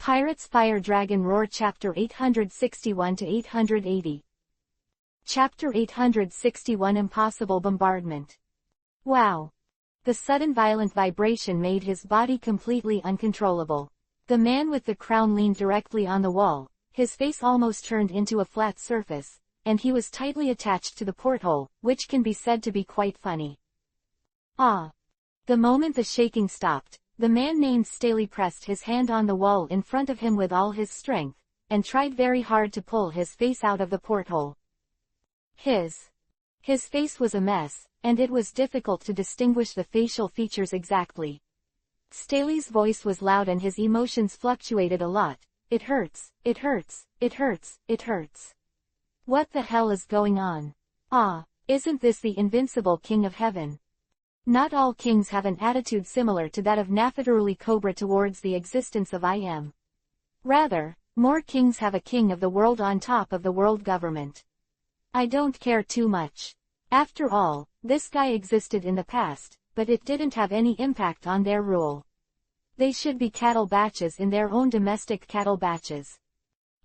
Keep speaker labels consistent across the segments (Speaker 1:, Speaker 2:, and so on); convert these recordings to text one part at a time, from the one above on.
Speaker 1: Pirates Fire Dragon Roar Chapter 861-880. Chapter 861 Impossible Bombardment. Wow! The sudden violent vibration made his body completely uncontrollable. The man with the crown leaned directly on the wall, his face almost turned into a flat surface, and he was tightly attached to the porthole, which can be said to be quite funny. Ah! The moment the shaking stopped, the man named Staley pressed his hand on the wall in front of him with all his strength, and tried very hard to pull his face out of the porthole. His face was a mess, and it was difficult to distinguish the facial features exactly. Staley's voice was loud and his emotions fluctuated a lot. It hurts, it hurts, it hurts, it hurts. What the hell is going on? Ah, isn't this the invincible King of Heaven? Not all kings have an attitude similar to that of Nafataruli Cobra towards the existence of I Am. Rather, more kings have a king of the world on top of the world government. I don't care too much. After all, this guy existed in the past, but it didn't have any impact on their rule. They should be cattle batches in their own domestic cattle batches.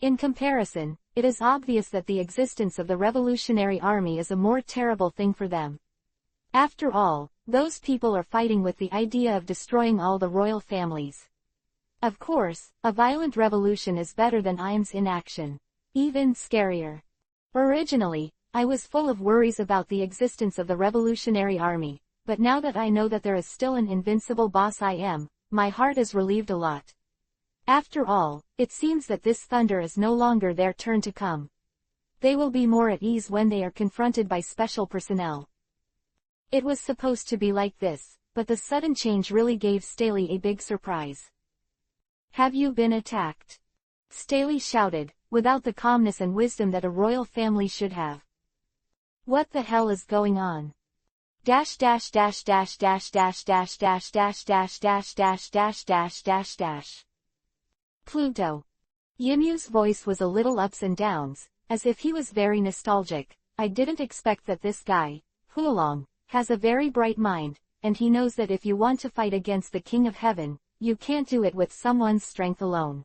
Speaker 1: In comparison, it is obvious that the existence of the Revolutionary Army is a more terrible thing for them. After all, those people are fighting with the idea of destroying all the royal families. Of course, a violent revolution is better than IM's inaction. Even scarier. Originally, I was full of worries about the existence of the Revolutionary Army, but now that I know that there is still an invincible boss I Am, my heart is relieved a lot. After all, it seems that this thunder is no longer their turn to come. They will be more at ease when they are confronted by special personnel. It was supposed to be like this, but the sudden change really gave Staley a big surprise. Have you been attacked? Staley shouted, without the calmness and wisdom that a royal family should have. What the hell is going on? Dash dash dash dash dash dash dash dash dash dash dash dash dash dash dash dash. Pluto. Yimu's voice was a little ups and downs, as if he was very nostalgic. I didn't expect that this guy, Huolong, has a very bright mind, and he knows that if you want to fight against the King of Heaven, you can't do it with someone's strength alone.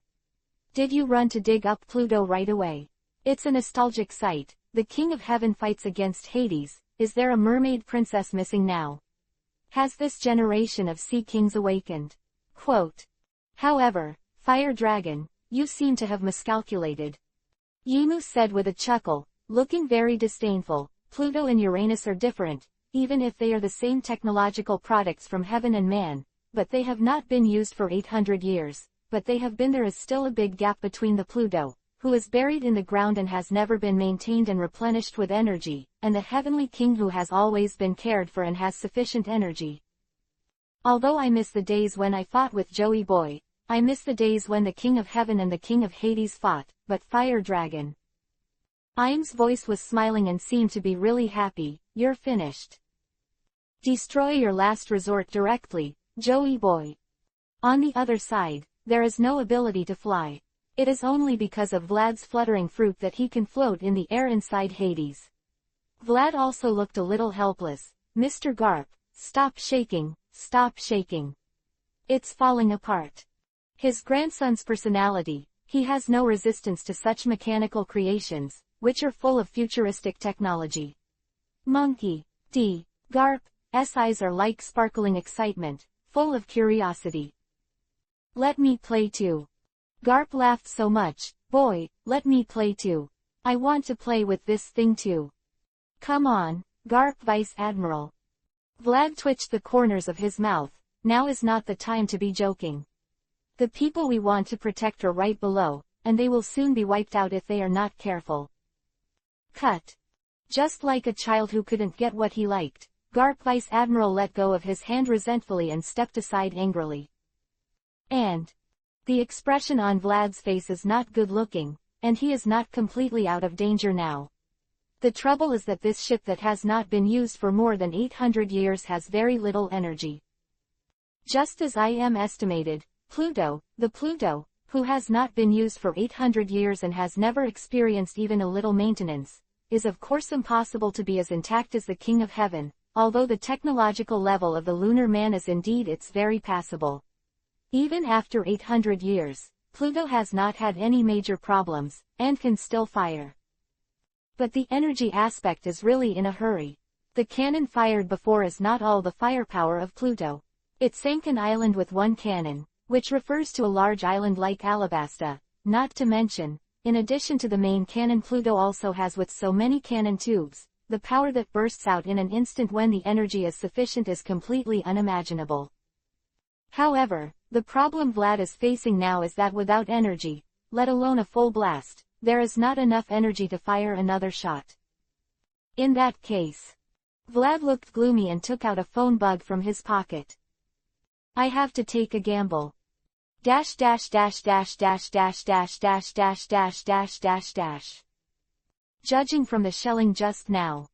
Speaker 1: Did you run to dig up Pluto right away? It's a nostalgic sight. The King of Heaven fights against Hades. Is there a mermaid princess missing now? Has this generation of sea kings awakened? Quote. However, Fire Dragon, you seem to have miscalculated. Yimu said with a chuckle, looking very disdainful. Pluto and Uranus are different, even if they are the same technological products from heaven and man, but they have not been used for 800 years, but they have been. There is still a big gap between the Pluto, who is buried in the ground and has never been maintained and replenished with energy, and the heavenly king who has always been cared for and has sufficient energy. Although I miss the days when I fought with Joey Boy, I miss the days when the King of Heaven and the King of Hades fought, but Fire Dragon. Im's voice was smiling and seemed to be really happy. You're finished. Destroy your last resort directly, Joey Boy. On the other side, there is no ability to fly. It is only because of Vlad's fluttering fruit that he can float in the air inside Hades. Vlad also looked a little helpless. Mr. Garp, stop shaking, stop shaking. It's falling apart. His grandson's personality, he has no resistance to such mechanical creations, which are full of futuristic technology. Monkey, D. Garp's eyes are like sparkling excitement, full of curiosity. Let me play too. Garp laughed so much. Boy, let me play too. I want to play with this thing too. Come on, Garp Vice Admiral. Vlad twitched the corners of his mouth. Now is not the time to be joking. The people we want to protect are right below, and they will soon be wiped out if they are not careful. Cut. Just like a child who couldn't get what he liked, Garp Vice Admiral let go of his hand resentfully and stepped aside angrily. And the expression on Vlad's face is not good looking, and he is not completely out of danger now. The trouble is that this ship that has not been used for more than 800 years has very little energy. Just as I Am estimated, Pluto, the Pluto, who has not been used for 800 years and has never experienced even a little maintenance, is of course impossible to be as intact as the King of Heaven, although the technological level of the lunar man is indeed it's very passable. Even after 800 years, Pluto has not had any major problems, and can still fire. But the energy aspect is really in a hurry. The cannon fired before is not all the firepower of Pluto. It sank an island with one cannon, which refers to a large island like Alabasta, not to mention, in addition to the main cannon Pluto also has with so many cannon tubes, the power that bursts out in an instant when the energy is sufficient is completely unimaginable. However, the problem Vlad is facing now is that without energy, let alone a full blast, there is not enough energy to fire another shot. In that case, Vlad looked gloomy and took out a phone bug from his pocket. I have to take a gamble. Dash dash dash dash dash dash dash dash dash dash dash dash dash. Judging from the shelling just now.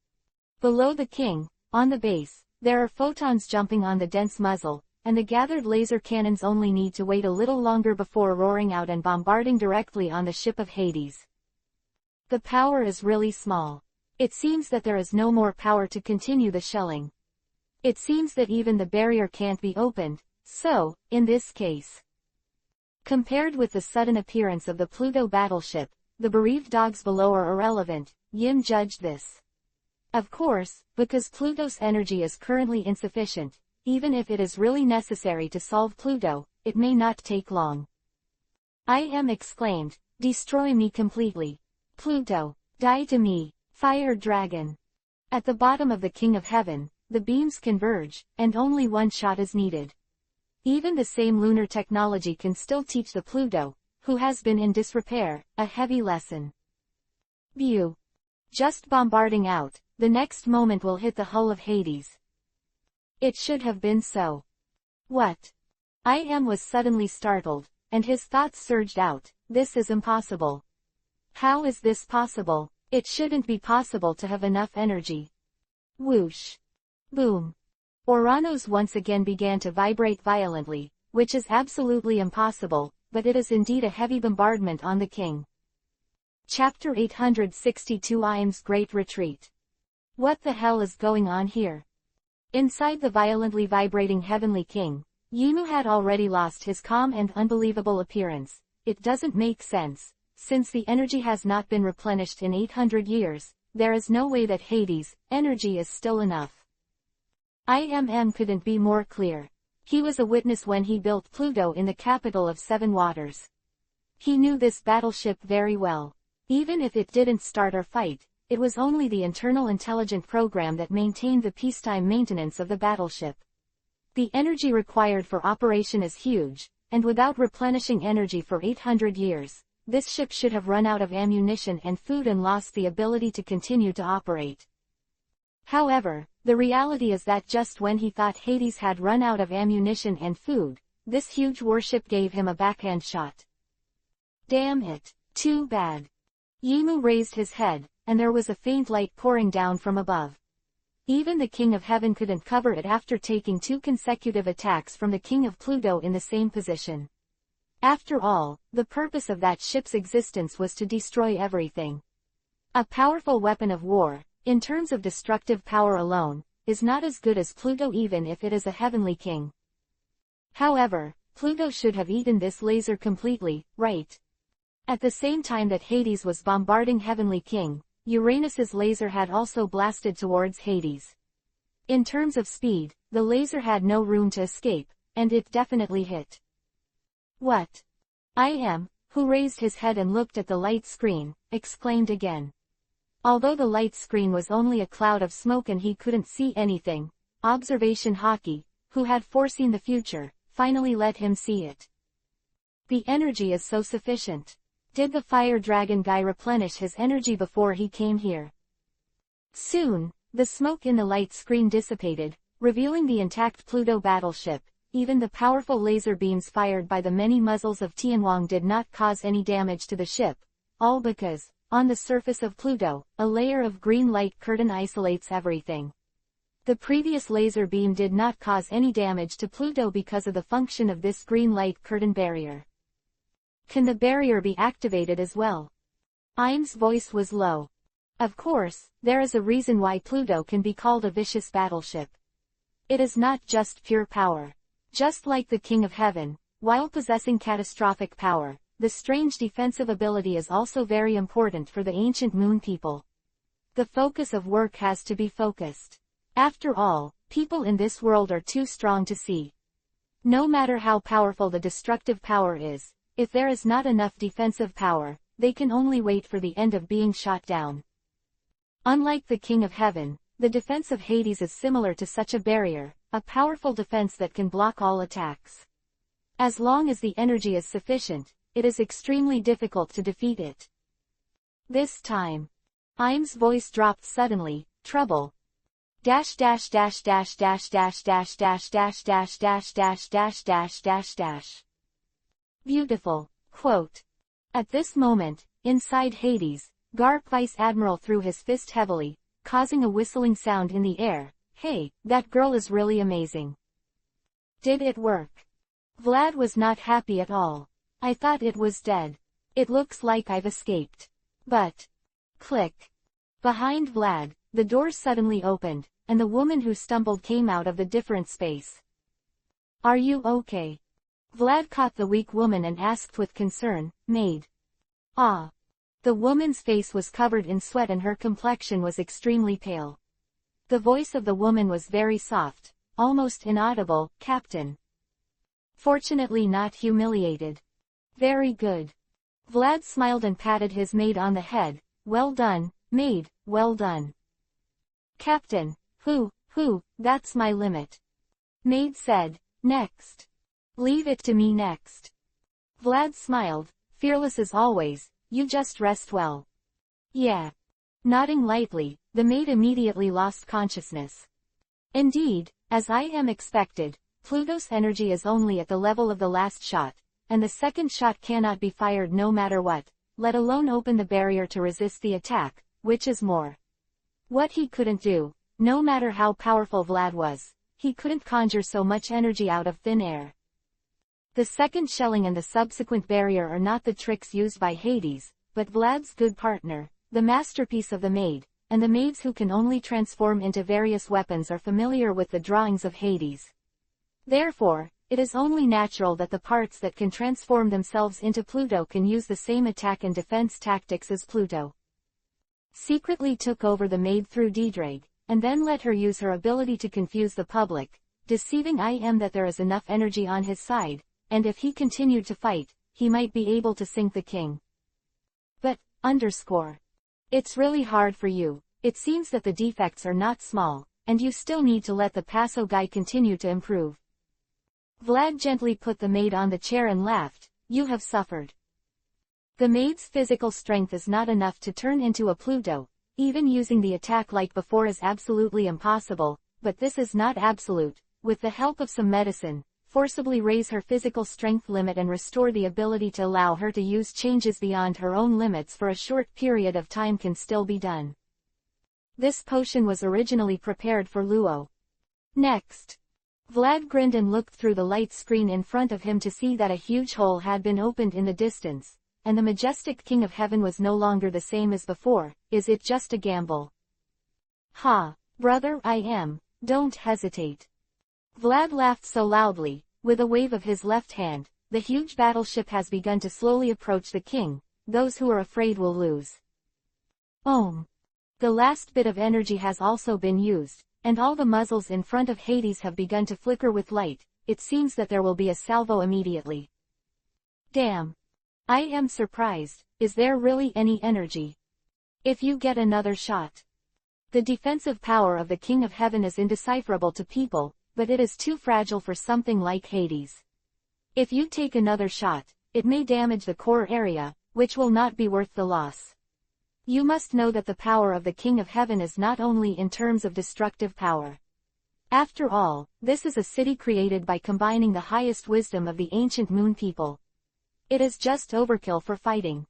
Speaker 1: Below the king, on the base, there are photons jumping on the dense muzzle, and the gathered laser cannons only need to wait a little longer before roaring out and bombarding directly on the ship of Hades. The power is really small. It seems that there is no more power to continue the shelling. It seems that even the barrier can't be opened, so, in this case. Compared with the sudden appearance of the Pluto battleship, the bereaved dogs below are irrelevant, Yim judged this. Of course, because Pluto's energy is currently insufficient, even if it is really necessary to solve Pluto, it may not take long. I am exclaimed, destroy me completely. Pluto, die to me, fire dragon. At the bottom of the King of Heaven, the beams converge, and only one shot is needed. Even the same lunar technology can still teach the Pluto, who has been in disrepair, a heavy lesson. Bew. Just bombarding out, the next moment will hit the hull of Hades. It should have been so. What? Was suddenly startled, and his thoughts surged out, this is impossible. How is this possible? It shouldn't be possible to have enough energy. Whoosh. Boom. Oranos once again began to vibrate violently, which is absolutely impossible, but it is indeed a heavy bombardment on the king. Chapter 862 Im's Great Retreat. What the hell is going on here? Inside the violently vibrating heavenly king, Yimu had already lost his calm and unbelievable appearance. It doesn't make sense. Since the energy has not been replenished in 800 years, there is no way that Hades' energy is still enough. Couldn't be more clear. He was a witness when he built Pluto in the capital of Seven Waters. He knew this battleship very well. Even if it didn't start or fight, it was only the internal intelligent program that maintained the peacetime maintenance of the battleship. The energy required for operation is huge, and without replenishing energy for 800 years, this ship should have run out of ammunition and food and lost the ability to continue to operate. However, the reality is that just when he thought Hades had run out of ammunition and food, this huge warship gave him a backhand shot. Damn it, too bad. Yimu raised his head, and there was a faint light pouring down from above. Even the King of Heaven couldn't cover it after taking 2 consecutive attacks from the King of Pluto in the same position. After all, the purpose of that ship's existence was to destroy everything. A powerful weapon of war, in terms of destructive power alone, is not as good as Pluto even if it is a heavenly king. However, Pluto should have eaten this laser completely, right? At the same time that Hades was bombarding Heavenly King, Uranus's laser had also blasted towards Hades. In terms of speed, the laser had no room to escape, and it definitely hit. What? Who raised his head and looked at the light screen, exclaimed again. Although the light screen was only a cloud of smoke and he couldn't see anything, Observation Hockey, who had foreseen the future, finally let him see it. The energy is so sufficient. Did the fire dragon guy replenish his energy before he came here? Soon, the smoke in the light screen dissipated, revealing the intact Pluto battleship. Even the powerful laser beams fired by the many muzzles of Tianwang did not cause any damage to the ship, all because, on the surface of Pluto, a layer of green light curtain isolates everything. The previous laser beam did not cause any damage to Pluto because of the function of this green light curtain barrier. Can the barrier be activated as well? Im's voice was low. Of course, there is a reason why Pluto can be called a vicious battleship. It is not just pure power. Just like the King of Heaven, while possessing catastrophic power, the strange defensive ability is also very important for the ancient moon people. The focus of work has to be focused. After all, people in this world are too strong to see. No matter how powerful the destructive power is, if there is not enough defensive power, they can only wait for the end of being shot down. Unlike the King of Heaven, the defense of Hades is similar to such a barrier, a powerful defense that can block all attacks. As long as the energy is sufficient, it is extremely difficult to defeat it. This time, Im's voice dropped suddenly. Trouble. Dash dash dash dash dash dash dash dash dash dash dash dash dash dash dash dash. Beautiful. Quote. At this moment, inside Hades, Garp Vice Admiral threw his fist heavily, causing a whistling sound in the air. Hey, that girl is really amazing. Did it work? Vlad was not happy at all. I thought it was dead. It looks like I've escaped. But... Click. Behind Vlad, the door suddenly opened, and the woman who stumbled came out of the different space. Are you okay? Vlad caught the weak woman and asked with concern, Maid. Ah. The woman's face was covered in sweat and her complexion was extremely pale. The voice of the woman was very soft, almost inaudible. Captain. Fortunately not humiliated. Very good. Vlad smiled and patted his maid on the head. Well done, maid, well done. Captain, that's my limit. Maid said, next. Leave it to me next. Vlad smiled, fearless as always, you just rest well. Yeah. Nodding lightly, the maid immediately lost consciousness. Indeed, as I am expected, Pluto's energy is only at the level of the last shot, and the second shot cannot be fired no matter what, let alone open the barrier to resist the attack, which is more. What he couldn't do, no matter how powerful Vlad was, he couldn't conjure so much energy out of thin air. The second shelling and the subsequent barrier are not the tricks used by Hades, but Vlad's good partner, the masterpiece of the maid, and the maids who can only transform into various weapons are familiar with the drawings of Hades. Therefore, it is only natural that the parts that can transform themselves into Pluto can use the same attack and defense tactics as Pluto. Secretly took over the maid through Deirdre, and then let her use her ability to confuse the public, deceiving Im that there is enough energy on his side, and if he continued to fight, he might be able to sink the king. But, it's really hard for you. It seems that the defects are not small, and you still need to let the Paso guy continue to improve. Vlad gently put the maid on the chair and laughed, you have suffered. The maid's physical strength is not enough to turn into a Pluto, even using the attack like before is absolutely impossible, but this is not absolute. With the help of some medicine, forcibly raise her physical strength limit and restore the ability to allow her to use changes beyond her own limits for a short period of time can still be done. This potion was originally prepared for Luo. Next. Vlad grinned and looked through the light screen in front of him to see that a huge hole had been opened in the distance, and the majestic King of Heaven was no longer the same as before. Is it just a gamble? Ha, brother, don't hesitate. Vlad laughed so loudly, with a wave of his left hand, the huge battleship has begun to slowly approach the king. Those who are afraid will lose. The last bit of energy has also been used, and all the muzzles in front of Hades have begun to flicker with light. It seems that there will be a salvo immediately. Damn. I am surprised. Is there really any energy? If you get another shot. The defensive power of the King of Heaven is indecipherable to people, but it is too fragile for something like Hades. If you take another shot, it may damage the core area, which will not be worth the loss. You must know that the power of the King of Heaven is not only in terms of destructive power. After all, this is a city created by combining the highest wisdom of the ancient moon people. It is just overkill for fighting.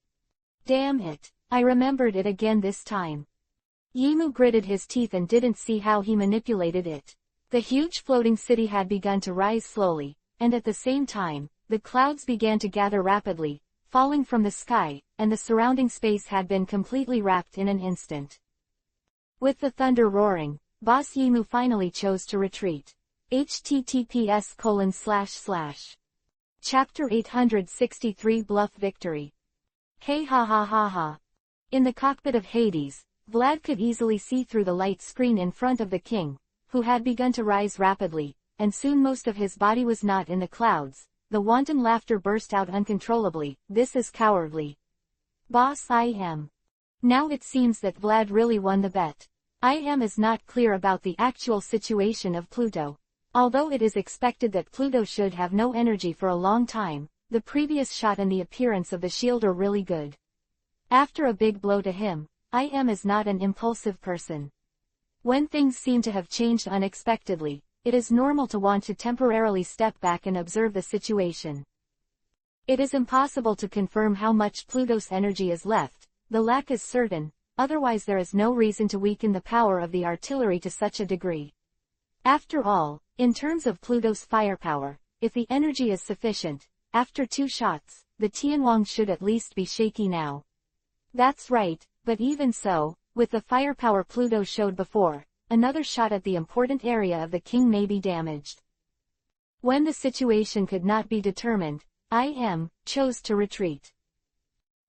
Speaker 1: Damn it, I remembered it again this time. Yimu gritted his teeth and didn't see how he manipulated it. The huge floating city had begun to rise slowly, and at the same time, the clouds began to gather rapidly, falling from the sky, and the surrounding space had been completely wrapped in an instant. With the thunder roaring, Boss Yimu finally chose to retreat. https:// Chapter 863 Bluff Victory. Hey ha ha ha ha. In the cockpit of Hades, Vlad could easily see through the light screen in front of the king, who had begun to rise rapidly, and soon most of his body was not in the clouds. The wanton laughter burst out uncontrollably. This is cowardly. Boss, I am. Now it seems that Vlad really won the bet. I am is not clear about the actual situation of Pluto. Although it is expected that Pluto should have no energy for a long time, the previous shot and the appearance of the shield are really good. After a big blow to him, I am is not an impulsive person. When things seem to have changed unexpectedly, it is normal to want to temporarily step back and observe the situation. It is impossible to confirm how much Pluto's energy is left. The lack is certain, otherwise there is no reason to weaken the power of the artillery to such a degree. After all, in terms of Pluto's firepower, if the energy is sufficient, after 2 shots, the Tianwang should at least be shaky now. That's right, but even so, with the firepower Pluto showed before, another shot at the important area of the king may be damaged. When the situation could not be determined, I.M. chose to retreat.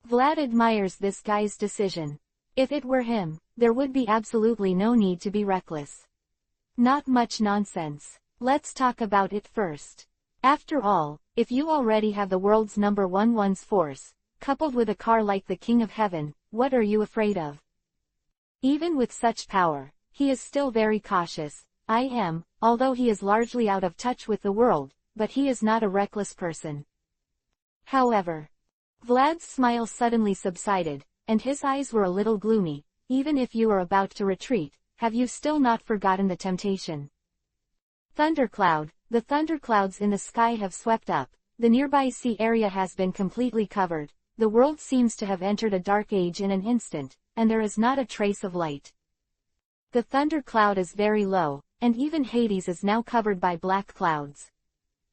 Speaker 1: Vlad admires this guy's decision. If it were him, there would be absolutely no need to be reckless. Not much nonsense. Let's talk about it first. After all, if you already have the world's #1's force, coupled with a car like the King of Heaven, what are you afraid of? Even with such power, he is still very cautious. I.M., although he is largely out of touch with the world, but he is not a reckless person. However, Vlad's smile suddenly subsided, and his eyes were a little gloomy. Even if you are about to retreat, have you still not forgotten the temptation? Thundercloud. The thunderclouds in the sky have swept up, the nearby sea area has been completely covered, the world seems to have entered a dark age in an instant, and there is not a trace of light. The thundercloud is very low, and even Hades is now covered by black clouds.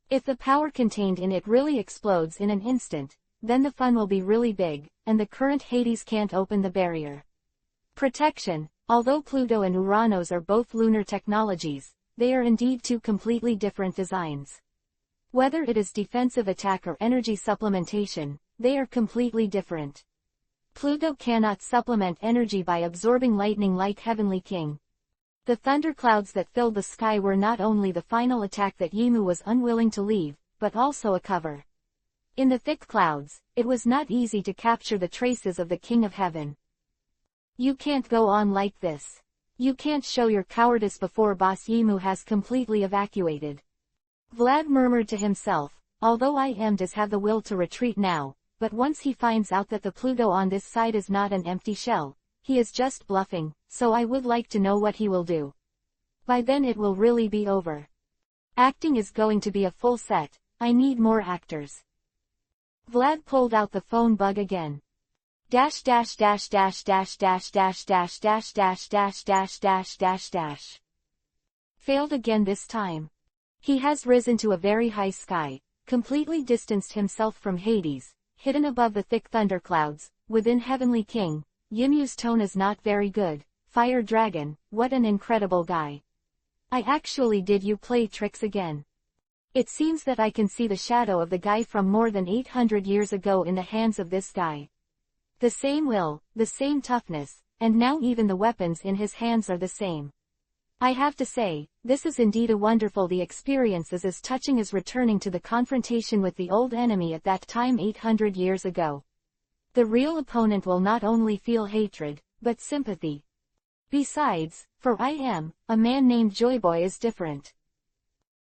Speaker 1: If the power contained in it really explodes in an instant, then the fun will be really big, and the current Hades can't open the barrier. Protection. Although Pluto and Uranus are both lunar technologies, they are indeed 2 completely different designs. Whether it is defensive attack or energy supplementation, they are completely different. Pluto cannot supplement energy by absorbing lightning like Heavenly King. The thunderclouds that filled the sky were not only the final attack that Yimu was unwilling to leave, but also a cover. In the thick clouds, it was not easy to capture the traces of the King of Heaven. You can't go on like this. You can't show your cowardice before Boss Yimu has completely evacuated. Vlad murmured to himself, although I.M. does have the will to retreat now, but once he finds out that the Pluto on this side is not an empty shell, he is just bluffing, so I would like to know what he will do. By then it will really be over. Acting is going to be a full set, I need more actors. Vlad pulled out the phone bug again. Dash dash dash dash dash dash dash dash dash dash dash dash dash dash dash. Failed again this time. He has risen to a very high sky, completely distanced himself from Hades, hidden above the thick thunderclouds, within Heavenly King. Yimu's tone is not very good. Fire Dragon, what an incredible guy. I actually did you play tricks again. It seems that I can see the shadow of the guy from more than 800 years ago in the hands of this guy. The same will, the same toughness, and now even the weapons in his hands are the same. I have to say, this is indeed a wonderful. The experience is as touching as returning to the confrontation with the old enemy at that time 800 years ago. The real opponent will not only feel hatred, but sympathy. Besides, for I.M., a man named Joyboy is different.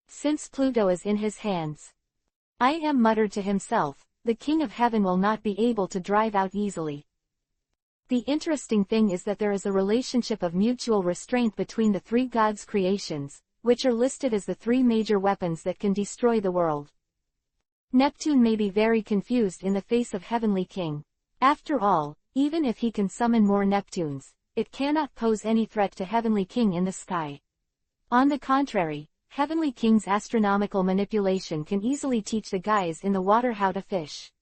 Speaker 1: Since Pluto is in his hands. I.M. muttered to himself, the King of Heaven will not be able to drive out easily. The interesting thing is that there is a relationship of mutual restraint between the 3 gods' creations, which are listed as the 3 major weapons that can destroy the world. Neptune may be very confused in the face of Heavenly King. After all, even if he can summon more Neptunes, it cannot pose any threat to Heavenly King in the sky. On the contrary, Heavenly King's astronomical manipulation can easily teach the guys in the water how to fish.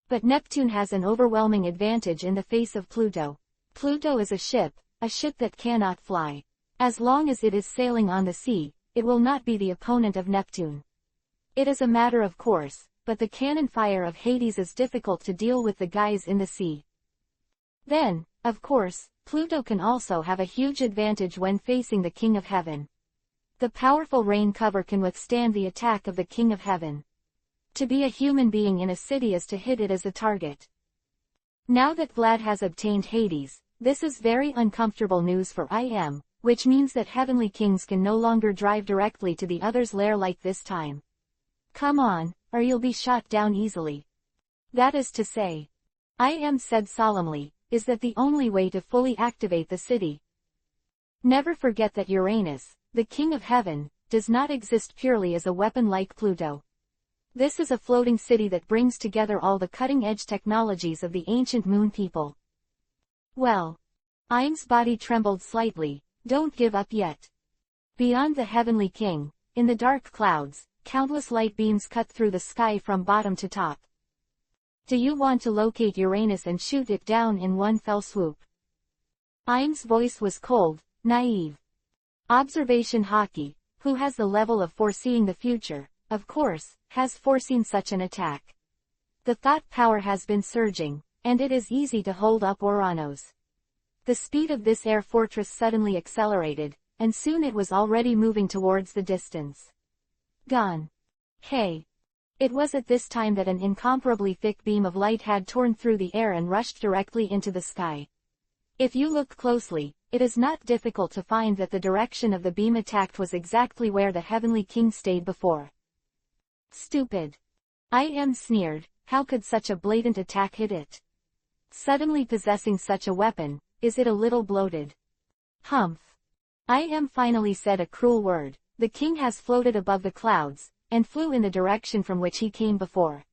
Speaker 1: But Neptune has an overwhelming advantage in the face of Pluto. Pluto is a ship that cannot fly. As long as it is sailing on the sea, it will not be the opponent of Neptune. It is a matter of course, but the cannon fire of Hades is difficult to deal with the guys in the sea. Then, of course, Pluto can also have a huge advantage when facing the King of Heaven. The powerful rain cover can withstand the attack of the King of Heaven. To be a human being in a city is to hit it as a target. Now that Vlad has obtained Hades, this is very uncomfortable news for IM, which means that heavenly kings can no longer drive directly to the other's lair like this time. Come on, or you'll be shot down easily. That is to say, IM said solemnly, is that the only way to fully activate the city. Never forget that Uranus, the King of Heaven, does not exist purely as a weapon like Pluto. This is a floating city that brings together all the cutting-edge technologies of the ancient moon people. Well, Im's body trembled slightly. Don't give up yet. Beyond the heavenly king, in the dark clouds, countless light beams cut through the sky from bottom to top. Do you want to locate Uranus and shoot it down in one fell swoop? Im's voice was cold, naive. Observation hockey, who has the level of foreseeing the future, of course, has foreseen such an attack. The thought power has been surging, and it is easy to hold up Uranus. The speed of this air fortress suddenly accelerated, and soon it was already moving towards the distance. Gone. Hey! It was at this time that an incomparably thick beam of light had torn through the air and rushed directly into the sky. If you look closely, it is not difficult to find that the direction of the beam attacked was exactly where the heavenly king stayed before. Stupid. IM sneered, how could such a blatant attack hit it? Suddenly possessing such a weapon, is it a little bloated? Humph. IM finally said a cruel word. The king has floated above the clouds, and flew in the direction from which he came before.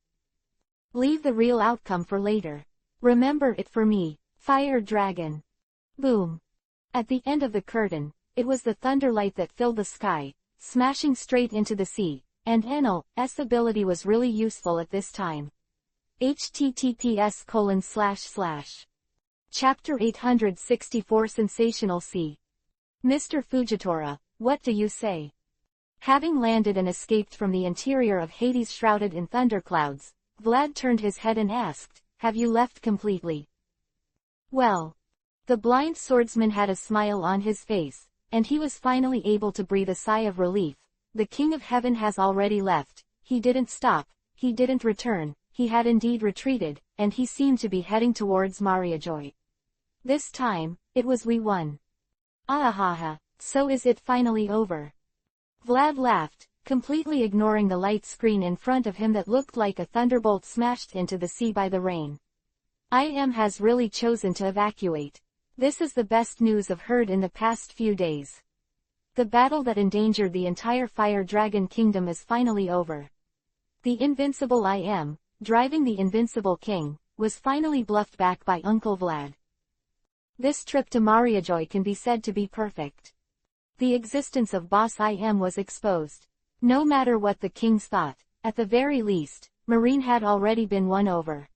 Speaker 1: Leave the real outcome for later. Remember it for me, Fire Dragon. Boom. At the end of the curtain, it was the thunderlight that filled the sky, smashing straight into the sea, and Enel's ability was really useful at this time. https:// Chapter 864 Sensational Sea. Mr. Fujitora, what do you say? Having landed and escaped from the interior of Hades shrouded in thunderclouds, Vlad turned his head and asked, have you left completely? Well. The blind swordsman had a smile on his face, and he was finally able to breathe a sigh of relief. The King of Heaven has already left. He didn't stop, he didn't return, he had indeed retreated, and he seemed to be heading towards Mariajoy. This time, it was we won. Ahaha, so is it finally over? Vlad laughed, completely ignoring the light screen in front of him that looked like a thunderbolt smashed into the sea by the rain. IM has really chosen to evacuate. This is the best news I've heard in the past few days. The battle that endangered the entire Fire Dragon Kingdom is finally over. The invincible IM, driving the invincible king, was finally bluffed back by Uncle Vlad. This trip to Mariajoy can be said to be perfect. The existence of Boss IM was exposed. No matter what the kings thought, at the very least, Marine had already been won over.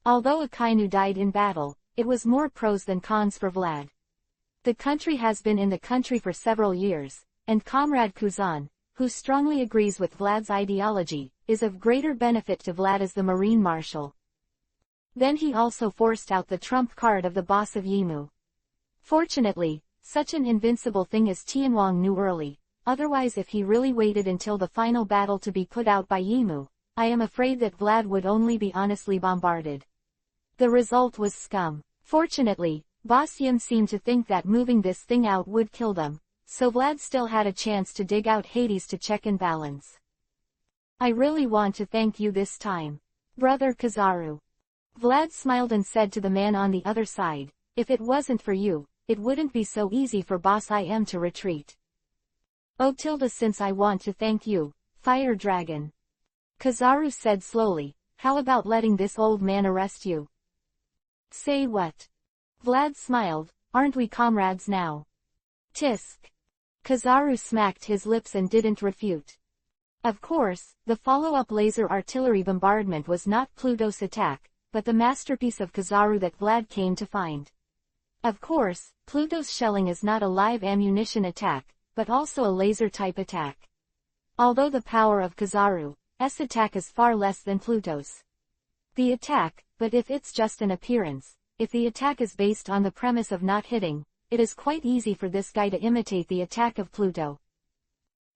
Speaker 1: Although Akainu died in battle, it was more pros than cons for Vlad. The country has been in the country for several years, and Comrade Kuzan, who strongly agrees with Vlad's ideology, is of greater benefit to Vlad as the Marine Marshal. Then he also forced out the trump card of the boss of Yimu. Fortunately, such an invincible thing as Tianwang knew early, otherwise if he really waited until the final battle to be put out by Yimu, I am afraid that Vlad would only be honestly bombarded. The result was scum. Fortunately, Boss Yim seemed to think that moving this thing out would kill them, so Vlad still had a chance to dig out Hades to check and balance. I really want to thank you this time, Brother Kizaru. Vlad smiled and said to the man on the other side, if it wasn't for you, it wouldn't be so easy for Boss IM to retreat. Oh since I want to thank you, Fire Dragon. Kizaru said slowly, how about letting this old man arrest you? Say what? Vlad smiled, aren't we comrades now? Tisk. Kizaru smacked his lips and didn't refute. Of course, the follow-up laser artillery bombardment was not Pluto's attack, but the masterpiece of Kizaru that Vlad came to find. Of course, Pluto's shelling is not a live ammunition attack, but also a laser-type attack. Although the power of Kizaru, S attack is far less than Pluto's. The attack, but if it's just an appearance, if the attack is based on the premise of not hitting, it is quite easy for this guy to imitate the attack of Pluto.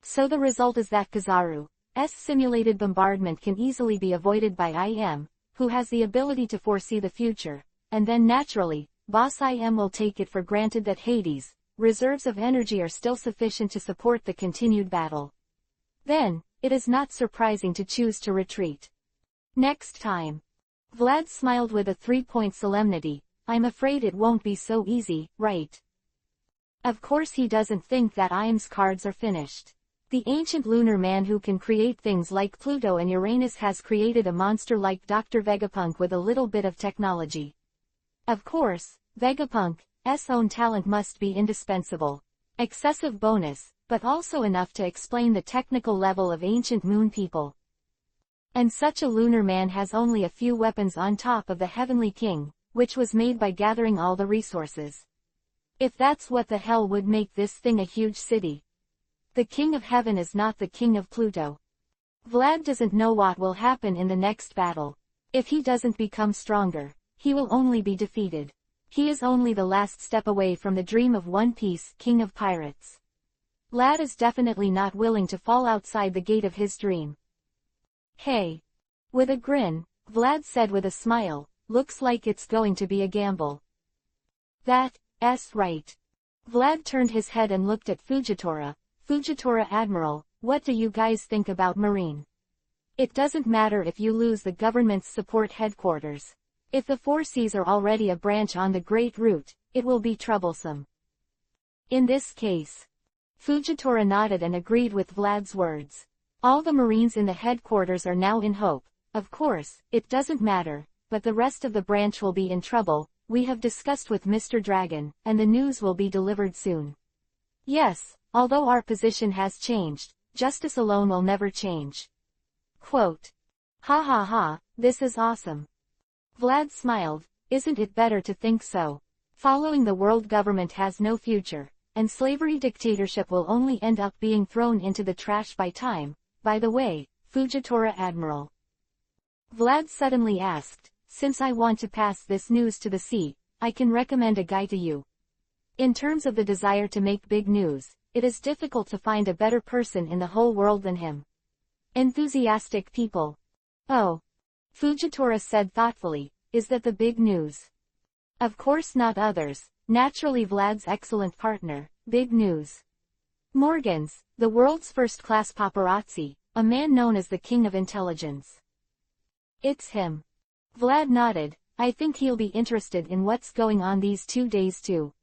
Speaker 1: So the result is that Kizaru's simulated bombardment can easily be avoided by IM, who has the ability to foresee the future, and then naturally, Boss IM will take it for granted that Hades' reserves of energy are still sufficient to support the continued battle. Then, it is not surprising to choose to retreat. Next time. Vlad smiled with a 3-point solemnity. I'm afraid it won't be so easy, right? Of course he doesn't think that IM's cards are finished. The ancient lunar man who can create things like Pluto and Uranus has created a monster like Dr. Vegapunk with a little bit of technology. Of course, Vegapunk's own talent must be indispensable. Excessive bonus, but also enough to explain the technical level of ancient moon people. And such a lunar man has only a few weapons on top of the Heavenly King, which was made by gathering all the resources. If that's what the hell would make this thing a huge city. The King of Heaven is not the King of Pluto. Vlad doesn't know what will happen in the next battle. If he doesn't become stronger, he will only be defeated. He is only the last step away from the dream of One Piece, King of Pirates. Vlad is definitely not willing to fall outside the gate of his dream. Hey. With a grin, Vlad said with a smile, looks like it's going to be a gamble. That's right. Vlad turned his head and looked at Fujitora. Fujitora Admiral, what do you guys think about Marine? It doesn't matter if you lose the government's support headquarters. If the Four Seas are already a branch on the Great Route, it will be troublesome. In this case. Fujitora nodded and agreed with Vlad's words. All the Marines in the headquarters are now in hope. Of course, it doesn't matter, but the rest of the branch will be in trouble. We have discussed with Mr. Dragon, and the news will be delivered soon. Yes, although our position has changed, justice alone will never change. Quote. Ha ha ha, this is awesome. Vlad smiled, isn't it better to think so? Following the world government has no future, and slavery dictatorship will only end up being thrown into the trash by time. By the way, Fujitora Admiral. Vlad suddenly asked, since I want to pass this news to the sea, I can recommend a guy to you. In terms of the desire to make big news, it is difficult to find a better person in the whole world than him. Enthusiastic people. Oh. Fujitora said thoughtfully, is that the big news? Of course not others, naturally Vlad's excellent partner, big news. Morgans, the world's first-class paparazzi, a man known as the King of Intelligence. It's him. Vlad nodded, I think he'll be interested in what's going on these 2 days too.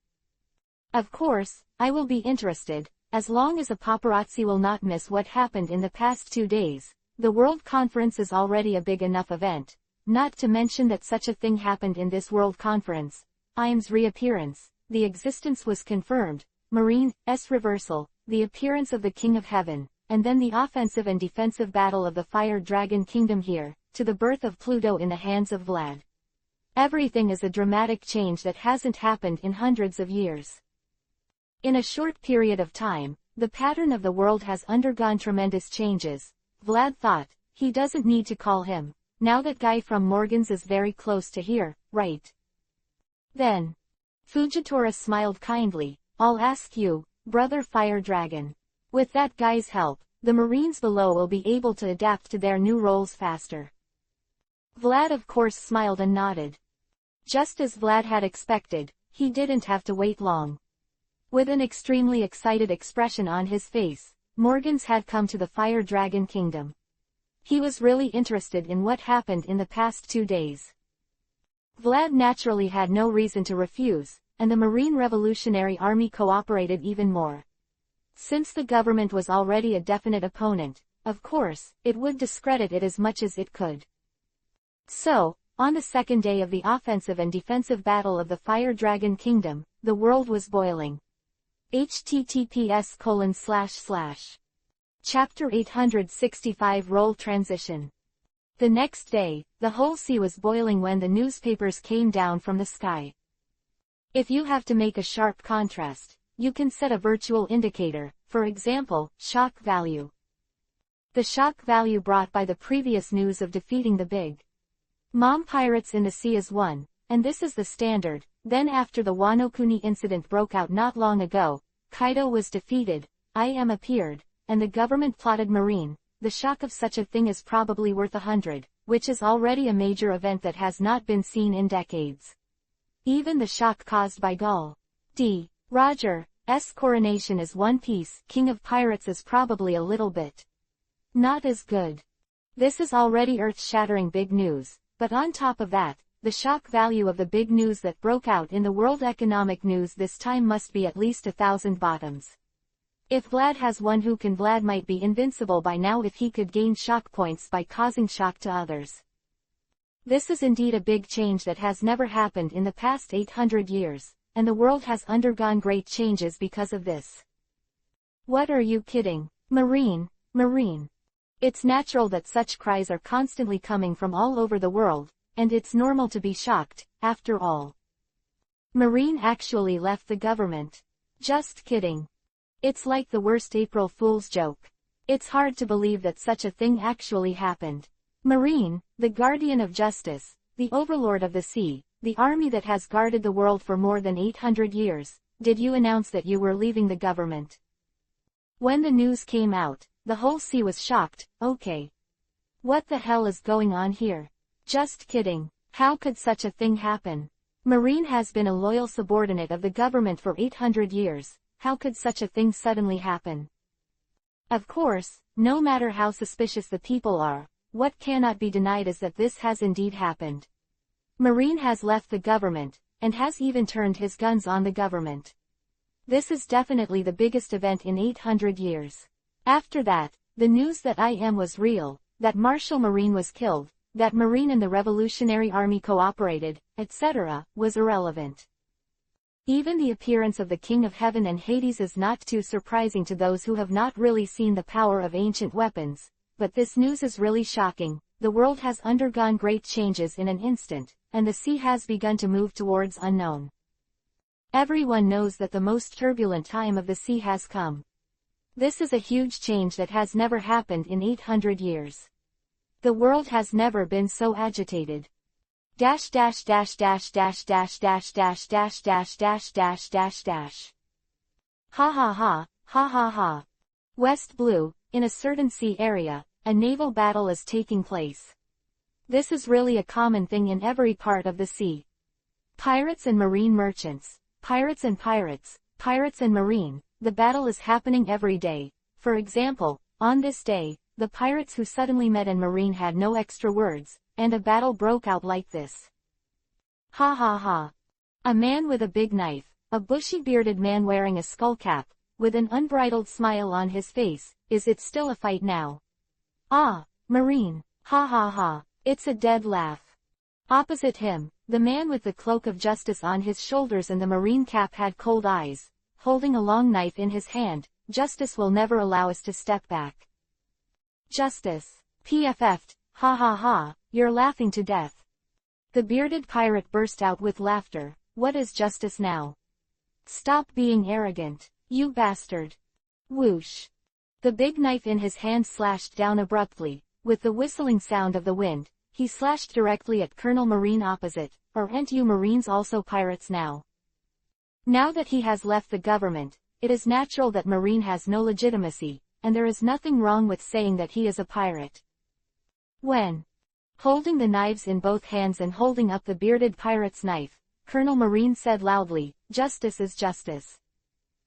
Speaker 1: Of course, I will be interested, as long as a paparazzi will not miss what happened in the past 2 days. The World Conference is already a big enough event, not to mention that such a thing happened in this World Conference. IM's reappearance, the existence was confirmed, Marine's reversal, the appearance of the King of Heaven, and then the offensive and defensive battle of the Fire Dragon Kingdom here, to the birth of Pluto in the hands of Vlad. Everything is a dramatic change that hasn't happened in hundreds of years. In a short period of time, the pattern of the world has undergone tremendous changes. Vlad thought, he doesn't need to call him. Now that guy from Morgan's is very close to here, right? Then. Fujitora smiled kindly, I'll ask you, Brother Fire Dragon. With that guy's help, the Marines below will be able to adapt to their new roles faster. Vlad of course smiled and nodded. Just as Vlad had expected, he didn't have to wait long. With an extremely excited expression on his face, Morgans had come to the Fire Dragon Kingdom. He was really interested in what happened in the past 2 days. Vlad naturally had no reason to refuse, and the Marine Revolutionary Army cooperated even more. Since the government was already a definite opponent, of course, it would discredit it as much as it could. So, on the second day of the offensive and defensive battle of the Fire Dragon Kingdom, the world was boiling. https:// Chapter 865 Role Transition. The next day, the whole sea was boiling when the newspapers came down from the sky. If you have to make a sharp contrast, you can set a virtual indicator, for example, shock value. The shock value brought by the previous news of defeating the Big Mom pirates in the sea is 1, and this is the standard. Then after the Wano Kuni incident broke out not long ago, Kaido was defeated, IM appeared, and the government plotted marine. The shock of such a thing is probably worth 100, which is already a major event that has not been seen in decades. Even the shock caused by Gul D. Roger's coronation as One Piece King of Pirates is probably a little bit not as good. This is already earth-shattering big news, but on top of that, the shock value of the big news that broke out in the world economic news this time must be at least 1,000 bottoms. If Vlad has one, who can Vlad might be invincible by now if he could gain shock points by causing shock to others. This is indeed a big change that has never happened in the past 800 years, and the world has undergone great changes because of this. What are you kidding? Marine. It's natural that such cries are constantly coming from all over the world, and it's normal to be shocked, after all. Marine actually left the government. Just kidding. It's like the worst April Fool's joke. It's hard to believe that such a thing actually happened. Marine, the guardian of justice, the overlord of the sea, the army that has guarded the world for more than 800 years, did you announce that you were leaving the government? When the news came out, the whole sea was shocked. Okay. What the hell is going on here? Just kidding. How could such a thing happen? Marine has been a loyal subordinate of the government for 800 years. How could such a thing suddenly happen? Of course, no matter how suspicious the people are, what cannot be denied is that this has indeed happened. Marine has left the government, and has even turned his guns on the government. This is definitely the biggest event in 800 years. After that, the news that IM was real, that Marshal Marine was killed, that Marine and the Revolutionary Army cooperated, etc., was irrelevant. Even the appearance of the King of Heaven and Hades is not too surprising to those who have not really seen the power of ancient weapons, but this news is really shocking. The world has undergone great changes in an instant, and the sea has begun to move towards unknown. Everyone knows that the most turbulent time of the sea has come. This is a huge change that has never happened in 800 years. The world has never been so agitated. Ha ha. West Blue, in a certain sea area, a naval battle is taking place. This is really a common thing in every part of the sea. Pirates and marine merchants, pirates and marine, the battle is happening every day. For example, on this day, the pirates who suddenly met and marine had no extra words, and a battle broke out like this. Ha ha ha. A man with a big knife, a bushy-bearded man wearing a skull cap, with an unbridled smile on his face. Is it still a fight now? Ah, marine. Ha ha ha. It's a dead laugh. Opposite him, the man with the cloak of justice on his shoulders and the marine cap had cold eyes, holding a long knife in his hand. Justice will never allow us to step back. Justice. PFF'd. Ha ha ha, you're laughing to death. The bearded pirate burst out with laughter. What is justice now? Stop being arrogant, you bastard. Whoosh. The big knife in his hand slashed down abruptly, with the whistling sound of the wind. He slashed directly at Colonel Marine opposite. Aren't you Marines also pirates now? Now that he has left the government, it is natural that Marine has no legitimacy, and there is nothing wrong with saying that he is a pirate. When holding the knives in both hands and holding up the bearded pirate's knife, Colonel Marine said loudly, "Justice is justice.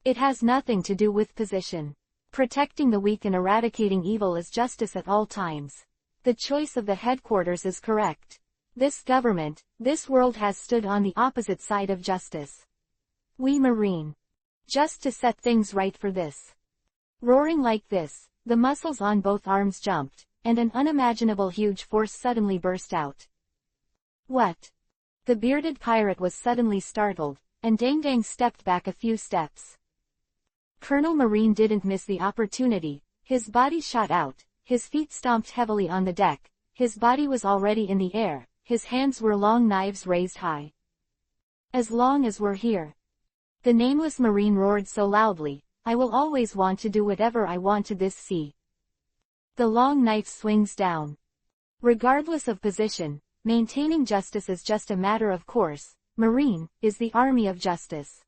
Speaker 1: It has nothing to do with position. Protecting the weak and eradicating evil is justice at all times. The choice of the headquarters is correct. This government, this world has stood on the opposite side of justice. We Marine. Just to set things right for this." Roaring like this, the muscles on both arms jumped, and an unimaginable huge force suddenly burst out. What? The bearded pirate was suddenly startled, and Dang Dang stepped back a few steps. Colonel Marine didn't miss the opportunity. His body shot out, his feet stomped heavily on the deck, his body was already in the air, his hands were long knives raised high. As long as we're here. The nameless Marine roared so loudly, I will always want to do whatever I want to this sea. The long knife swings down. Regardless of position, maintaining justice is just a matter of course. Marine is the army of justice.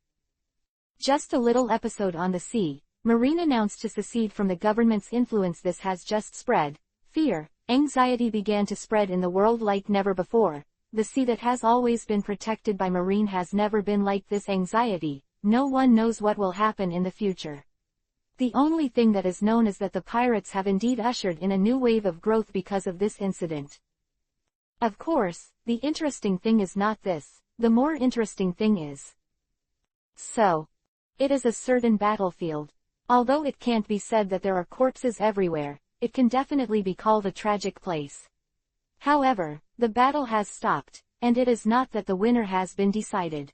Speaker 1: Just a little episode on the sea. Marine announced to secede from the government's influence. This has just spread. Fear, anxiety began to spread in the world like never before. The sea that has always been protected by Marine has never been like this. Anxiety. No one knows what will happen in the future. The only thing that is known is that the pirates have indeed ushered in a new wave of growth because of this incident. Of course, the interesting thing is not this. The more interesting thing is. So. It is a certain battlefield. Although it can't be said that there are corpses everywhere, it can definitely be called a tragic place. However, the battle has stopped, and it is not that the winner has been decided.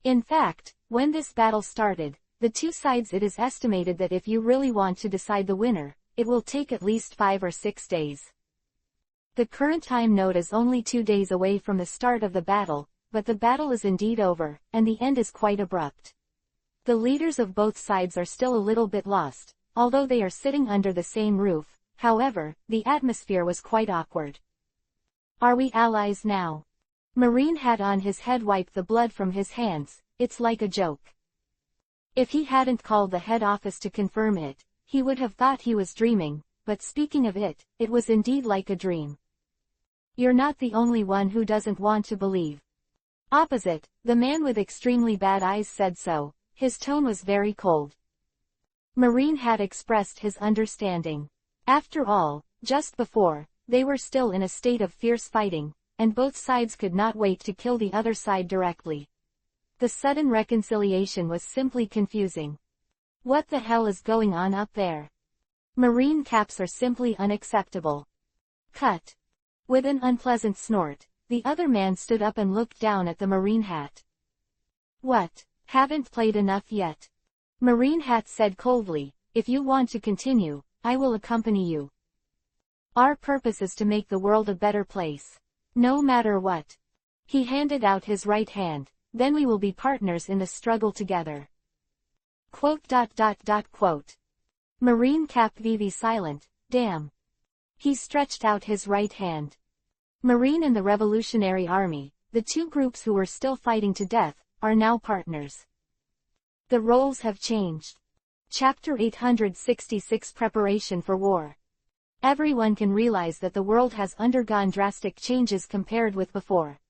Speaker 1: In fact, when this battle started, the two sides, it is estimated that if you really want to decide the winner, it will take at least 5 or 6 days. The current time node is only 2 days away from the start of the battle, but the battle is indeed over, and the end is quite abrupt. The leaders of both sides are still a little bit lost, although they are sitting under the same roof. However, the atmosphere was quite awkward. Are we allies now? Marine had on his head wiped the blood from his hands. It's like a joke. If he hadn't called the head office to confirm it, he would have thought he was dreaming, but speaking of it, it was indeed like a dream. You're not the only one who doesn't want to believe. Opposite, the man with extremely bad eyes said so. His tone was very cold. Marine had expressed his understanding. After all, just before, they were still in a state of fierce fighting, and both sides could not wait to kill the other side directly. The sudden reconciliation was simply confusing. What the hell is going on up there? Marine caps are simply unacceptable. Cut. With an unpleasant snort, the other man stood up and looked down at the Marine hat. What? Haven't played enough yet? Marine hat said coldly, if you want to continue, I will accompany you. Our purpose is to make the world a better place. No matter what. He handed out his right hand, then we will be partners in the struggle together. Quote. Marine cap VV silent, damn. He stretched out his right hand. Marine and the Revolutionary Army, the two groups who were still fighting to death, are now partners. The roles have changed. Chapter 866 Preparation for War. Everyone can realize that the world has undergone drastic changes compared with before.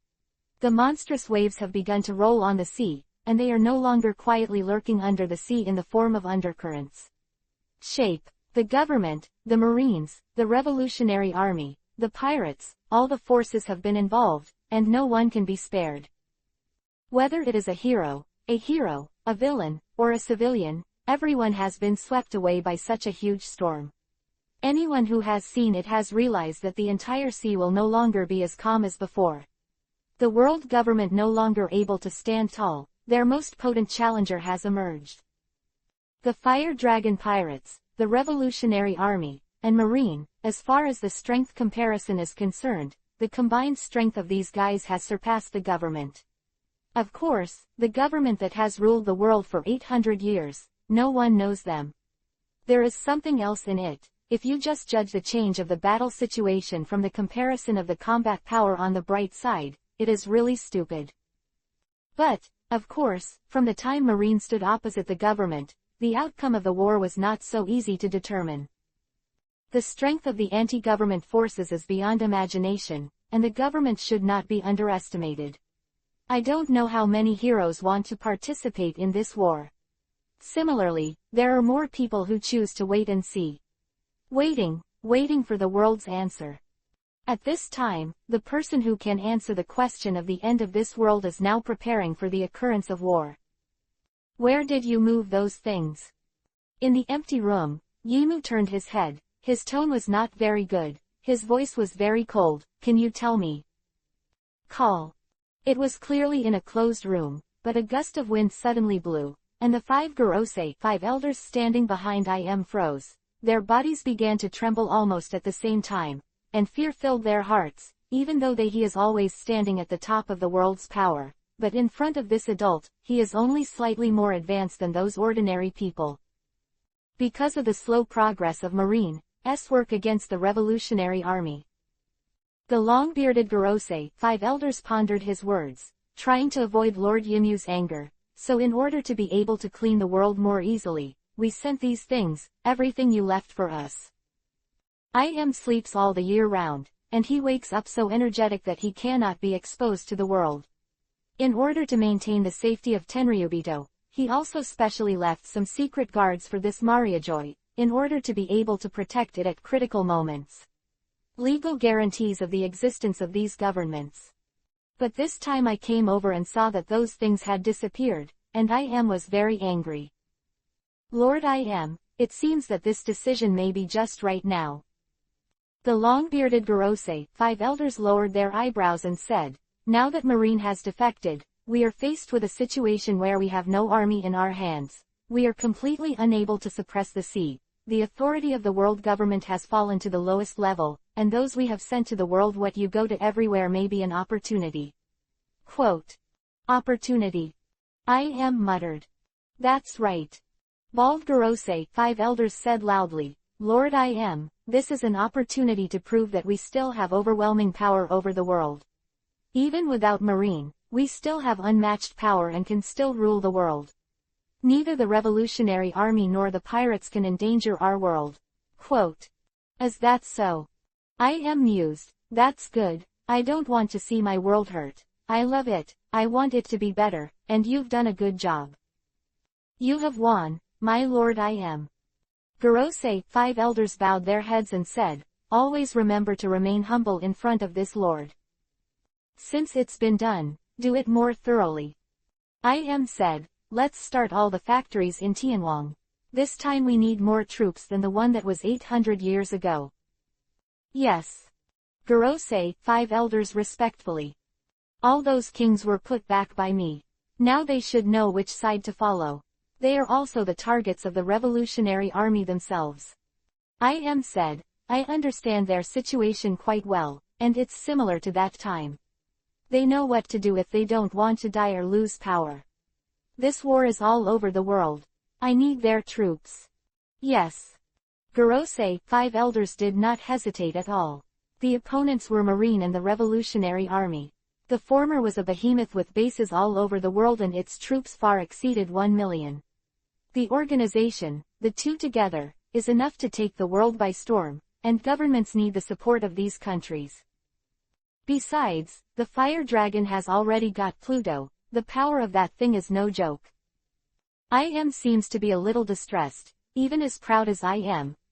Speaker 1: The monstrous waves have begun to roll on the sea, and they are no longer quietly lurking under the sea in the form of undercurrents. Shape. The government, the Marines, the Revolutionary Army, the pirates, all the forces have been involved, and no one can be spared. Whether it is a hero, a villain, or a civilian, everyone has been swept away by such a huge storm. Anyone who has seen it has realized that the entire sea will no longer be as calm as before. The world government no longer able to stand tall, their most potent challenger has emerged. The Fire Dragon Pirates, the Revolutionary Army, and Marine, as far as the strength comparison is concerned, the combined strength of these guys has surpassed the government. Of course, the government that has ruled the world for 800 years, no one knows them. There is something else in it. If you just judge the change of the battle situation from the comparison of the combat power on the bright side, it is really stupid. But, of course, from the time Marine stood opposite the government, the outcome of the war was not so easy to determine. The strength of the anti-government forces is beyond imagination, and the government should not be underestimated. I don't know how many heroes want to participate in this war. Similarly, there are more people who choose to wait and see. Waiting for the world's answer. At this time, the person who can answer the question of the end of this world is now preparing for the occurrence of war. Where did you move those things? In the empty room, Yimu turned his head. His tone was not very good. His voice was very cold. Can you tell me? Call. It was clearly in a closed room, but a gust of wind suddenly blew, and the 5 Gorosei, 5 elders standing behind Im froze. Their bodies began to tremble almost at the same time, and fear filled their hearts, even though he is always standing at the top of the world's power, but in front of this adult, he is only slightly more advanced than those ordinary people. Because of the slow progress of Marine, work against the Revolutionary Army. The long-bearded Gorosei, 5 elders pondered his words, trying to avoid Lord Yimu's anger. So in order to be able to clean the world more easily, we sent these things, everything you left for us. Sleeps all the year round, and he wakes up so energetic that he cannot be exposed to the world. In order to maintain the safety of Tenryubito, he also specially left some secret guards for this Mariajoy, in order to be able to protect it at critical moments. Legal guarantees of the existence of these governments. But this time I came over and saw that those things had disappeared, and was very angry. Lord it seems that this decision may be just right now. The long-bearded Gorosei, 5 elders lowered their eyebrows and said, now that Marine has defected, we are faced with a situation where we have no army in our hands. We are completely unable to suppress the sea. The authority of the world government has fallen to the lowest level, and those we have sent to the world what you go to everywhere may be an opportunity. Quote. Opportunity. Muttered. That's right. Bald Gorosei, 5 elders said loudly, Lord this is an opportunity to prove that we still have overwhelming power over the world. Even without Marine, we still have unmatched power and can still rule the world. Neither the Revolutionary Army nor the pirates can endanger our world. Quote. Is that so? Mused. That's good. I don't want to see my world hurt. I love it. I want it to be better, and you've done a good job. You have won, my lord Gorosei, 5 elders bowed their heads and said, always remember to remain humble in front of this lord. Since it's been done, do it more thoroughly. Said, let's start all the factories in Tianwang. This time we need more troops than the one that was 800 years ago. Yes. Gorosei, 5 elders respectfully. All those kings were put back by me. Now they should know which side to follow. They are also the targets of the Revolutionary Army themselves. Said, I understand their situation quite well, and it's similar to that time. They know what to do if they don't want to die or lose power. This war is all over the world. I need their troops. Yes. Gorosei, 5 elders did not hesitate at all. The opponents were Marine and the Revolutionary Army. The former was a behemoth with bases all over the world and its troops far exceeded 1 million. The organization, the two together, is enough to take the world by storm, and governments need the support of these countries. Besides, the fire dragon has already got Pluto. The power of that thing is no joke. Seems to be a little distressed. Even as proud as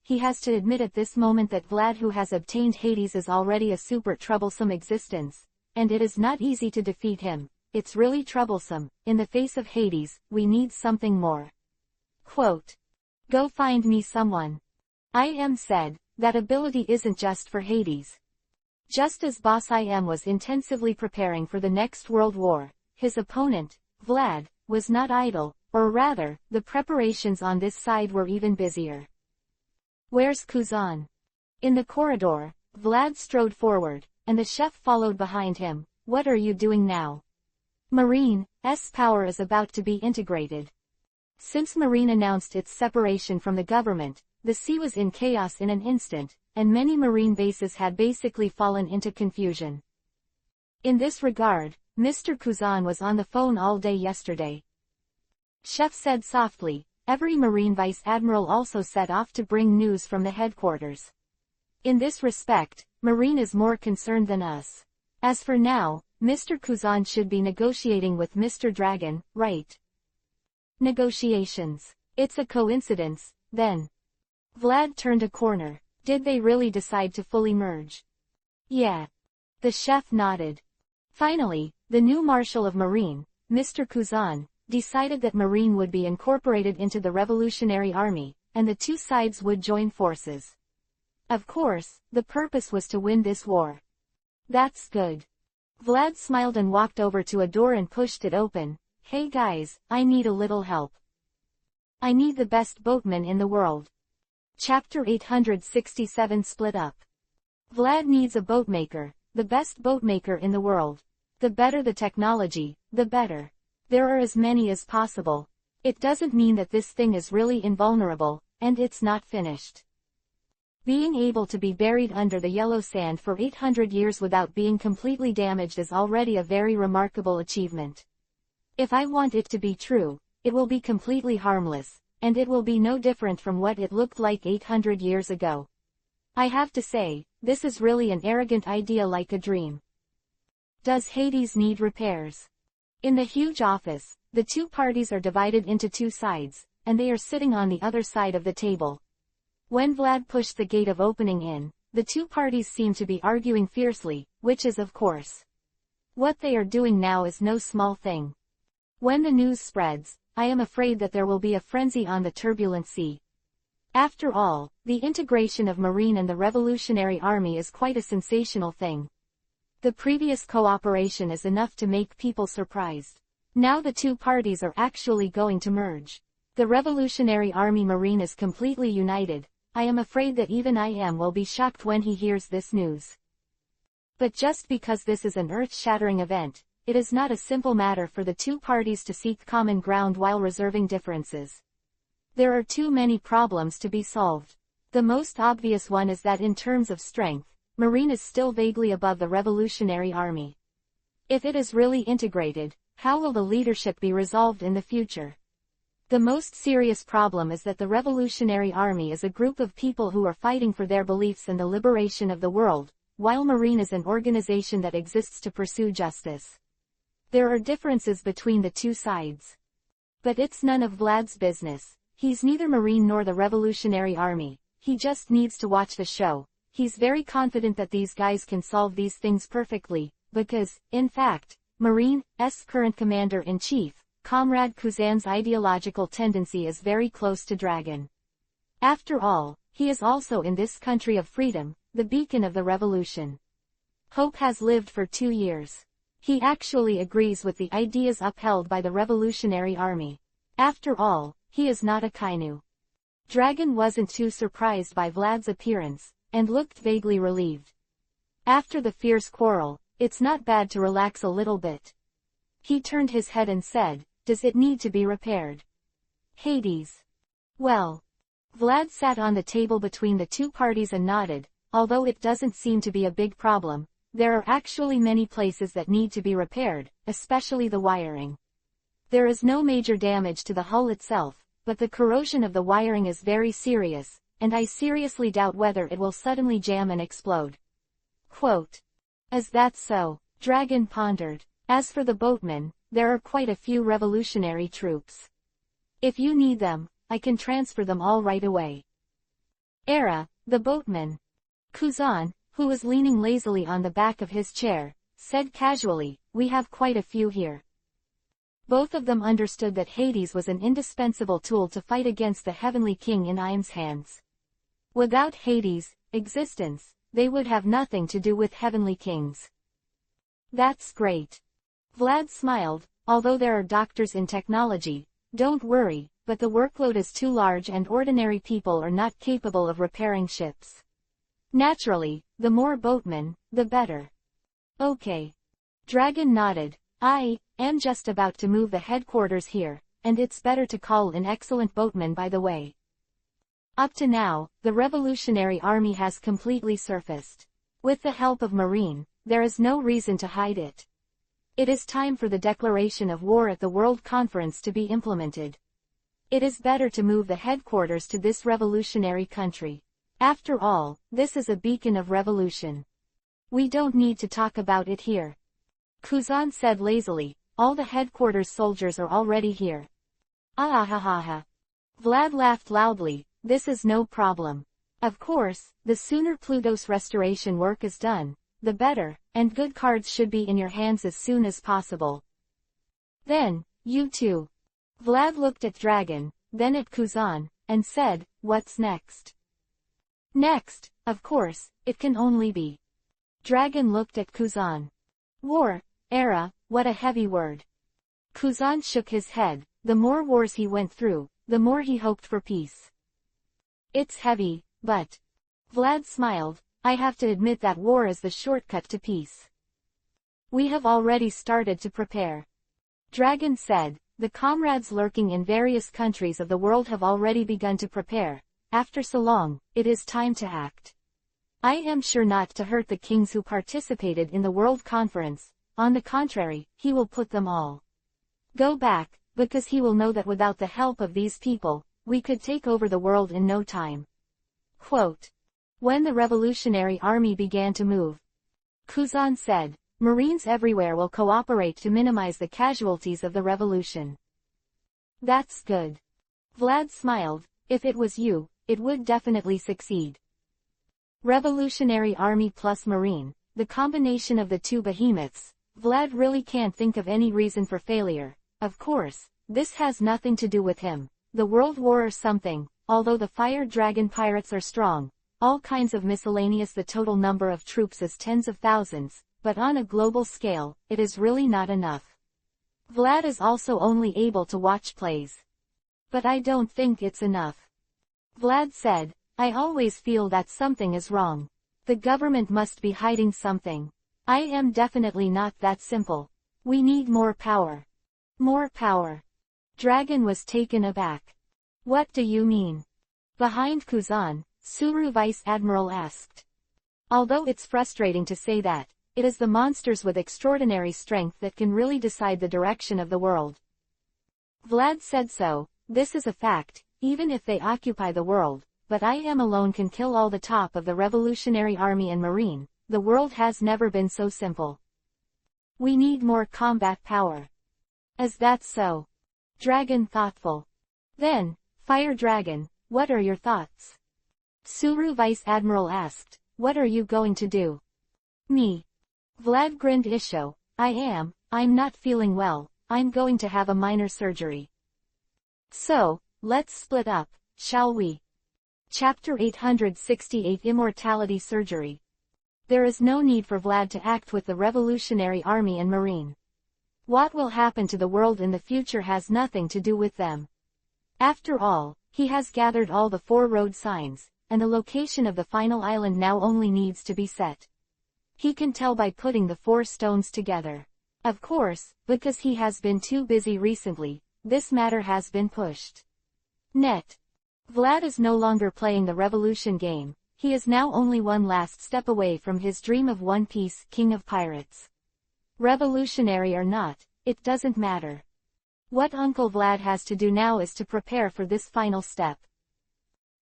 Speaker 1: he has to admit at this moment that Vlad who has obtained Hades is already a super troublesome existence. And it is not easy to defeat him. It's really troublesome. In the face of Hades, we need something more. Quote. Go find me someone. Said, that ability isn't just for Hades. Just as Boss was intensively preparing for the next world war, his opponent, Vlad, was not idle, or rather, the preparations on this side were even busier. Where's Kuzan? In the corridor, Vlad strode forward, and the chef followed behind him. What are you doing now? Marine's power is about to be integrated. Since Marine announced its separation from the government, the sea was in chaos in an instant, and many Marine bases had basically fallen into confusion. In this regard, Mr. Kuzan was on the phone all day yesterday. Chef said softly. Every Marine Vice Admiral also set off to bring news from the headquarters. In this respect, Marine is more concerned than us. As for now, Mr. Kuzan should be negotiating with Mr. Dragon, right? Negotiations. It's a coincidence, then. Vlad turned a corner. Did they really decide to fully merge? Yeah. The chef nodded. Finally, the new Marshal of Marine, Mr. Kuzan, decided that Marine would be incorporated into the Revolutionary Army, and the two sides would join forces. Of course, the purpose was to win this war. That's good. Vlad smiled and walked over to a door and pushed it open. Hey guys, I need a little help. I need the best boatman in the world. Chapter 867 Split Up. Vlad needs a boatmaker, the best boatmaker in the world. The better the technology, the better. There are as many as possible. It doesn't mean that this thing is really invulnerable, and it's not finished. Being able to be buried under the yellow sand for 800 years without being completely damaged is already a very remarkable achievement. If I want it to be true, it will be completely harmless, and it will be no different from what it looked like 800 years ago. I have to say, this is really an arrogant idea, like a dream. Does Hades need repairs? In the huge office, the two parties are divided into two sides, and they are sitting on the other side of the table. When Vlad pushed the gate of opening in, the two parties seem to be arguing fiercely, which is of course. What they are doing now is no small thing. When the news spreads, I am afraid that there will be a frenzy on the turbulent sea. After all, the integration of Marine and the Revolutionary Army is quite a sensational thing. The previous cooperation is enough to make people surprised. Now the two parties are actually going to merge. The Revolutionary Army Marine is completely united. I am afraid that even I.M. will be shocked when he hears this news. But just because this is an earth-shattering event, it is not a simple matter for the two parties to seek common ground while reserving differences. There are too many problems to be solved. The most obvious one is that in terms of strength, Marine is still vaguely above the Revolutionary Army. If it is really integrated, how will the leadership be resolved in the future? The most serious problem is that the Revolutionary Army is a group of people who are fighting for their beliefs and the liberation of the world, while Marine is an organization that exists to pursue justice. There are differences between the two sides. But it's none of Vlad's business. He's neither Marine nor the Revolutionary Army. He just needs to watch the show. He's very confident that these guys can solve these things perfectly, because, in fact, Marine's current commander-in-chief, Comrade Kuzan's ideological tendency is very close to Dragon. After all, he is also in this country of freedom, the beacon of the revolution. Hope has lived for 2 years. He actually agrees with the ideas upheld by the Revolutionary Army. After all, he is not a Kainu. Dragon wasn't too surprised by Vlad's appearance, and looked vaguely relieved. After the fierce quarrel, it's not bad to relax a little bit. He turned his head and said, "Does it need to be repaired?" Hades. Well. Vlad sat on the table between the two parties and nodded. Although it doesn't seem to be a big problem, there are actually many places that need to be repaired, especially the wiring. There is no major damage to the hull itself, but the corrosion of the wiring is very serious, and I seriously doubt whether it will suddenly jam and explode. Quote. Is that so? Dragon pondered. As for the boatmen, there are quite a few revolutionary troops. If you need them, I can transfer them all right away. Era, the boatman. Kuzan, who was leaning lazily on the back of his chair, said casually, "We have quite a few here." Both of them understood that Hades was an indispensable tool to fight against the Heavenly King in Im's hands. Without Hades' existence, they would have nothing to do with Heavenly Kings. That's great. Vlad smiled. Although there are doctors in technology, don't worry, but the workload is too large and ordinary people are not capable of repairing ships. Naturally, the more boatmen, the better. Okay. Dragon nodded. I am just about to move the headquarters here, and it's better to call in excellent boatmen by the way. Up to now, the Revolutionary Army has completely surfaced. With the help of Marine, there is no reason to hide it. It is time for the declaration of war at the World Conference to be implemented. It is better to move the headquarters to this revolutionary country. After all, this is a beacon of revolution. We don't need to talk about it here. Kuzan said lazily, all the headquarters soldiers are already here. Ah ha ha ha. Vlad laughed loudly, this is no problem. Of course, the sooner Pluto's restoration work is done, the better, and good cards should be in your hands as soon as possible. Then, you too. Vlad looked at Dragon, then at Kuzan, and said, what's next? Next, of course, it can only be. Dragon looked at Kuzan. War, Era, what a heavy word. Kuzan shook his head. The more wars he went through, the more he hoped for peace. It's heavy, but... Vlad smiled. I have to admit that war is the shortcut to peace. We have already started to prepare. Dragon said, the comrades lurking in various countries of the world have already begun to prepare. after so long, it is time to act. I am sure not to hurt the kings who participated in the World Conference. On the contrary, he will put them all go back, because he will know that without the help of these people, we could take over the world in no time. Quote. When the Revolutionary Army began to move, Kuzan said, Marines everywhere will cooperate to minimize the casualties of the revolution. That's good. Vlad smiled. If it was you, it would definitely succeed. Revolutionary Army plus Marine, the combination of the two behemoths. Vlad really can't think of any reason for failure. Of course, this has nothing to do with him. The World War or something, although the Fire Dragon pirates are strong. All kinds of miscellaneous. The total number of troops is tens of thousands, but on a global scale, it is really not enough. Vlad is also only able to watch plays. But I don't think it's enough. Vlad said, I always feel that something is wrong. The government must be hiding something. I am definitely not that simple. We need more power. More power. Dragon was taken aback. What do you mean? Behind Kuzan, Suru Vice Admiral asked. Although it's frustrating to say that, it is the monsters with extraordinary strength that can really decide the direction of the world. Vlad said so, this is a fact, even if they occupy the world, but I am alone can kill all the top of the Revolutionary Army and Marine. The world has never been so simple. We need more combat power. Is that so? Dragon thoughtful. Then, Fire Dragon, what are your thoughts? Suru Vice Admiral asked, what are you going to do? Me. Vlad grinned. Isho, I'm not feeling well, I'm going to have a minor surgery. So, let's split up, shall we? Chapter 868 Immortality Surgery. There is no need for Vlad to act with the Revolutionary Army and Marine. What will happen to the world in the future has nothing to do with them. After all, he has gathered all the 4 road signs, and the location of the final island now only needs to be set. He can tell by putting the 4 stones together. Of course, because he has been too busy recently, this matter has been pushed. Net. Vlad is no longer playing the revolution game, he is now only one last step away from his dream of One Piece, King of Pirates. Revolutionary or not, it doesn't matter. What Uncle Vlad has to do now is to prepare for this final step.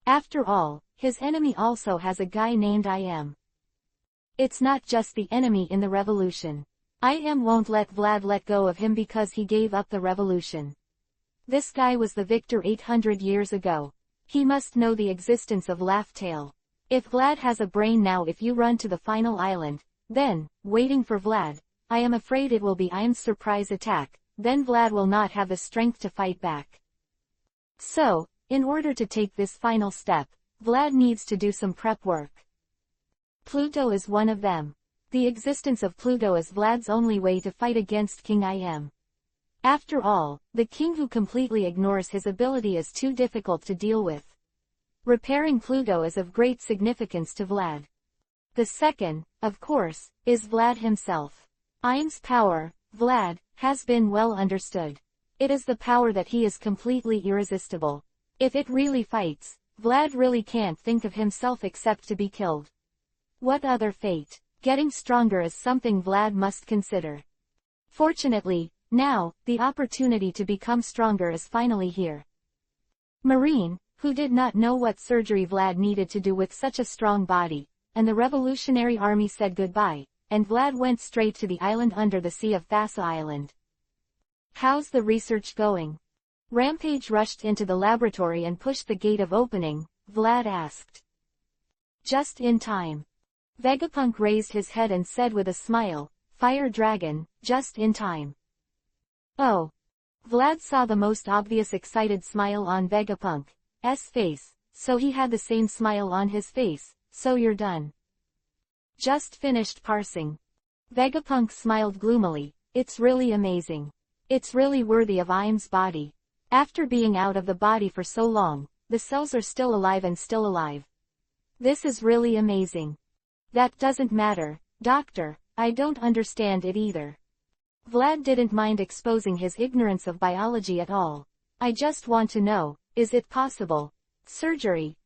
Speaker 1: After all, his enemy also has a guy named I.M. It's not just the enemy in the revolution. I.M. won't let Vlad let go of him because he gave up the revolution. This guy was the victor 800 years ago. He must know the existence of Laugh Tale. If Vlad has a brain now, if you run to the final island, then, waiting for Vlad, I am afraid it will be I.M.'s surprise attack, then Vlad will not have the strength to fight back. So, in order to take this final step, Vlad needs to do some prep work. Pluto is one of them. The existence of Pluto is Vlad's only way to fight against King I.M. After all, the king who completely ignores his ability is too difficult to deal with. Repairing Pluto is of great significance to Vlad. The second, of course, is Vlad himself. I.M.'s power, Vlad, has been well understood. It is the power that he is completely irresistible. If it really fights, Vlad really can't think of himself except to be killed. What other fate? Getting stronger is something Vlad must consider. Fortunately, now, the opportunity to become stronger is finally here. Marine, who did not know what surgery Vlad needed to do with such a strong body, and the Revolutionary Army said goodbye, and Vlad went straight to the island under the sea of Thassa Island. How's the research going? Rampage rushed into the laboratory and pushed the gate of opening, Vlad asked. Just in time. Vegapunk raised his head and said with a smile, Fire Dragon, just in time. Oh. Vlad saw the most obvious excited smile on Vegapunk's face, so he had the same smile on his face, so you're done. Just finished parsing. Vegapunk smiled gloomily, it's really amazing. It's really worthy of I.M.'s body. After being out of the body for so long, the cells are still alive and still alive. This is really amazing. That doesn't matter, Doctor, I don't understand it either. Vlad didn't mind exposing his ignorance of biology at all. I just want to know, is it possible? Surgery,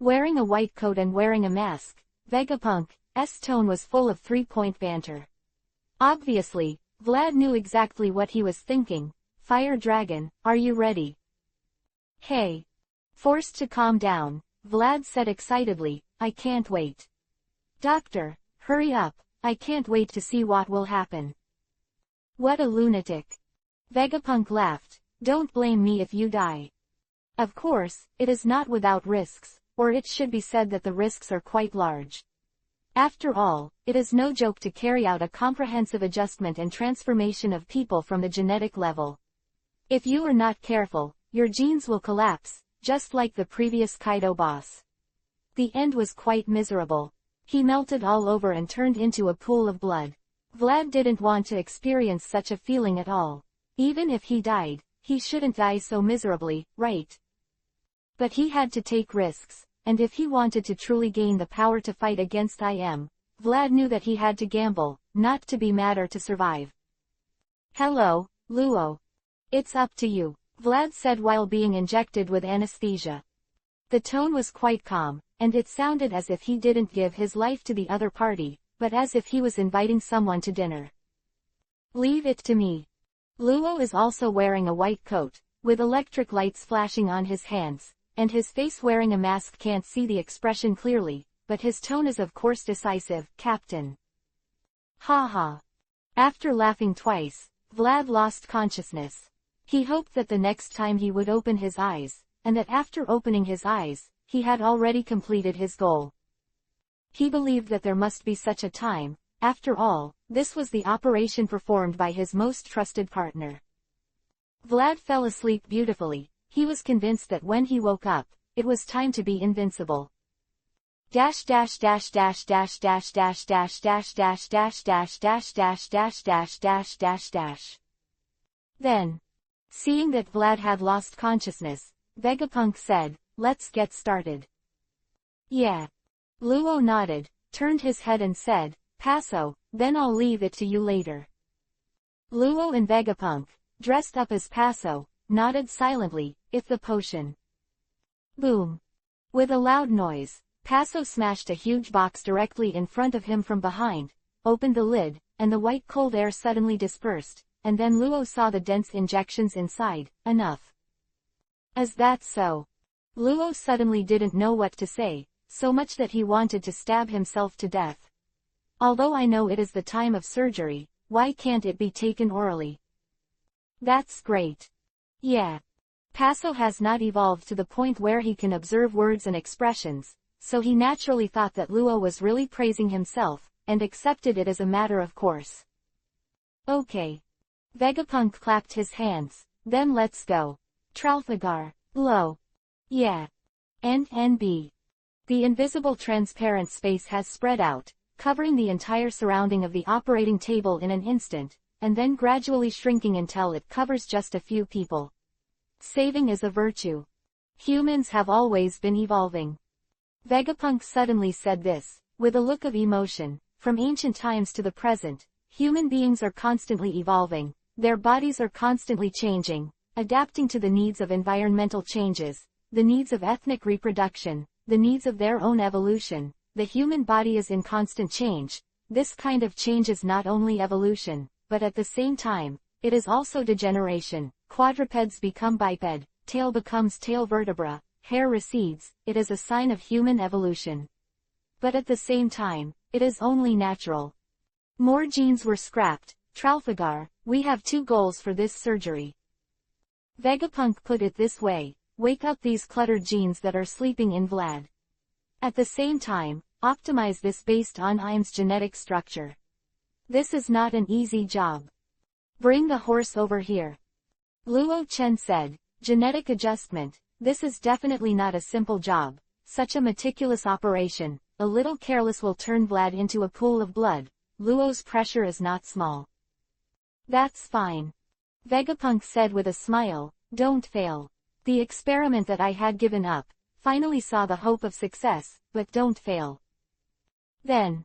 Speaker 1: Wearing a white coat and wearing a mask, Vegapunk's tone was full of three-point banter. Obviously, Vlad knew exactly what he was thinking. Fire Dragon, are you ready? Hey. Forced to calm down, Vlad said excitedly, I can't wait. Doctor, hurry up, I can't wait to see what will happen. What a lunatic. Vegapunk laughed, don't blame me if you die. Of course, it is not without risks, or it should be said that the risks are quite large. After all, it is no joke to carry out a comprehensive adjustment and transformation of people from the genetic level. If you are not careful, your genes will collapse, just like the previous Kaido boss. The end was quite miserable. He melted all over and turned into a pool of blood. Vlad didn't want to experience such a feeling at all. Even if he died, he shouldn't die so miserably, right? But he had to take risks, and if he wanted to truly gain the power to fight against Vlad knew that he had to gamble, not to be mad or to survive. Hello, Luo. It's up to you, Vlad said while being injected with anesthesia. The tone was quite calm, and it sounded as if he didn't give his life to the other party, but as if he was inviting someone to dinner. Leave it to me. Luo is also wearing a white coat, with electric lights flashing on his hands, and his face wearing a mask. Can't see the expression clearly, but his tone is of course decisive, Captain. Ha ha. After laughing twice, Vlad lost consciousness. He hoped that the next time he would open his eyes, and that after opening his eyes, he had already completed his goal. He believed that there must be such a time. After all, this was the operation performed by his most trusted partner. Vlad fell asleep beautifully. He was convinced that when he woke up, it was time to be invincible. Dash dash dash dash dash dash dash dash dash dash dash dash dash dash dash dash dash dash dash. Then, seeing that Vlad had lost consciousness, Vegapunk said, let's get started. Yeah. Luo nodded, turned his head and said, Passo, then I'll leave it to you later. Luo and Vegapunk, dressed up as Passo, nodded silently, if the potion. Boom. With a loud noise, Passo smashed a huge box directly in front of him from behind, opened the lid, and the white cold air suddenly dispersed, and then Luo saw the dense injections inside. Enough. Is that so? Luo suddenly didn't know what to say, so much that he wanted to stab himself to death. Although I know it is the time of surgery, why can't it be taken orally? That's great. Yeah. Passo has not evolved to the point where he can observe words and expressions, so he naturally thought that Luo was really praising himself, and accepted it as a matter of course. Okay. Vegapunk clapped his hands, then let's go. Trafalgar. Lo. Yeah. NB. The invisible transparent space has spread out, covering the entire surrounding of the operating table in an instant, and then gradually shrinking until it covers just a few people. Saving is a virtue. Humans have always been evolving. Vegapunk suddenly said this, with a look of emotion. From ancient times to the present, human beings are constantly evolving, their bodies are constantly changing, adapting to the needs of environmental changes, the needs of ethnic reproduction, the needs of their own evolution. The human body is in constant change. This kind of change is not only evolution, but at the same time, it is also degeneration. Quadrupeds become biped, tail becomes tail vertebra, hair recedes. It is a sign of human evolution. But at the same time, it is only natural. More genes were scrapped. Trafalgar, we have two goals for this surgery. Vegapunk put it this way, wake up these cluttered genes that are sleeping in Vlad. At the same time, optimize this based on IM's genetic structure. This is not an easy job. Bring the horse over here. Luo Chen said, genetic adjustment, this is definitely not a simple job. Such a meticulous operation, a little careless will turn Vlad into a pool of blood. Luo's pressure is not small. That's fine. Vegapunk said with a smile, don't fail. The experiment that I had given up, finally saw the hope of success, but don't fail. Then,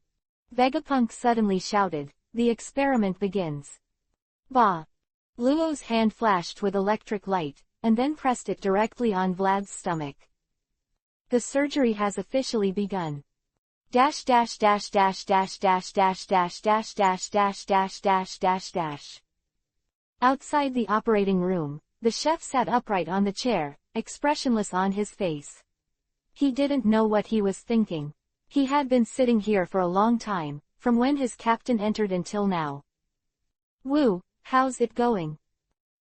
Speaker 1: Vegapunk suddenly shouted, the experiment begins. Bah! Luo's hand flashed with electric light, and then pressed it directly on Vlad's stomach. The surgery has officially begun. Dash dash dash dash dash dash dash dash dash dash dash dash dash dash dash. Outside the operating room, the chef sat upright on the chair, expressionless on his face. He didn't know what he was thinking. He had been sitting here for a long time, from when his captain entered until now. "Woo, how's it going?"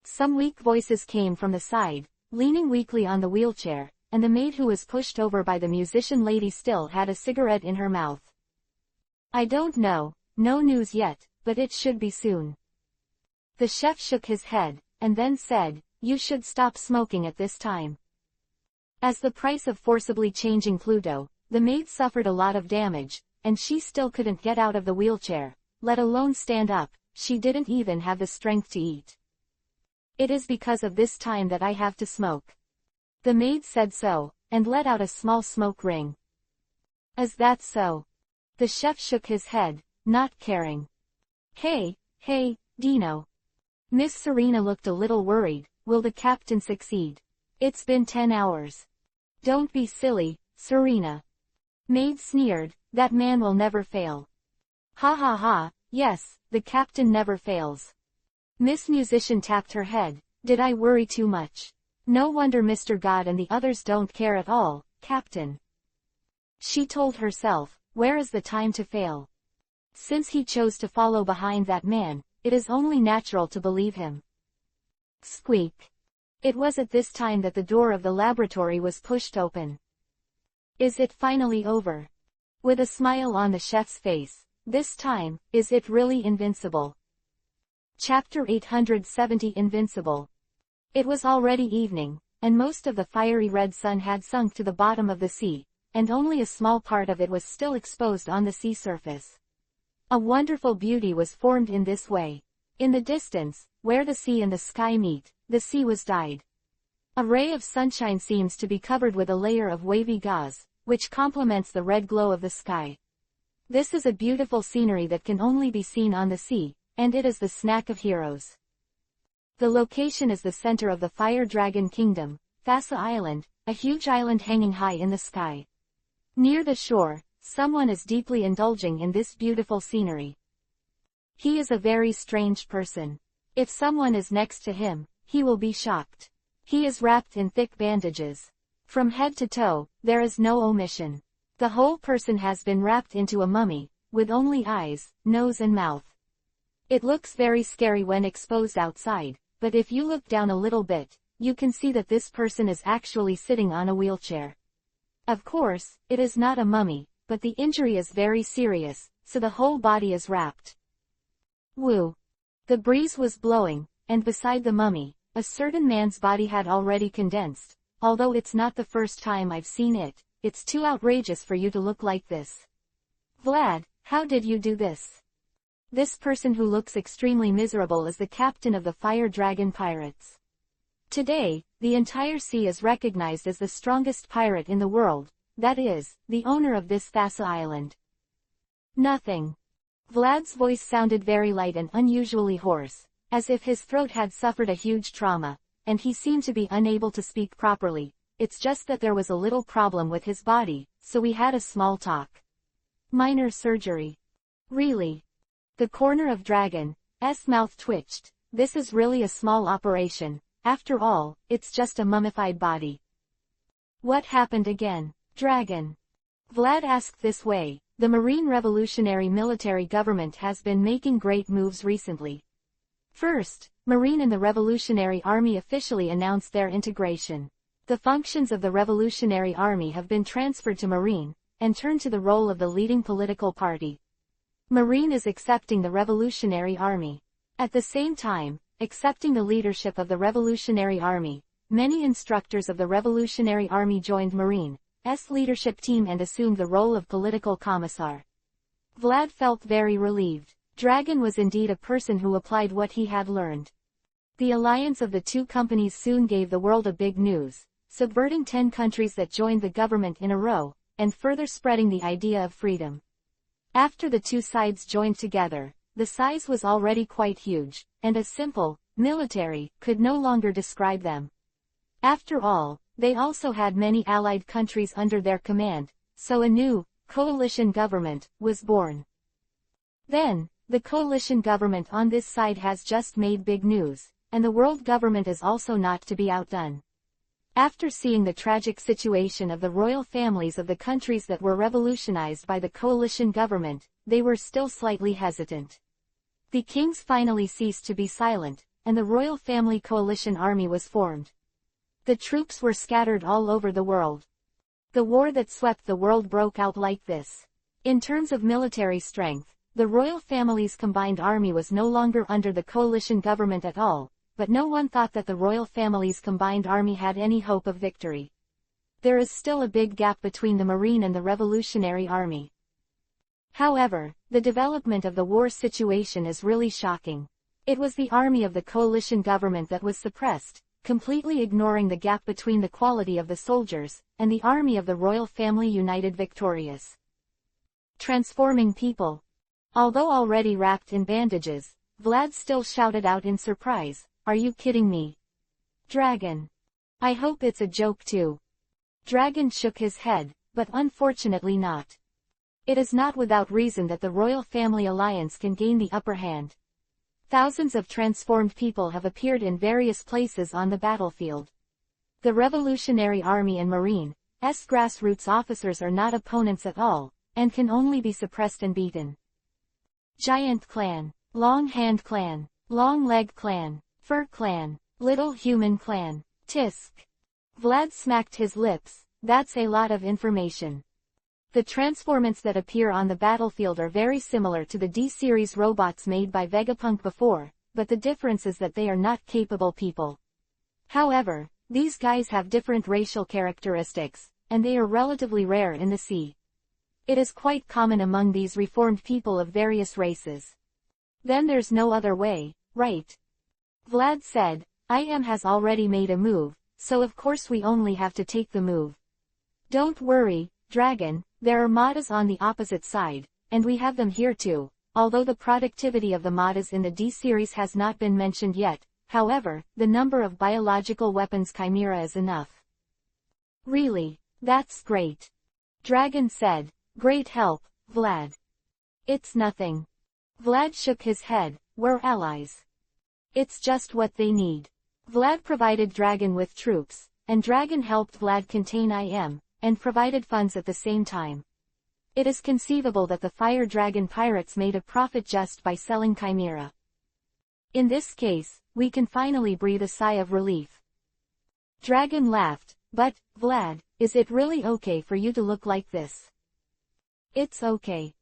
Speaker 1: Some weak voices came from the side, leaning weakly on the wheelchair, and the maid who was pushed over by the musician lady still had a cigarette in her mouth. "I don't know, no news yet, but it should be soon." The chef shook his head, and then said, "You should stop smoking at this time." As the price of forcibly changing Pluto, the maid suffered a lot of damage, and she still couldn't get out of the wheelchair, let alone stand up. She didn't even have the strength to eat. "It is because of this time that I have to smoke." The maid said so, and let out a small smoke ring. "Is that so?" The chef shook his head, not caring. Hey, Dino." Miss Serena looked a little worried. "Will the captain succeed? It's been 10 hours. "Don't be silly, Serena." Maid sneered, "That man will never fail." "Ha ha ha, yes, the captain never fails." Miss Musician tapped her head. "Did I worry too much? No wonder Mr. God and the others don't care at all, Captain." She told herself, where is the time to fail? Since he chose to follow behind that man, it is only natural to believe him. Squeak. It was at this time that the door of the laboratory was pushed open. "Is it finally over?" With a smile on the chef's face, "This time, is it really invincible?" Chapter 870 Invincible. It was already evening, and most of the fiery red sun had sunk to the bottom of the sea, and only a small part of it was still exposed on the sea surface. A wonderful beauty was formed in this way. In the distance, where the sea and the sky meet, the sea was dyed. A ray of sunshine seems to be covered with a layer of wavy gauze, which complements the red glow of the sky. This is a beautiful scenery that can only be seen on the sea, and it is the snack of heroes. The location is the center of the Fire Dragon Kingdom, Thassa Island, a huge island hanging high in the sky. Near the shore, someone is deeply indulging in this beautiful scenery. He is a very strange person. If someone is next to him, he will be shocked. He is wrapped in thick bandages. From head to toe, there is no omission. The whole person has been wrapped into a mummy, with only eyes, nose and mouth. It looks very scary when exposed outside, but if you look down a little bit, you can see that this person is actually sitting on a wheelchair. Of course, it is not a mummy, but the injury is very serious, so the whole body is wrapped. Woo! The breeze was blowing, and beside the mummy, a certain man's body had already condensed. Although it's not the first time I've seen it, it's too outrageous for you to look like this. Vlad, how did you do this? This person who looks extremely miserable is the captain of the Fire Dragon Pirates. Today, the entire sea is recognized as the strongest pirate in the world, that is, the owner of this Thassa Island. Nothing. Vlad's voice sounded very light and unusually hoarse, as if his throat had suffered a huge trauma, and he seemed to be unable to speak properly. It's just that there was a little problem with his body, so we had a small talk. Minor surgery. Really? The corner of Dragon's mouth twitched. This is really a small operation. After all, it's just a mummified body. What happened again, Dragon? Vlad asked this way. The Marine Revolutionary Military Government has been making great moves recently. First, Marine and the Revolutionary Army officially announced their integration. The functions of the Revolutionary Army have been transferred to Marine, and turned to the role of the leading political party. Marine is accepting the Revolutionary Army. At the same time, accepting the leadership of the Revolutionary Army, many instructors of the Revolutionary Army joined Marine's leadership team and assumed the role of political commissar. Vlad felt very relieved. Dragon was indeed a person who applied what he had learned. The alliance of the two companies soon gave the world a big news, subverting 10 countries that joined the government in a row, and further spreading the idea of freedom. After the two sides joined together, the size was already quite huge, and a simple military could no longer describe them. After all, they also had many allied countries under their command, so a new, coalition government, was born. Then, the coalition government on this side has just made big news, and the world government is also not to be outdone. After seeing the tragic situation of the royal families of the countries that were revolutionized by the coalition government, they were still slightly hesitant. The kings finally ceased to be silent, and the royal family coalition army was formed. The troops were scattered all over the world. The war that swept the world broke out like this. In terms of military strength, the royal family's combined army was no longer under the coalition government at all, but no one thought that the royal family's combined army had any hope of victory. There is still a big gap between the Marine and the Revolutionary Army. However, the development of the war situation is really shocking. It was the army of the coalition government that was suppressed, completely ignoring the gap between the quality of the soldiers, and the army of the royal family united victorious. Transforming people. Although already wrapped in bandages, Vlad still shouted out in surprise, "Are you kidding me? Dragon. I hope it's a joke too." Dragon shook his head, but unfortunately not. It is not without reason that the royal family alliance can gain the upper hand. Thousands of transformed people have appeared in various places on the battlefield. The Revolutionary Army and Marine's grassroots officers are not opponents at all, and can only be suppressed and beaten. Giant Clan, Long Hand Clan, Long Leg Clan, Fur Clan, Little Human Clan, Tisk. Vlad smacked his lips. That's a lot of information. The transformants that appear on the battlefield are very similar to the D-series robots made by Vegapunk before, but the difference is that they are not capable people. However, these guys have different racial characteristics, and they are relatively rare in the sea. It is quite common among these reformed people of various races. Then there's no other way, right? Vlad said. IM has already made a move, so of course we only have to take the move. Don't worry, Dragon, there are mods on the opposite side, and we have them here too, although the productivity of the mods in the D-series has not been mentioned yet. However, the number of biological weapons chimera is enough. Really? That's great. Dragon said. Great help, Vlad. It's nothing. Vlad shook his head. We're allies. It's just what they need. Vlad provided Dragon with troops, and Dragon helped Vlad contain IM, and provided funds at the same time. It is conceivable that the Fire Dragon pirates made a profit just by selling chimera. In this case, we can finally breathe a sigh of relief. Dragon laughed. But, Vlad, is it really okay for you to look like this? It's okay.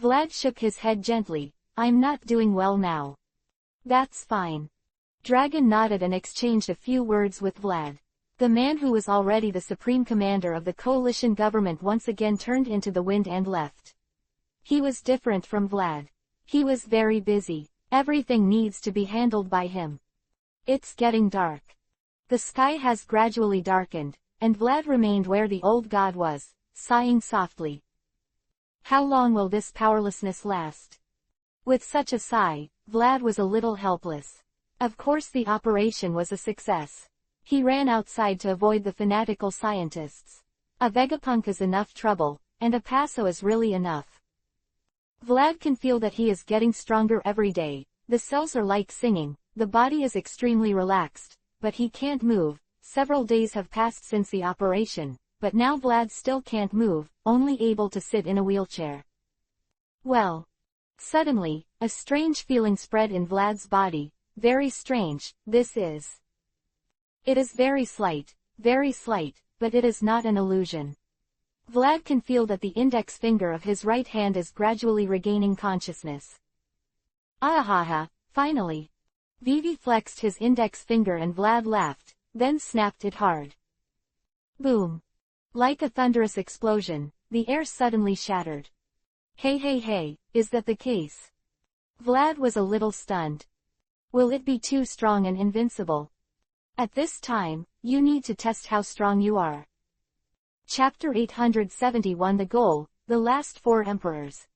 Speaker 1: Vlad shook his head gently. I'm not doing well now. That's fine. Dragon nodded and exchanged a few words with Vlad. The man who was already the supreme commander of the coalition government once again turned into the wind and left. He was different from Vlad. He was very busy. Everything needs to be handled by him. It's getting dark. The sky has gradually darkened, and Vlad remained where the old god was, sighing softly. How long will this powerlessness last? With such a sigh, Vlad was a little helpless. Of course the operation was a success. He ran outside to avoid the fanatical scientists. A Vegapunk is enough trouble, and a Paso is really enough. Vlad can feel that he is getting stronger every day. The cells are like singing, the body is extremely relaxed, but he can't move. Several days have passed since the operation, but now Vlad still can't move, only able to sit in a wheelchair. Well. Suddenly, a strange feeling spread in Vlad's body. Very strange, this is. It is very slight, but it is not an illusion. Vlad can feel that the index finger of his right hand is gradually regaining consciousness. Ahaha, finally. Vivi flexed his index finger and Vlad laughed, then snapped it hard. Boom. Like a thunderous explosion, the air suddenly shattered. Hey, is that the case? Vlad was a little stunned. Will it be too strong and invincible? At this time, you need to test how strong you are. Chapter 871 The Goal, The Last Four Emperors.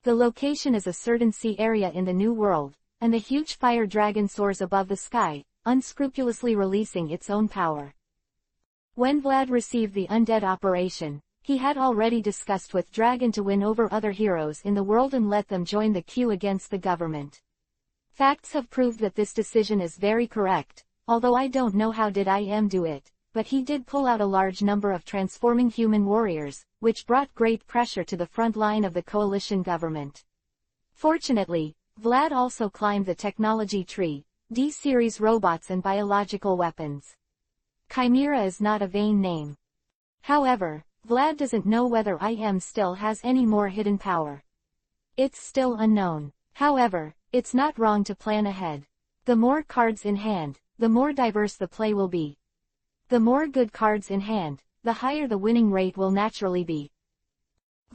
Speaker 1: The location is a certain sea area in the New World, and the huge fire dragon soars above the sky, unscrupulously releasing its own power. When Vlad received the undead operation, he had already discussed with Dragon to win over other heroes in the world and let them join the queue against the government. Facts have proved that this decision is very correct, although I don't know how did IM do it, but he did pull out a large number of transforming human warriors, which brought great pressure to the front line of the coalition government. Fortunately, Vlad also climbed the technology tree, D-series robots and biological weapons. Chimera is not a vain name. However, Vlad doesn't know whether IM still has any more hidden power. It's still unknown. However, it's not wrong to plan ahead. The more cards in hand, the more diverse the play will be. The more good cards in hand, the higher the winning rate will naturally be.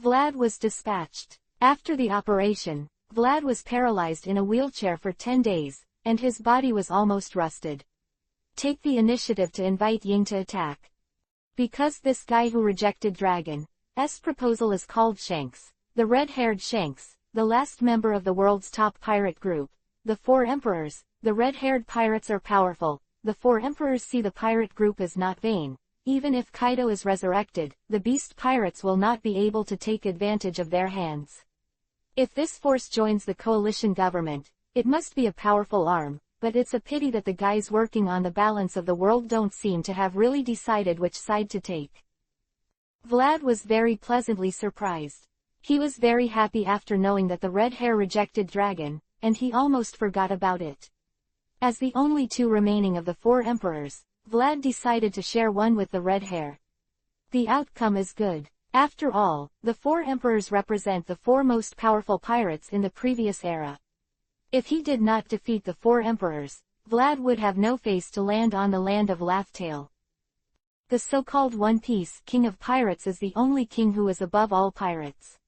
Speaker 1: Vlad was dispatched. After the operation, Vlad was paralyzed in a wheelchair for 10 days, and his body was almost rusted. Take the initiative to invite Ying to attack. Because this guy who rejected Dragon's proposal is called Shanks, the red-haired Shanks, the last member of the world's top pirate group, the Four Emperors. The red-haired pirates are powerful. The Four Emperors see the pirate group as not vain. Even if Kaido is resurrected, the beast pirates will not be able to take advantage of their hands. If this force joins the coalition government, it must be a powerful arm. But it's a pity that the guys working on the balance of the world don't seem to have really decided which side to take. Vlad was very pleasantly surprised. He was very happy after knowing that the red hair rejected Dragon, and he almost forgot about it. As the only two remaining of the Four Emperors, Vlad decided to share one with the red hair. The outcome is good. After all, the Four Emperors represent the four most powerful pirates in the previous era. If he did not defeat the Four Emperors, Vlad would have no face to land on the land of Laugh-Tale. The so-called One Piece King of Pirates is the only king who is above all pirates.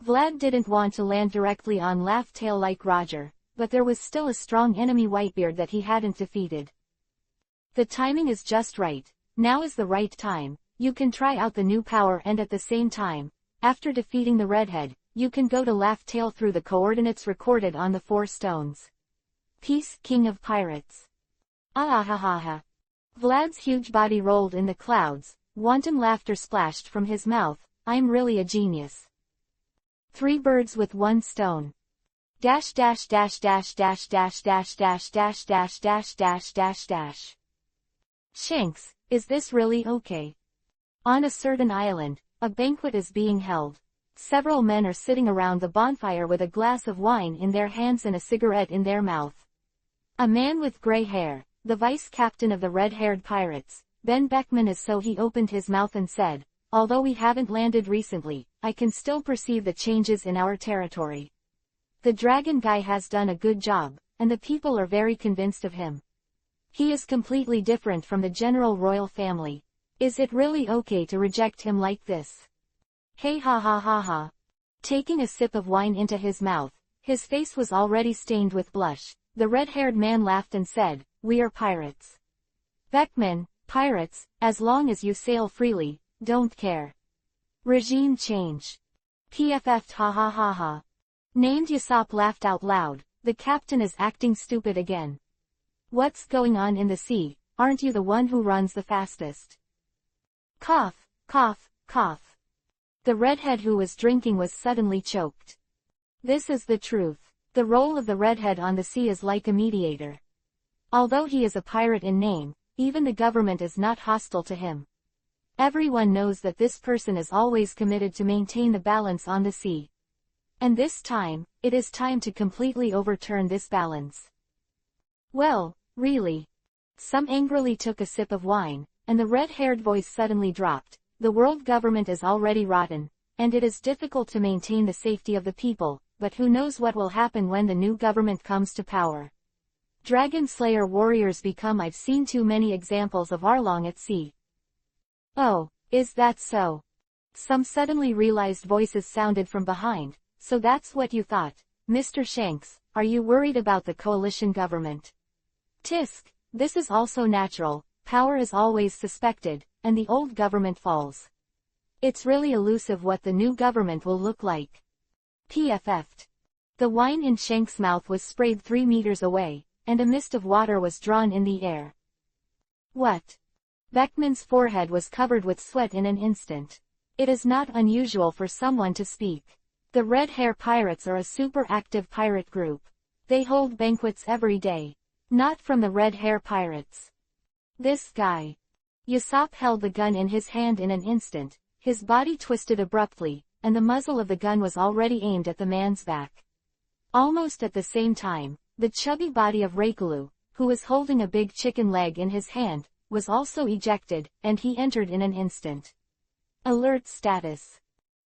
Speaker 1: Vlad didn't want to land directly on Laugh-Tale like Roger, but there was still a strong enemy Whitebeard that he hadn't defeated. The timing is just right. Now is the right time. You can try out the new power and at the same time, after defeating the redhead, you can go to Laugh-Tale through the coordinates recorded on the 4 stones. Peace, King of Pirates. Ah. Vlad's huge body rolled in the clouds, wanton laughter splashed from his mouth. I'm really a genius. 3 birds with 1 stone. Dash. Shanks, is this really okay? On a certain island, a banquet is being held. Several men are sitting around the bonfire with a glass of wine in their hands and a cigarette in their mouth. A man with gray hair, the vice captain of the red-haired pirates, Ben Beckman is so he opened his mouth and said, although we haven't landed recently, I can still perceive the changes in our territory. The dragon guy has done a good job, and the people are very convinced of him. He is completely different from the general royal family. Is it really okay to reject him like this? Hey ha. Taking a sip of wine into his mouth, his face was already stained with blush. The red-haired man laughed and said, we are pirates. Beckman, pirates, as long as you sail freely, don't care. Regime change. PFF ha. Named Yasop laughed out loud, the captain is acting stupid again. What's going on in the sea? Aren't you the one who runs the fastest? Cough. The redhead who was drinking was suddenly choked. This is the truth. The role of the redhead on the sea is like a mediator. Although he is a pirate in name, even the government is not hostile to him. Everyone knows that this person is always committed to maintain the balance on the sea. And this time, it is time to completely overturn this balance. Well, really. Some angrily took a sip of wine, and the red-haired voice suddenly dropped. The world government is already rotten, and it is difficult to maintain the safety of the people, but who knows what will happen when the new government comes to power. Dragon Slayer warriors become I've seen too many examples of Arlong at sea. Oh, is that so? Some suddenly realized voices sounded from behind. So that's what you thought, Mr. Shanks, are you worried about the coalition government? Tisk, this is also natural, power is always suspected, and the old government falls. It's really elusive what the new government will look like. PFF'd. The wine in Shanks' mouth was sprayed 3 meters away, and a mist of water was drawn in the air. What? Beckman's forehead was covered with sweat in an instant. It is not unusual for someone to speak. The Red Hair Pirates are a super active pirate group. They hold banquets every day. Not from the Red Hair Pirates. This guy. Yusop held the gun in his hand in an instant, his body twisted abruptly, and the muzzle of the gun was already aimed at the man's back. Almost at the same time, the chubby body of Reikalu, who was holding a big chicken leg in his hand, was also ejected, and he entered in an instant. Alert status.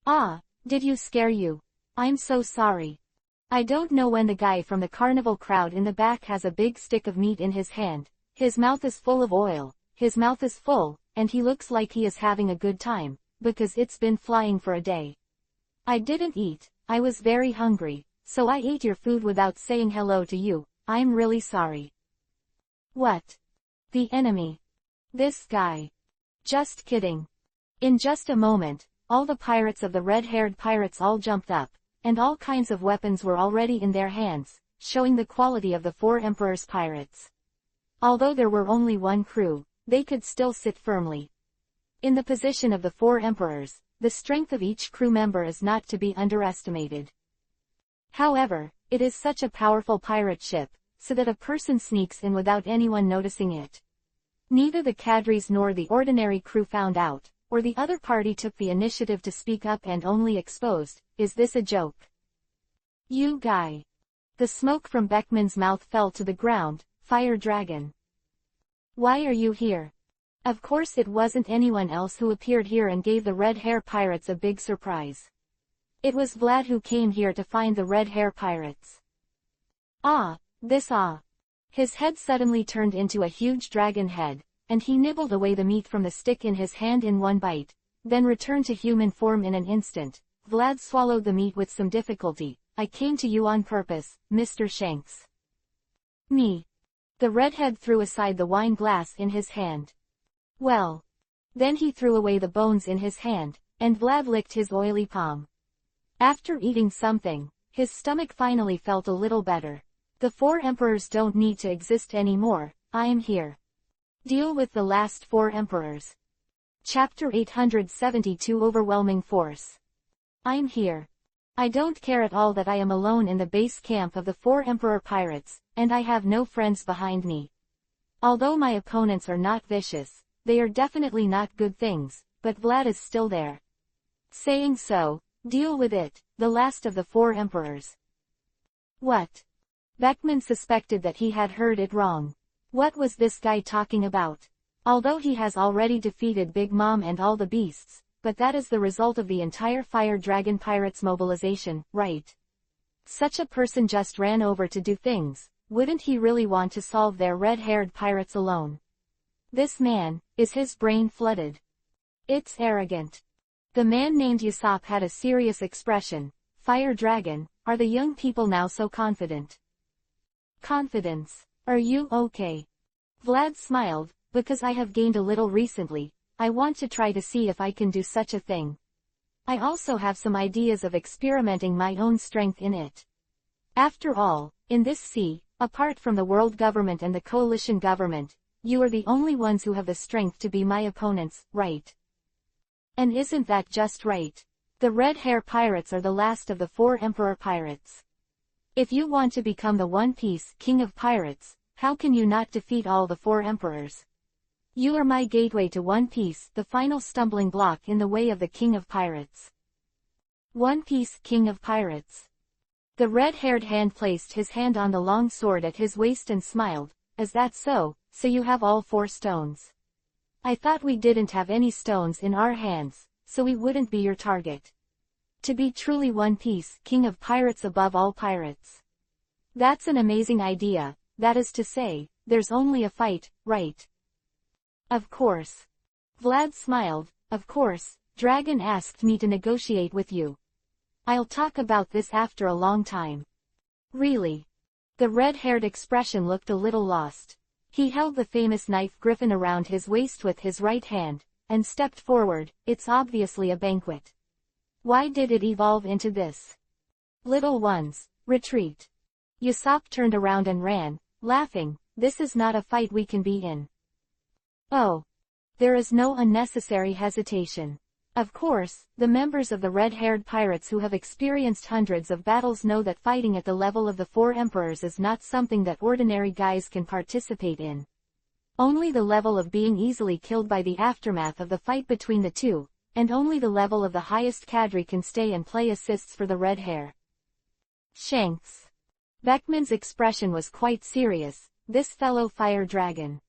Speaker 1: Ah, did you scare you? I'm so sorry. I don't know when the guy from the carnival crowd in the back has a big stick of meat in his hand, his mouth is full of oil, his mouth is full, and he looks like he is having a good time, because it's been flying for a day. I didn't eat, I was very hungry, so I ate your food without saying hello to you, I'm really sorry. What? The enemy. This guy. Just kidding. In just a moment, all the pirates of the red-haired pirates all jumped up, and all kinds of weapons were already in their hands, showing the quality of the four Emperor's pirates. Although there were only one crew, they could still sit firmly. In the position of the four Emperors, the strength of each crew member is not to be underestimated. However, it is such a powerful pirate ship, so that a person sneaks in without anyone noticing it. Neither the cadres nor the ordinary crew found out, or the other party took the initiative to speak up and only exposed, "Is this a joke? You guy." The smoke from Beckman's mouth fell to the ground. Fire Dragon. Why are you here? Of course it wasn't anyone else who appeared here and gave the Red Hair Pirates a big surprise. It was Vlad who came here to find the Red Hair Pirates. His head suddenly turned into a huge dragon head, and he nibbled away the meat from the stick in his hand in one bite, then returned to human form in an instant. Vlad swallowed the meat with some difficulty. I came to you on purpose, Mr. Shanks. Me. The redhead threw aside the wine glass in his hand. Well. Then he threw away the bones in his hand, and Vlad licked his oily palm. After eating something, his stomach finally felt a little better. The four emperors don't need to exist anymore, I am here. Deal with the last four emperors. Chapter 872 Overwhelming Force. I'm here. I don't care at all that I am alone in the base camp of the four emperor pirates, and I have no friends behind me. Although my opponents are not vicious, they are definitely not good things, but Vlad is still there. Saying so, deal with it, the last of the four emperors. What? Beckman suspected that he had heard it wrong. What was this guy talking about? Although he has already defeated Big Mom and all the beasts, but that is the result of the entire Fire Dragon Pirates mobilization, right? Such a person just ran over to do things, wouldn't he really want to solve their red-haired pirates alone? This man, is his brain flooded? It's arrogant. The man named Yusop had a serious expression. Fire Dragon, are the young people now so confident? Confidence. Are you okay? Vlad smiled, because I have gained a little recently. I want to try to see if I can do such a thing. I also have some ideas of experimenting my own strength in it. After all, in this sea, apart from the world government and the coalition government, you are the only ones who have the strength to be my opponents, right? And isn't that just right? The Red Hair Pirates are the last of the four Emperor Pirates. If you want to become the One Piece King of Pirates, how can you not defeat all the four Emperors? You are my gateway to One Piece, the final stumbling block in the way of the King of Pirates. One Piece King of Pirates. The red-haired hand placed his hand on the long sword at his waist and smiled. Is that so? So you have all four stones. I thought we didn't have any stones in our hands, so we wouldn't be your target. To be truly One Piece King of Pirates above all pirates. That's an amazing idea, that is to say, there's only a fight, right? Of course. Vlad smiled. Of course, Dragon asked me to negotiate with you. I'll talk about this after a long time. Really? The red-haired expression looked a little lost. He held the famous knife griffin around his waist with his right hand, and stepped forward. It's obviously a banquet. Why did it evolve into this? Little ones, retreat. Yusop turned around and ran, laughing, "This is not a fight we can be in." Oh. There is no unnecessary hesitation. Of course, the members of the red-haired pirates who have experienced hundreds of battles know that fighting at the level of the four emperors is not something that ordinary guys can participate in. Only the level of being easily killed by the aftermath of the fight between the two, and only the level of the highest cadre can stay and play assists for the red hair. Shanks. Beckman's expression was quite serious. This fellow fire dragon.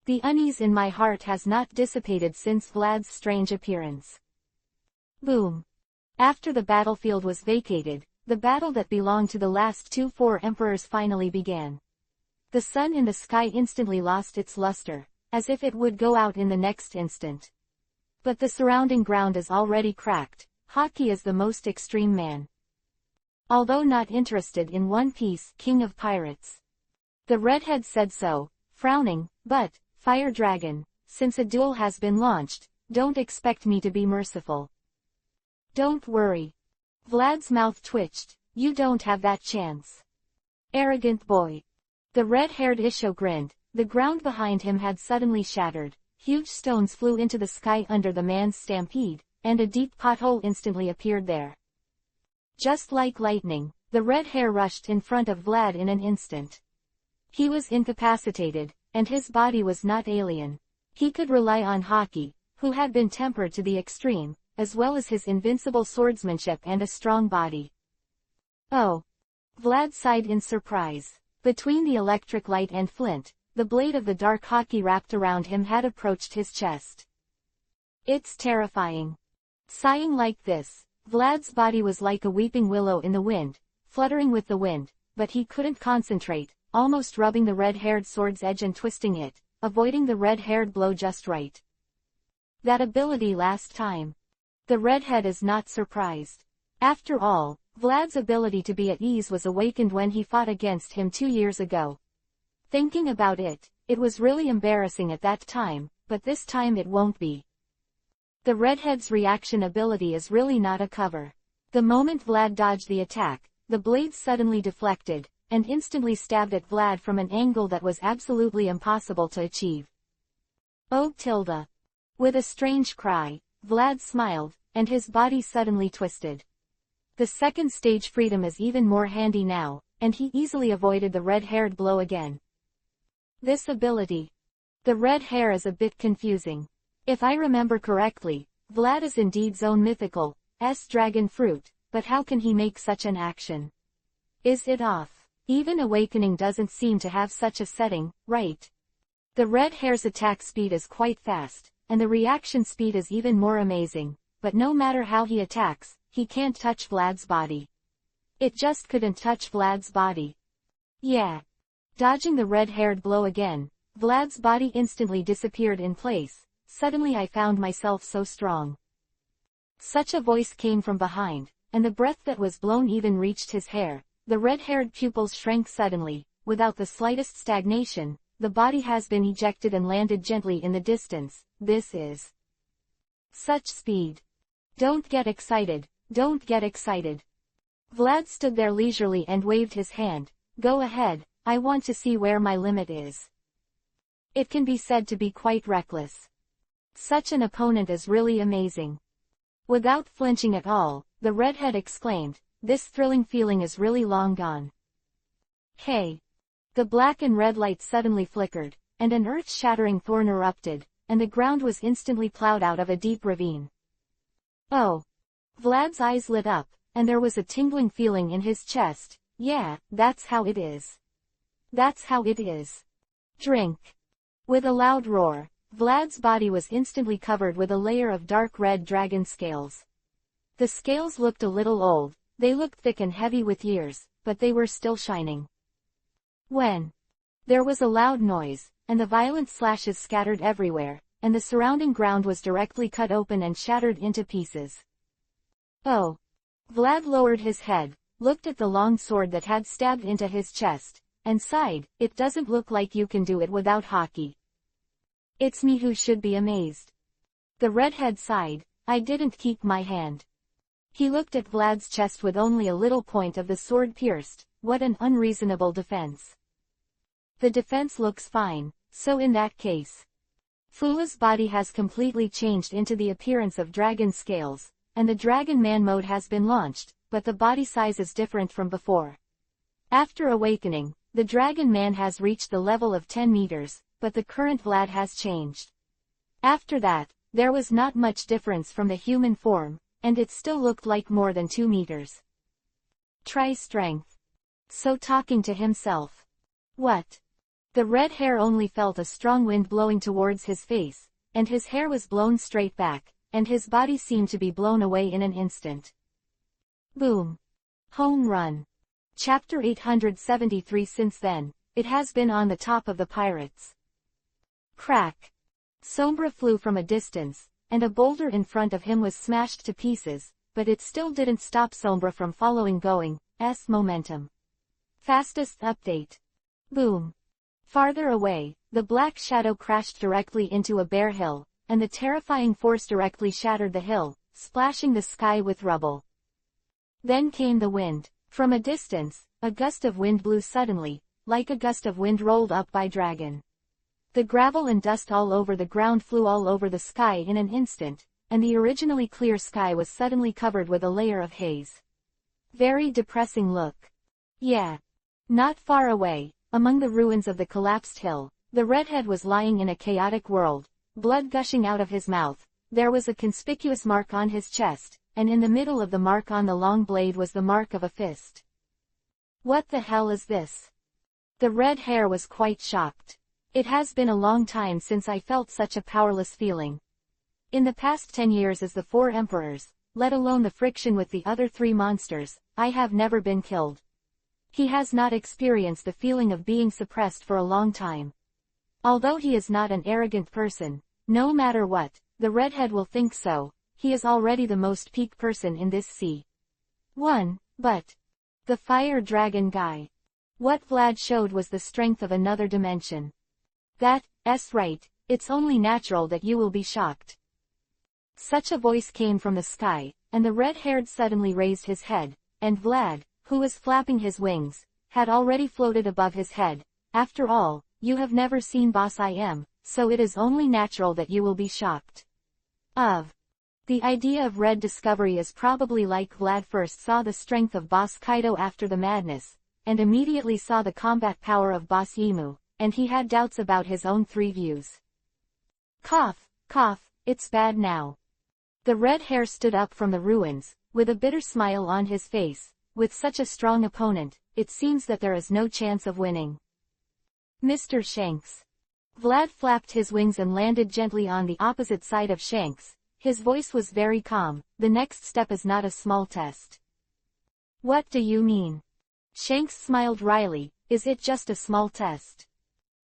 Speaker 1: The unease in my heart has not dissipated since Vlad's strange appearance. Boom. After the battlefield was vacated, the battle that belonged to the last four emperors finally began. The sun in the sky instantly lost its luster, as if it would go out in the next instant. But the surrounding ground is already cracked. Haki is the most extreme man. Although not interested in One Piece, King of Pirates. The redhead said so, frowning, "But, Fire Dragon, since a duel has been launched, don't expect me to be merciful." "Don't worry." Vlad's mouth twitched, "You don't have that chance." Arrogant boy. The red-haired Isho grinned. The ground behind him had suddenly shattered. Huge stones flew into the sky under the man's stampede, and a deep pothole instantly appeared there. Just like lightning, the red hair rushed in front of Vlad in an instant. He was incapacitated, and his body was not alien. He could rely on Haki, who had been tempered to the extreme, as well as his invincible swordsmanship and a strong body. Oh! Vlad sighed in surprise. Between the electric light and flint, the blade of the dark Haki wrapped around him had approached his chest. It's terrifying. Sighing like this, Vlad's body was like a weeping willow in the wind, fluttering with the wind, but he couldn't concentrate, almost rubbing the red-haired sword's edge and twisting it, avoiding the red-haired blow just right. That ability last time. The redhead is not surprised. After all, Vlad's ability to be at ease was awakened when he fought against him 2 years ago. Thinking about it, it was really embarrassing at that time, but this time it won't be. The redhead's reaction ability is really not a cover. The moment Vlad dodged the attack, the blade suddenly deflected, and instantly stabbed at Vlad from an angle that was absolutely impossible to achieve. Oh tilde. With a strange cry, Vlad smiled, and his body suddenly twisted. The second stage freedom is even more handy now, and he easily avoided the red-haired blow again. This ability. The red hair is a bit confusing. If I remember correctly, Vlad is indeed Zone Mythical, dragon fruit, but how can he make such an action? Is it off? Even Awakening doesn't seem to have such a setting, right? The red hair's attack speed is quite fast, and the reaction speed is even more amazing, but no matter how he attacks, he can't touch Vlad's body. It just couldn't touch Vlad's body. Yeah. Dodging the red-haired blow again, Vlad's body instantly disappeared in place. Suddenly I found myself so strong. Such a voice came from behind, and the breath that was blown even reached his hair. The red-haired pupils shrank suddenly, without the slightest stagnation. The body has been ejected and landed gently in the distance. This is such speed. Don't get excited, don't get excited. Vlad stood there leisurely and waved his hand. Go ahead, I want to see where my limit is. It can be said to be quite reckless. Such an opponent is really amazing. Without flinching at all, the redhead exclaimed, "This thrilling feeling is really long gone." Hey! The black and red light suddenly flickered, and an earth-shattering thorn erupted, and the ground was instantly plowed out of a deep ravine. Oh! Vlad's eyes lit up, and there was a tingling feeling in his chest. Yeah, that's how it is. That's how it is. Drink. With a loud roar, Vlad's body was instantly covered with a layer of dark red dragon scales. The scales looked a little old, they looked thick and heavy with years, but they were still shining. When there was a loud noise, and the violent slashes scattered everywhere, and the surrounding ground was directly cut open and shattered into pieces. Oh! Vlad lowered his head, looked at the long sword that had stabbed into his chest, and sighed. It doesn't look like you can do it without Haki. It's me who should be amazed. The redhead sighed. I didn't keep my hand. He looked at Vlad's chest with only a little point of the sword pierced. What an unreasonable defense. The defense looks fine, so in that case. Fula's body has completely changed into the appearance of dragon scales, and the Dragon Man mode has been launched, but the body size is different from before. After awakening, the Dragon Man has reached the level of 10 meters, but the current Vlad has changed. After that, there was not much difference from the human form, and it still looked like more than 2 meters. Try strength. So talking to himself. What? The red hair only felt a strong wind blowing towards his face, and his hair was blown straight back, and his body seemed to be blown away in an instant. Boom. Home run. Chapter 873. Since then, it has been on the top of the pirates. Crack. Sombra flew from a distance, and a boulder in front of him was smashed to pieces, but it still didn't stop Sombra from following S momentum. Fastest update. Boom. Farther away, the black shadow crashed directly into a bare hill, and the terrifying force directly shattered the hill, splashing the sky with rubble. Then came the wind. From a distance, a gust of wind blew suddenly, like a gust of wind rolled up by dragon. The gravel and dust all over the ground flew all over the sky in an instant, and the originally clear sky was suddenly covered with a layer of haze. Very depressing look. Yeah. Not far away, among the ruins of the collapsed hill, the redhead was lying in a chaotic world, blood gushing out of his mouth. There was a conspicuous mark on his chest, and in the middle of the mark on the long blade was the mark of a fist. What the hell is this? The red hair was quite shocked. It has been a long time since I felt such a powerless feeling. In the past 10 years as the 4 emperors, let alone the friction with the other 3 monsters, I have never been killed. He has not experienced the feeling of being suppressed for a long time. Although he is not an arrogant person, no matter what, the redhead will think so. He is already the most peak person in this sea. But the fire dragon guy. What Vlad showed was the strength of another dimension. That's right, it's only natural that you will be shocked. Such a voice came from the sky, and the red-haired suddenly raised his head, and Vlad, who was flapping his wings, had already floated above his head. After all, you have never seen Boss I am, so it is only natural that you will be shocked. The idea of red discovery is probably like Vlad first saw the strength of Boss Kaido after the madness, and immediately saw the combat power of Boss Yimu, and he had doubts about his own 3 views. Cough, it's bad now. The red hair stood up from the ruins, with a bitter smile on his face. With such a strong opponent, it seems that there is no chance of winning. Mr. Shanks. Vlad flapped his wings and landed gently on the opposite side of Shanks. His voice was very calm. The next step is not a small test. What do you mean? Shanks smiled wryly. Is it just a small test?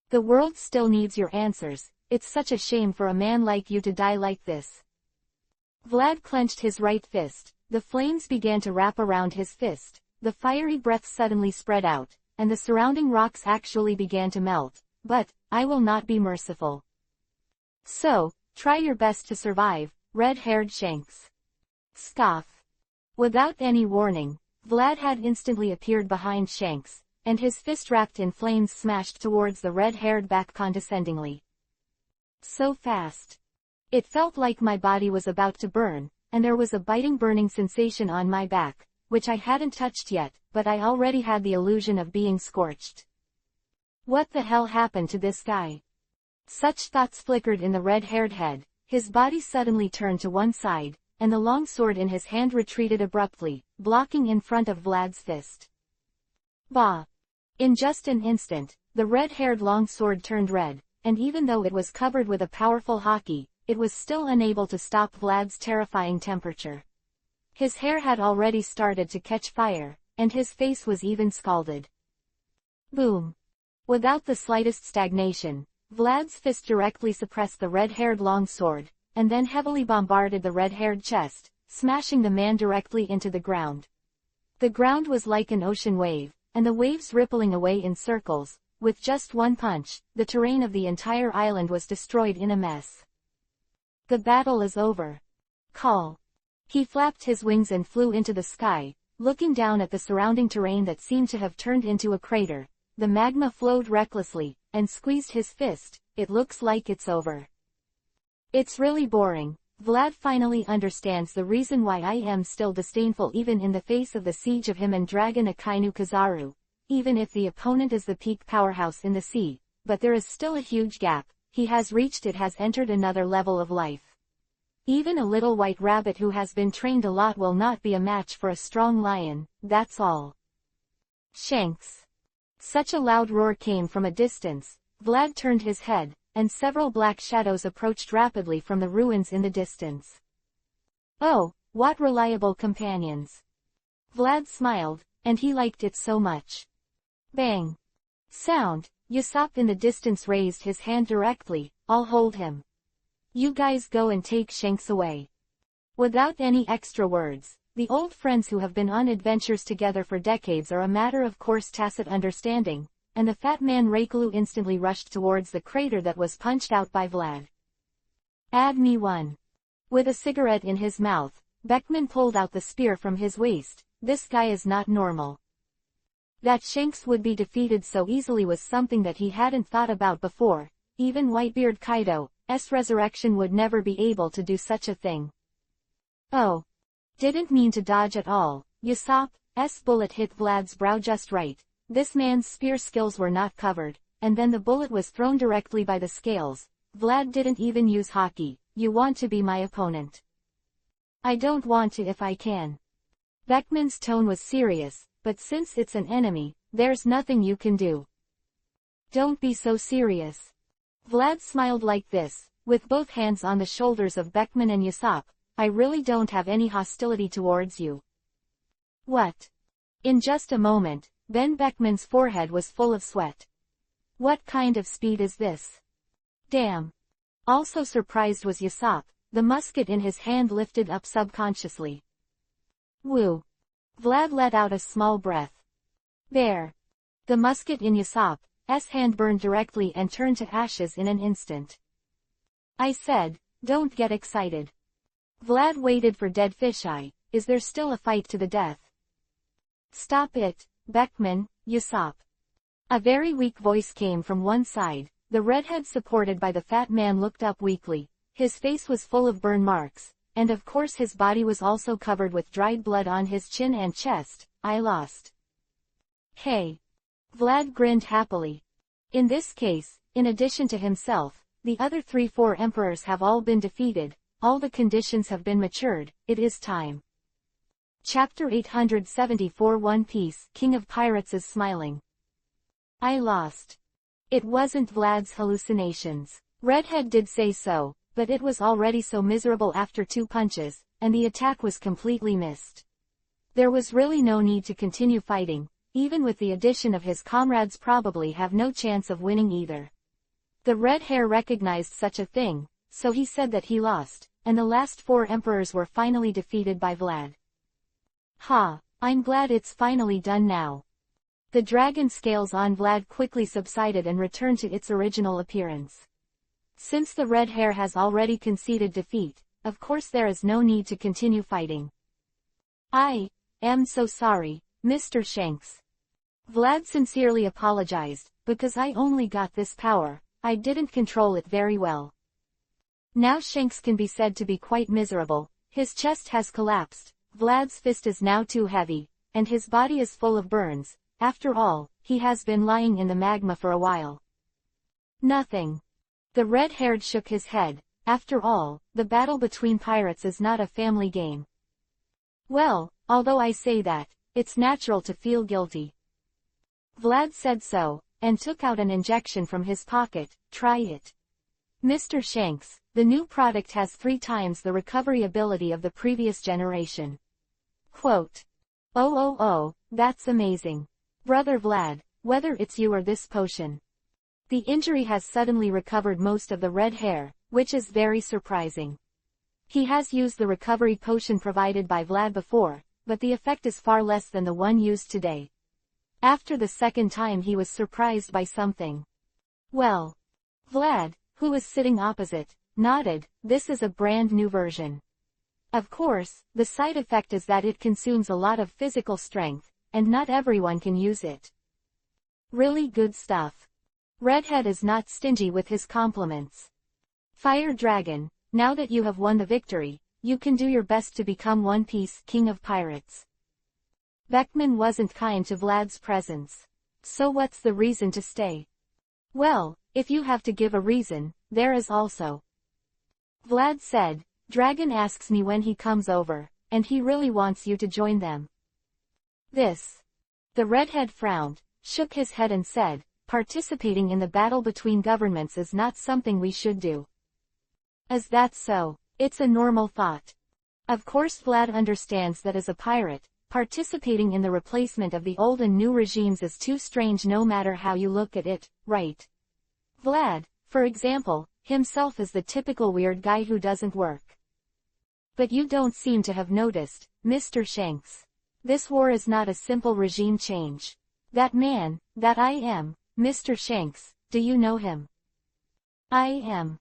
Speaker 1: The world still needs your answers. It's such a shame for a man like you to die like this. Vlad clenched his right fist. The flames began to wrap around his fist. The fiery breath suddenly spread out, and the surrounding rocks actually began to melt. But I will not be merciful. So, try your best to survive, red-haired Shanks. Scoff. Without any warning, Vlad had instantly appeared behind Shanks, and his fist wrapped in flames smashed towards the red-haired back condescendingly. So fast. It felt like my body was about to burn, and there was a biting burning sensation on my back, which I hadn't touched yet, but I already had the illusion of being scorched. What the hell happened to this guy? Such thoughts flickered in the red-haired head. His body suddenly turned to one side, and the long sword in his hand retreated abruptly, blocking in front of Vlad's fist. Bah! In just an instant, the red-haired long sword turned red, and even though it was covered with a powerful haki, it was still unable to stop Vlad's terrifying temperature. His hair had already started to catch fire, and his face was even scalded. Boom! Without the slightest stagnation, Vlad's fist directly suppressed the red-haired long sword, and then heavily bombarded the red-haired chest, smashing the man directly into the ground. The ground was like an ocean wave, and the waves rippling away in circles. With just one punch, the terrain of the entire island was destroyed in a mess. The battle is over. Call. He flapped his wings and flew into the sky, looking down at the surrounding terrain that seemed to have turned into a crater. the magma flowed recklessly, and squeezed his fist. It looks like it's over. It's really boring. Vlad finally understands the reason why I am still disdainful even in the face of the siege of him and Dragon Akainu Kazaru. Even if the opponent is the peak powerhouse in the sea, but there is still a huge gap. He has reached it, has entered another level of life. Even a little white rabbit who has been trained a lot will not be a match for a strong lion, that's all. Shanks. Such a loud roar came from a distance. Vlad turned his head, and several black shadows approached rapidly from the ruins in the distance. Oh, what reliable companions. Vlad smiled, and he liked it so much. Bang. Sound. Usopp in the distance raised his hand directly. I'll hold him. You guys go and take Shanks away. Without any extra words, the old friends who have been on adventures together for decades are a matter of course tacit understanding, and the fat man Reikalu instantly rushed towards the crater that was punched out by Vlad. Add me one. With a cigarette in his mouth, Beckman pulled out the spear from his waist. This guy is not normal. That Shanks would be defeated so easily was something that he hadn't thought about before. Even Whitebeard Kaido's resurrection would never be able to do such a thing. Oh. Didn't mean to dodge at all. Usopp's bullet hit Vlad's brow just right. This man's spear skills were not covered, and then the bullet was thrown directly by the scales. Vlad didn't even use hockey. You want to be my opponent? I don't want to if I can. Beckman's tone was serious, but since it's an enemy, there's nothing you can do. Don't be so serious. Vlad smiled like this, with both hands on the shoulders of Beckman and Usopp. I really don't have any hostility towards you. What? In just a moment, Ben Beckman's forehead was full of sweat. What kind of speed is this? Damn. Also surprised was Usopp, the musket in his hand lifted up subconsciously. Woo. Vlad let out a small breath. There. The musket in Usopp's hand burned directly and turned to ashes in an instant. I said, don't get excited. Vlad waited for dead fisheye. Is there still a fight to the death? Stop it, Beckman, Usopp. A very weak voice came from one side. The redhead supported by the fat man looked up weakly. His face was full of burn marks, and of course his body was also covered with dried blood on his chin and chest. I lost. Hey. Vlad grinned happily. In this case, in addition to himself, the other 3-4 emperors have all been defeated. All the conditions have been matured. It is time. Chapter 874 One Piece. King of Pirates is smiling. I lost. It wasn't Vlad's hallucinations. Redhead did say so, but it was already so miserable after 2 punches, and the attack was completely missed. There was really no need to continue fighting. Even with the addition of his comrades probably have no chance of winning either. The red hair recognized such a thing, so he said that he lost, and the last 4 emperors were finally defeated by Vlad. Ha, I'm glad it's finally done now. The dragon scales on Vlad quickly subsided and returned to its original appearance. Since the red hair has already conceded defeat, of course there is no need to continue fighting. I am so sorry, Mr. Shanks. Vlad sincerely apologized, because I only got this power, I didn't control it very well. Now Shanks can be said to be quite miserable. His chest has collapsed, Vlad's fist is now too heavy, and his body is full of burns. After all, he has been lying in the magma for a while. Nothing. The red-haired shook his head. After all, the battle between pirates is not a family game. Well, although I say that, it's natural to feel guilty. Vlad said so, and took out an injection from his pocket. Try it. Mr. Shanks, the new product has 3 times the recovery ability of the previous generation. Quote. Oh, that's amazing. Brother Vlad, whether it's you or this potion. The injury has suddenly recovered most of the red hair, which is very surprising. He has used the recovery potion provided by Vlad before, but the effect is far less than the one used today. After the second time he was surprised by something. Well. Vlad, who was sitting opposite, nodded. This is a brand new version. Of course, the side effect is that it consumes a lot of physical strength, and not everyone can use it. Really good stuff. Redhead is not stingy with his compliments. Fire Dragon, now that you have won the victory, you can do your best to become One Piece King of Pirates. Beckman wasn't kind to Vlad's presence. So what's the reason to stay? Well, if you have to give a reason, there is also. Vlad said, Dragon asks me when he comes over, and he really wants you to join them. This. The redhead frowned, shook his head and said, participating in the battle between governments is not something we should do. Is that so? It's a normal thought. Of course Vlad understands that as a pirate, participating in the replacement of the old and new regimes is too strange no matter how you look at it, right? Vlad, for example, himself is the typical weird guy who doesn't work. But you don't seem to have noticed, Mr. Shanks. This war is not a simple regime change. That man, that I am, Mr. Shanks, do you know him? I am.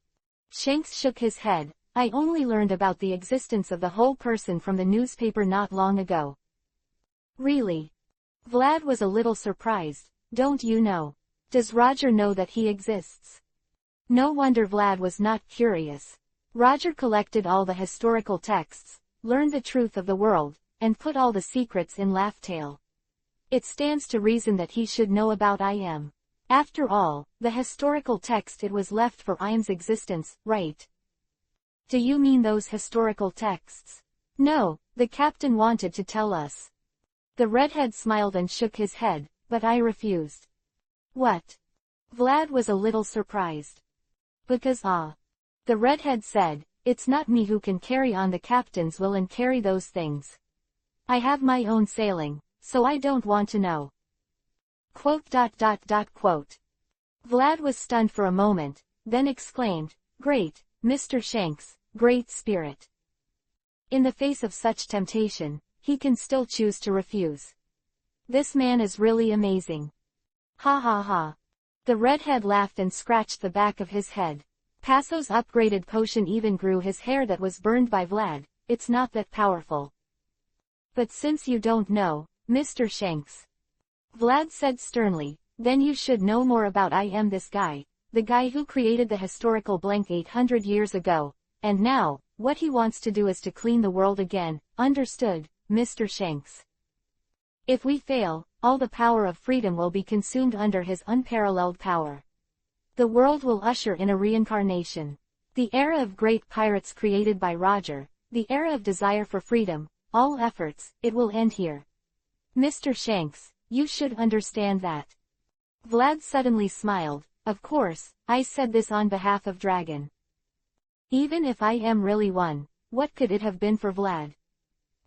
Speaker 1: Shanks shook his head. I only learned about the existence of the whole person from the newspaper not long ago. Really? Vlad was a little surprised. Don't you know? Does Roger know that he exists? No wonder Vlad was not curious. Roger collected all the historical texts, learned the truth of the world, and put all the secrets in Laugh-Tale. It stands to reason that he should know about I am. After all, the historical text it was left for I am's existence, right? Do you mean those historical texts? No, the captain wanted to tell us. The redhead smiled and shook his head, but I refused. What? Vlad was a little surprised. Because the redhead said, it's not me who can carry on the captain's will and carry those things. I have my own sailing, so I don't want to know. Quote. Vlad was stunned for a moment, then exclaimed, Great, Mr. Shanks, great spirit. In the face of such temptation, he can still choose to refuse. This man is really amazing. Ha ha ha. The redhead laughed and scratched the back of his head. Passo's upgraded potion even grew his hair that was burned by Vlad. It's not that powerful. But since you don't know, Mr. Shanks, Vlad said sternly, then you should know more about I am this guy, the guy who created the historical blank 800 years ago, and now, what he wants to do is to clean the world again, understood, Mr. Shanks? If we fail, all the power of freedom will be consumed under his unparalleled power. The world will usher in a reincarnation. The era of great pirates created by Roger, the era of desire for freedom, all efforts, it will end here. Mr. Shanks, you should understand that. Vlad suddenly smiled. Of course, I said this on behalf of Dragon. Even if I am really one, what could it have been for Vlad?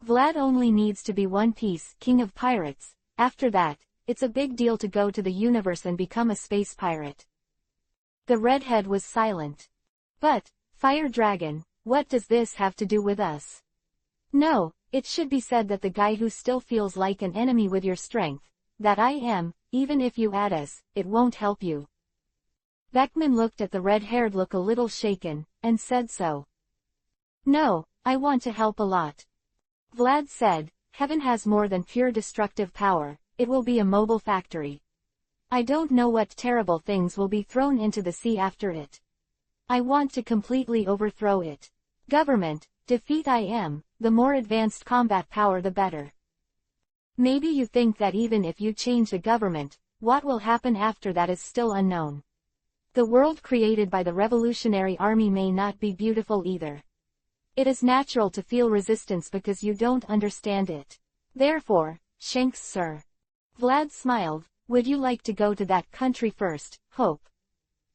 Speaker 1: Vlad only needs to be One Piece King of Pirates. After that, it's a big deal to go to the universe and become a space pirate. The redhead was silent. But, Fire Dragon, what does this have to do with us? No, it should be said that the guy who still feels like an enemy with your strength, that I am, even if you add us, it won't help you. Beckman looked at the red-haired look a little shaken, and said so. No, I want to help a lot. Vlad said, Heaven has more than pure destructive power, it will be a mobile factory. I don't know what terrible things will be thrown into the sea after it. I want to completely overthrow it. Government, defeat I am, the more advanced combat power the better. Maybe you think that even if you change the government, what will happen after that is still unknown. The world created by the Revolutionary Army may not be beautiful either. It is natural to feel resistance because you don't understand it. Therefore, Shanks sir. Vlad smiled, would you like to go to that country first, Hope?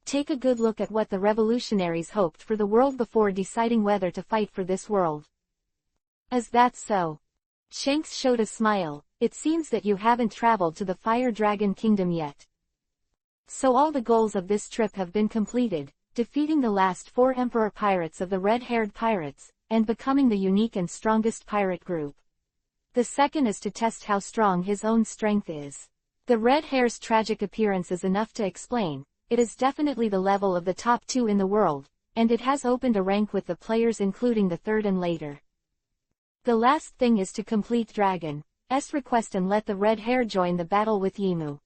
Speaker 1: Take a good look at what the revolutionaries hoped for the world before deciding whether to fight for this world. Is that so? Shanks showed a smile, it seems that you haven't traveled to the Fire Dragon Kingdom yet. So all the goals of this trip have been completed, defeating the last 4 Emperor Pirates of the Red-Haired Pirates, and becoming the unique and strongest pirate group. The second is to test how strong his own strength is. The Red Hair's tragic appearance is enough to explain, it is definitely the level of the top 2 in the world, and it has opened a rank with the players including the 3rd and later. The last thing is to complete Dragon's request and let the Red Hair join the battle with Yimu.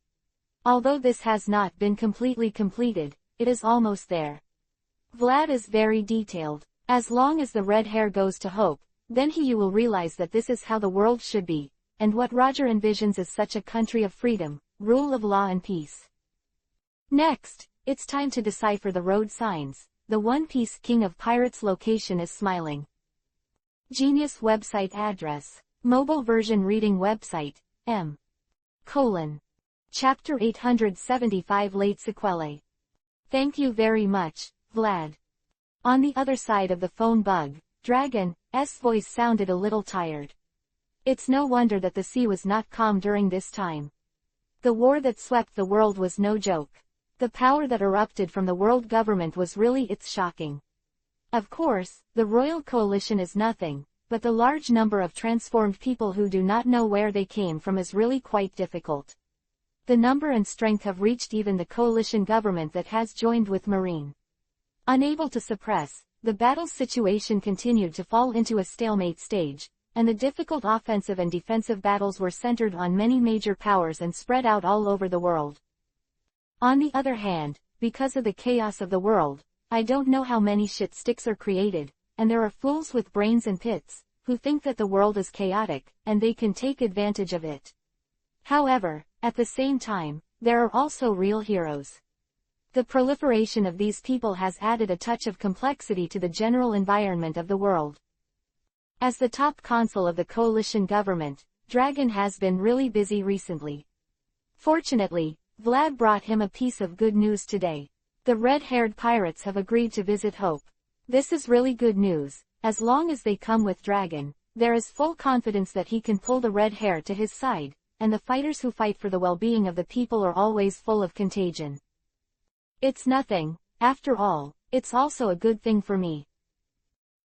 Speaker 1: Although this has not been completely completed, it is almost there. Vlad is very detailed. As long as the red hair goes to Hope, then you will realize that this is how the world should be, and what Roger envisions is such a country of freedom, rule of law and peace. Next, it's time to decipher the road signs. The One Piece King of Pirates location is smiling. Genius website address. Mobile version reading website, M. Chapter 875 Late Sequelae. Thank you very much, Vlad. On the other side of the phone bug, Dragon's voice sounded a little tired. It's no wonder that the sea was not calm during this time. The war that swept the world was no joke. The power that erupted from the world government was really it's shocking. Of course, the royal coalition is nothing, but the large number of transformed people who do not know where they came from is really quite difficult. The number and strength have reached even the coalition government that has joined with Marine. Unable to suppress, the battle situation continued to fall into a stalemate stage, and the difficult offensive and defensive battles were centered on many major powers and spread out all over the world. On the other hand, because of the chaos of the world, I don't know how many shit sticks are created, and there are fools with brains and pits, who think that the world is chaotic, and they can take advantage of it. However, at the same time, there are also real heroes. The proliferation of these people has added a touch of complexity to the general environment of the world. As the top consul of the coalition government, Dragon has been really busy recently. Fortunately, Vlad brought him a piece of good news today. The red-haired pirates have agreed to visit Hope. This is really good news. As long as they come with Dragon, there is full confidence that he can pull the red hair to his side, and the fighters who fight for the well-being of the people are always full of contagion. It's nothing, after all, it's also a good thing for me.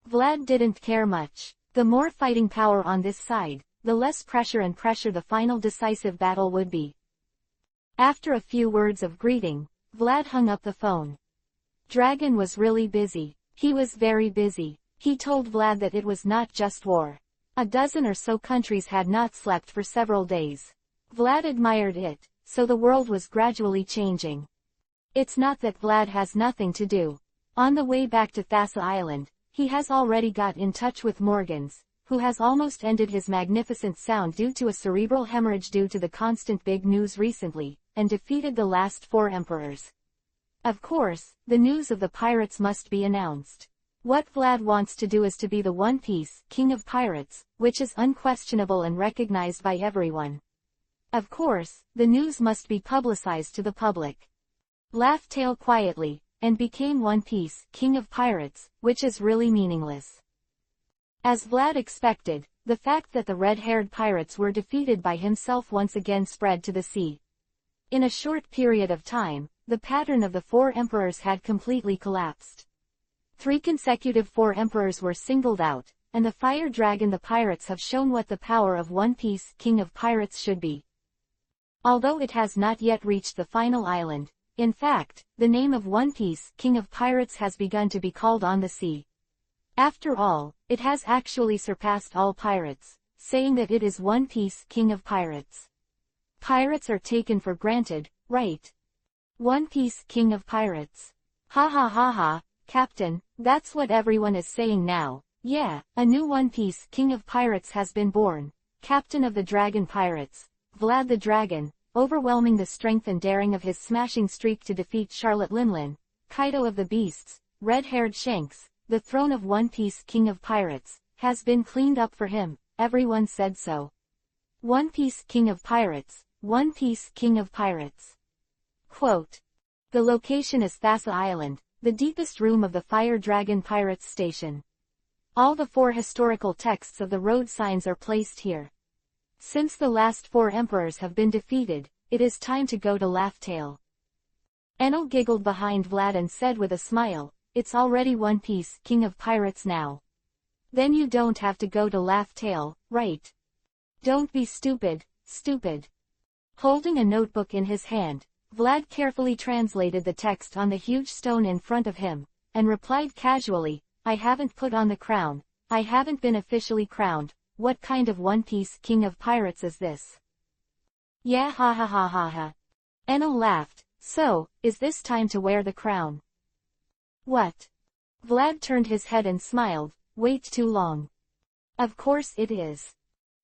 Speaker 1: Vlad didn't care much. The more fighting power on this side, the less pressure the final decisive battle would be. After a few words of greeting, Vlad hung up the phone. Dragon was really busy. He was very busy. He told Vlad that it was not just war. A dozen or so countries had not slept for several days. Vlad admired it, so the world was gradually changing. It's not that Vlad has nothing to do. On the way back to Thassa Island, he has already got in touch with Morgans, who has almost ended his magnificent sound due to a cerebral hemorrhage due to the constant big news recently, and defeated the last 4 emperors. Of course, the news of the pirates must be announced. What Vlad wants to do is to be the One Piece King of Pirates, which is unquestionable and recognized by everyone. Of course, the news must be publicized to the public. Laughed Tail quietly, and became One Piece King of Pirates, which is really meaningless. As Vlad expected, the fact that the red-haired pirates were defeated by himself once again spread to the sea. In a short period of time, the pattern of the 4 emperors had completely collapsed. 3 consecutive 4 emperors were singled out, and the Fire Dragon the pirates have shown what the power of One Piece King of Pirates should be. Although it has not yet reached the final island, in fact, the name of One Piece King of Pirates has begun to be called on the sea. After all, it has actually surpassed all pirates, saying that it is One Piece King of Pirates. Pirates are taken for granted, right? One Piece King of Pirates. Ha ha ha ha, Captain, that's what everyone is saying now. Yeah, a new One Piece King of Pirates has been born. Captain of the Dragon Pirates, Vlad the Dragon, overwhelming the strength and daring of his smashing streak to defeat Charlotte Linlin, Kaido of the Beasts, red-haired Shanks, the throne of One Piece King of Pirates, has been cleaned up for him, everyone said so. One Piece King of Pirates, One Piece King of Pirates. Quote. The location is Thassa Island, the deepest room of the Fire Dragon Pirates Station. All the 4 historical texts of the road signs are placed here. Since the last 4 emperors have been defeated, it is time to go to Laugh Tail. Enel giggled behind Vlad and said with a smile, it's already One Piece King of Pirates now. Then you don't have to go to Laugh Tail, right? Don't be stupid, stupid. Holding a notebook in his hand, Vlad carefully translated the text on the huge stone in front of him, and replied casually, I haven't put on the crown, I haven't been officially crowned. What kind of One Piece King of Pirates is this? Yeah ha ha ha ha ha. Enel laughed. So, is this time to wear the crown? What? Vlad turned his head and smiled. Wait too long. Of course it is.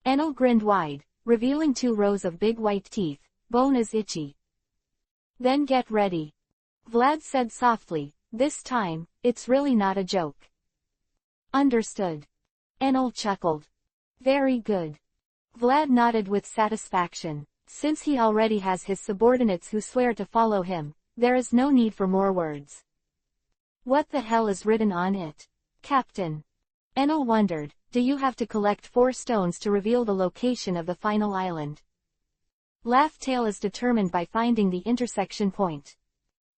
Speaker 1: Enel grinned wide, revealing 2 rows of big white teeth. Bone is itchy. Then get ready. Vlad said softly. This time, it's really not a joke. Understood. Enel chuckled. Very good. Vlad nodded with satisfaction. Since he already has his subordinates who swear to follow him, there is no need for more words. What the hell is written on it? Captain. Enel wondered, do you have to collect 4 stones to reveal the location of the final island? Laughtail is determined by finding the intersection point.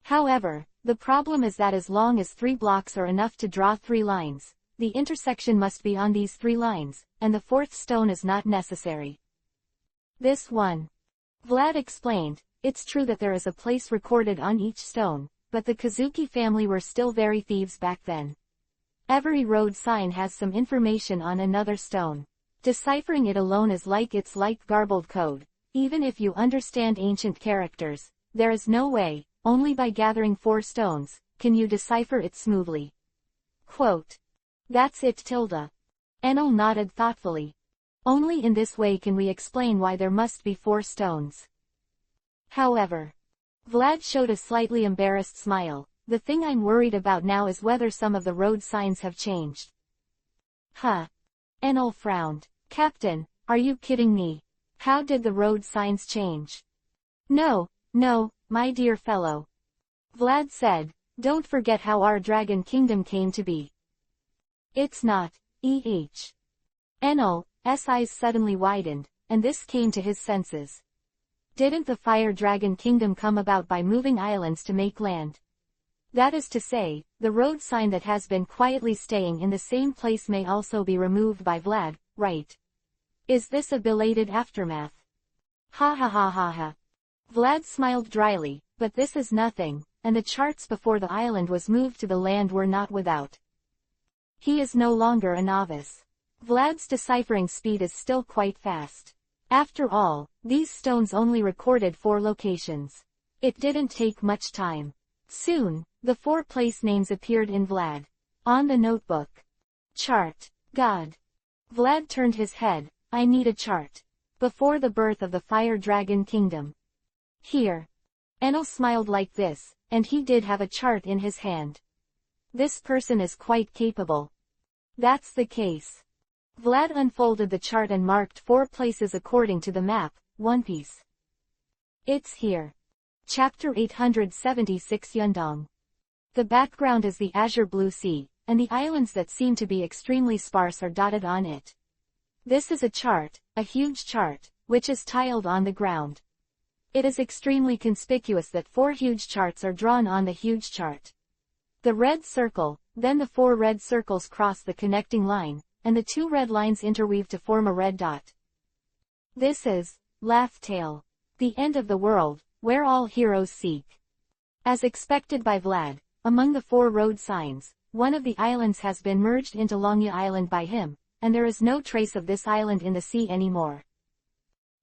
Speaker 1: However, the problem is that as long as 3 blocks are enough to draw 3 lines, the intersection must be on these 3 lines, and the 4th stone is not necessary. This one. Vlad explained, it's true that there is a place recorded on each stone, but the Kazuki family were still very thieves back then. Every road sign has some information on another stone. Deciphering it alone is like garbled code. Even if you understand ancient characters, there is no way, only by gathering 4 stones, can you decipher it smoothly. Quote. That's it. Enel nodded thoughtfully. Only in this way can we explain why there must be 4 stones. However, Vlad showed a slightly embarrassed smile. The thing I'm worried about now is whether some of the road signs have changed. Huh? Enel frowned. Captain, are you kidding me? How did the road signs change? No, my dear fellow. Vlad said, don't forget how our Dragon Kingdom came to be. It's not, Enel's eyes suddenly widened, and this came to his senses. Didn't the Fire Dragon Kingdom come about by moving islands to make land? That is to say, the road sign that has been quietly staying in the same place may also be removed by Vlad, right? Is this a belated aftermath? Ha ha ha ha ha. Vlad smiled dryly, but this is nothing, and the charts before the island was moved to the land were not without. He is no longer a novice. Vlad's deciphering speed is still quite fast. After all, these stones only recorded 4 locations. It didn't take much time. Soon, the 4 place names appeared in Vlad. On the notebook. Chart. God. Vlad turned his head. I need a chart. Before the birth of the Fire Dragon Kingdom. Here. Enel smiled like this, and he did have a chart in his hand. This person is quite capable. That's the case. Vlad unfolded the chart and marked 4 places according to the map. One Piece. It's here. Chapter 876 Yundong. The background is the azure blue sea, and the islands that seem to be extremely sparse are dotted on it. This is a chart, a huge chart, which is tiled on the ground. It is extremely conspicuous that 4 huge charts are drawn on the huge chart. The red circle, then the 4 red circles cross the connecting line, and the 2 red lines interweave to form a red dot. This is Laughtail, the end of the world, where all heroes seek. As expected by Vlad, among the 4 road signs, one of the islands has been merged into Longya Island by him, and there is no trace of this island in the sea anymore.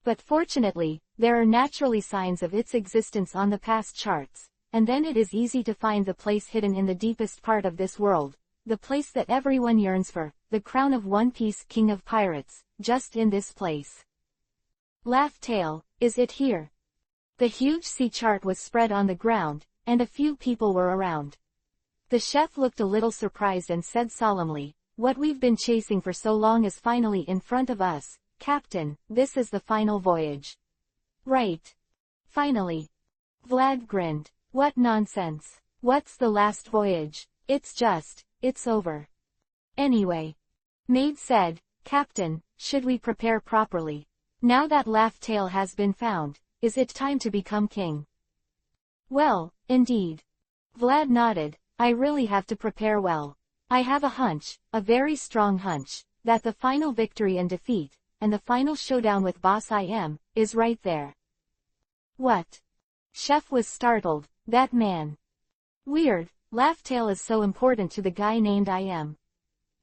Speaker 1: But fortunately, there are naturally signs of its existence on the past charts, and then it is easy to find the place hidden in the deepest part of this world, the place that everyone yearns for, the crown of One Piece King of Pirates, just in this place. Laughtail, is it here? The huge sea chart was spread on the ground, and a few people were around. The chef looked a little surprised and said solemnly, what we've been chasing for so long is finally in front of us, Captain. This is the final voyage. Right. Finally. Vlad grinned. What nonsense. What's the last voyage? It's over. Anyway. Maid said, Captain, should we prepare properly? Now that Laughtail has been found, is it time to become king? Well, indeed. Vlad nodded, I really have to prepare well. I have a hunch, a very strong hunch, that the final victory and defeat, and the final showdown with Boss I Am, is right there. What? Chef was startled, that man. Weird, Laughtail is so important to the guy named I Am.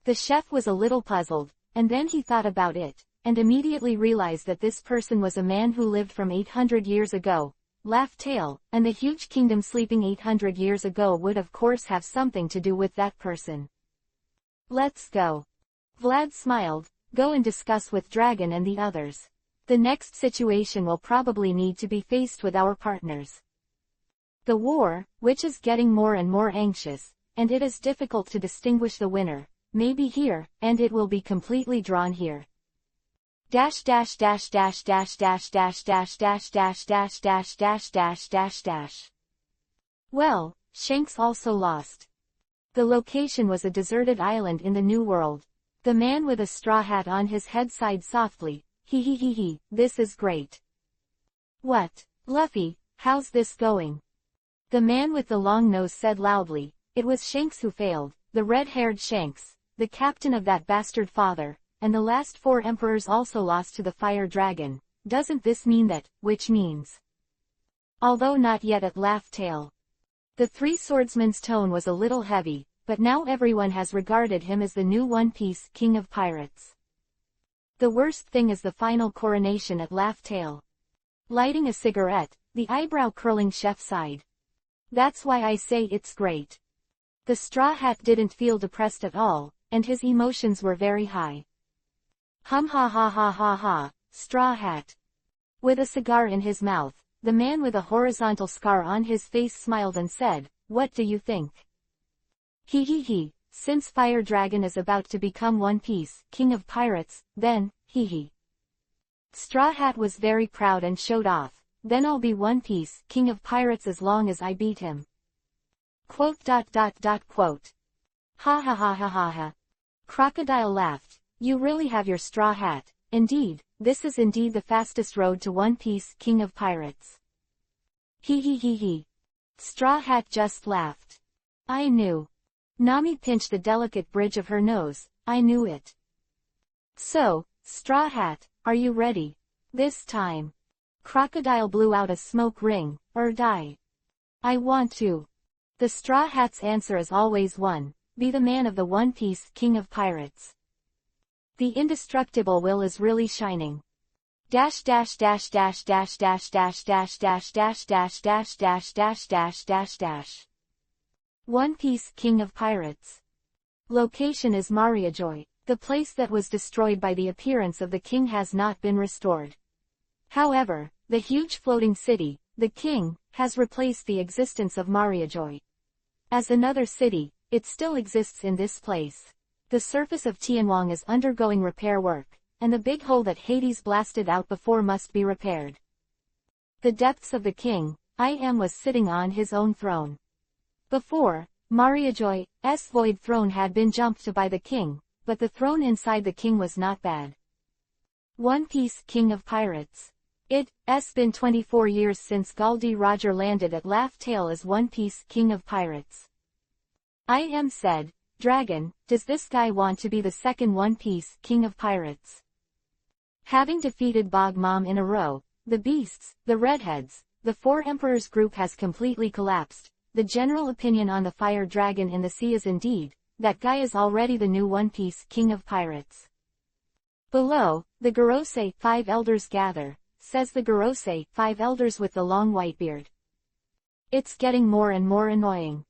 Speaker 1: The chef was a little puzzled, and then he thought about it, and immediately realized that this person was a man who lived from 800 years ago, laughed Tail, and the huge kingdom sleeping 800 years ago would of course have something to do with that person. Let's go. Vlad smiled. Go and discuss with Dragon and the others. The next situation will probably need to be faced with our partners. The war, which is getting more and more anxious, and it is difficult to distinguish the winner, may be here, and it will be completely drawn here. Dash dash dash dash dash dash dash dash dash dash dash dash dash dash dash dash. Well, Shanks also lost. The location was a deserted island in the New World. The man with a straw hat on his head sighed softly, he, this is great. What, Luffy, how's this going? The man with the long nose said loudly, it was Shanks who failed, the red-haired Shanks, the captain of that bastard father, and the last 4 emperors also lost to the fire dragon. Doesn't this mean that, which means? Although not yet at Laugh Tale. The Three Swordsmen's tone was a little heavy, but now everyone has regarded him as the new One Piece King of Pirates. The worst thing is the final coronation at Laugh Tale. Lighting a cigarette, the eyebrow-curling chef sighed. That's why I say it's great. The Straw Hat didn't feel depressed at all, and his emotions were very high. Hum ha ha ha ha ha, Straw Hat. With a cigar in his mouth, the man with a horizontal scar on his face smiled and said, what do you think? He, since Fire Dragon is about to become One Piece King of Pirates, then, he. Straw Hat was very proud and showed off, then I'll be One Piece King of Pirates as long as I beat him. Quote. Ha ha ha ha ha ha. Crocodile laughed. You really have your straw hat. Indeed, this is indeed the fastest road to One Piece King of Pirates. He. Straw Hat just laughed. I knew. Nami pinched the delicate bridge of her nose. I knew it. So, Straw Hat, are you ready? This time. Crocodile blew out a smoke ring, or die. I want to. The Straw Hat's answer is always one. Be the man of the One Piece King of Pirates. The indestructible will is really shining. Dash dash dash dash dash dash dash dash dash dash dash dash dash dash dash dash dash. One Piece King of Pirates. Location is Mariajoy. The place that was destroyed by the appearance of the king has not been restored. However, the huge floating city, the king, has replaced the existence of Mariajoy. As another city, it still exists in this place. The surface of Tianwang is undergoing repair work, and the big hole that Hades blasted out before must be repaired. The depths of the king, was sitting on his own throne. Before, Mariajoy's void throne had been jumped to by the king, but the throne inside the king was not bad. One Piece King of Pirates. It's been 24 years since Goldie Roger landed at Laugh Tale as One Piece King of Pirates. Said, Dragon, does this guy want to be the second One Piece King of Pirates? Having defeated Bog Mom in a row, the Beasts, the Redheads, the 4 Emperors group has completely collapsed. The general opinion on the Fire Dragon in the sea is indeed, that guy is already the new One Piece King of Pirates. Below, the Gorosei 5 elders gather, says the Gorosei 5 elders with the long white beard. It's getting more and more annoying.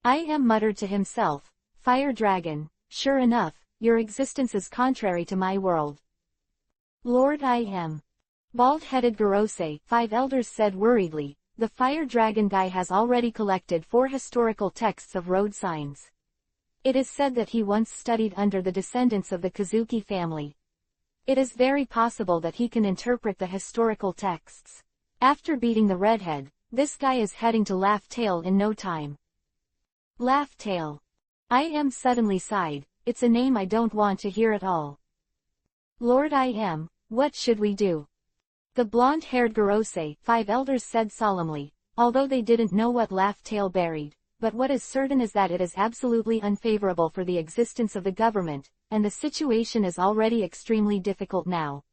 Speaker 1: Muttered to himself, Fire Dragon, sure enough, your existence is contrary to my world. Lord Bald-headed Gorosei 5 elders said worriedly, the Fire Dragon guy has already collected 4 historical texts of road signs. It is said that he once studied under the descendants of the Kazuki family. It is very possible that he can interpret the historical texts. After beating the redhead, this guy is heading to Laugh Tale in no time. Laugh Tale. Suddenly sighed, it's a name I don't want to hear at all. Lord what should we do? The blonde-haired Gorosei 5 elders said solemnly, although they didn't know what Laugh Tale buried, but what is certain is that it is absolutely unfavorable for the existence of the government, and the situation is already extremely difficult now.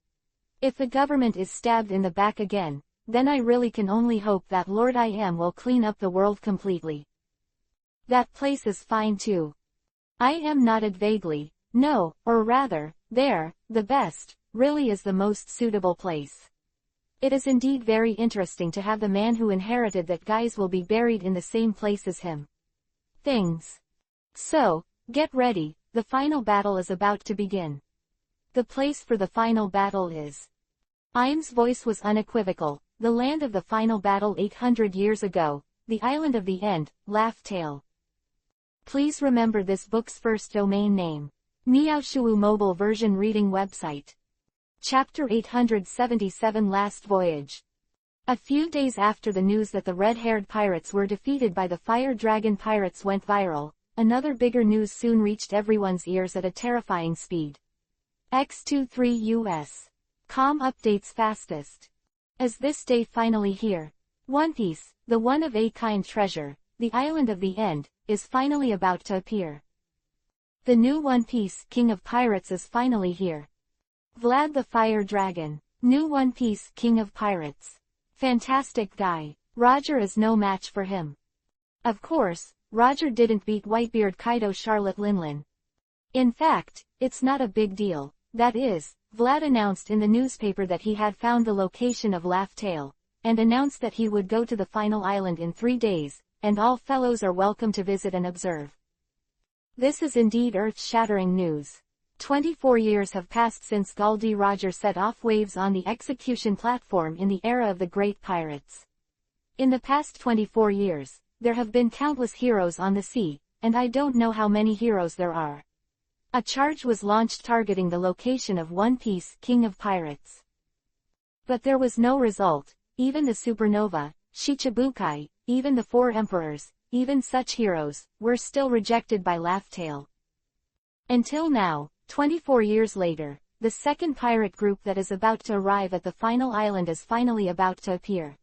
Speaker 1: If the government is stabbed in the back again, then I really can only hope that Lord will clean up the world completely. That place is fine too. Nodded vaguely, no, or rather, there, the best, really is the most suitable place. It is indeed very interesting to have the man who inherited that guys will be buried in the same place as him. Things. So, get ready, the final battle is about to begin. The place for the final battle is. Im's voice was unequivocal, the land of the final battle 800 years ago, the island of the end, Laugh Tale. Please remember this book's first domain name. Miaoshu mobile version reading website. Chapter 877 Last Voyage. A few days after the news that the red-haired pirates were defeated by the Fire Dragon pirates went viral, another bigger news soon reached everyone's ears at a terrifying speed. X23 US. Com updates fastest. Is this day finally here? One Piece, the one-of-a-kind treasure, the island of the end, is finally about to appear. The new One Piece King of Pirates is finally here. Vlad the Fire Dragon, new One Piece King of Pirates. Fantastic guy. Roger is no match for him. Of course, Roger didn't beat Whitebeard Kaido Charlotte Linlin. In fact, it's not a big deal. That is, Vlad announced in the newspaper that he had found the location of Laugh Tale, and announced that he would go to the final island in 3 days, and all fellows are welcome to visit and observe. This is indeed earth-shattering news. 24 years have passed since Gol D. Roger set off waves on the execution platform in the era of the great pirates. In the past 24 years, there have been countless heroes on the sea, and I don't know how many heroes there are. A charge was launched targeting the location of One Piece King of Pirates. But there was no result, even the Supernova, Shichibukai, even the Four Emperors, even such heroes, were still rejected by Laugh Tale. Until now, 24 years later, the second pirate group that is about to arrive at the final island is finally about to appear.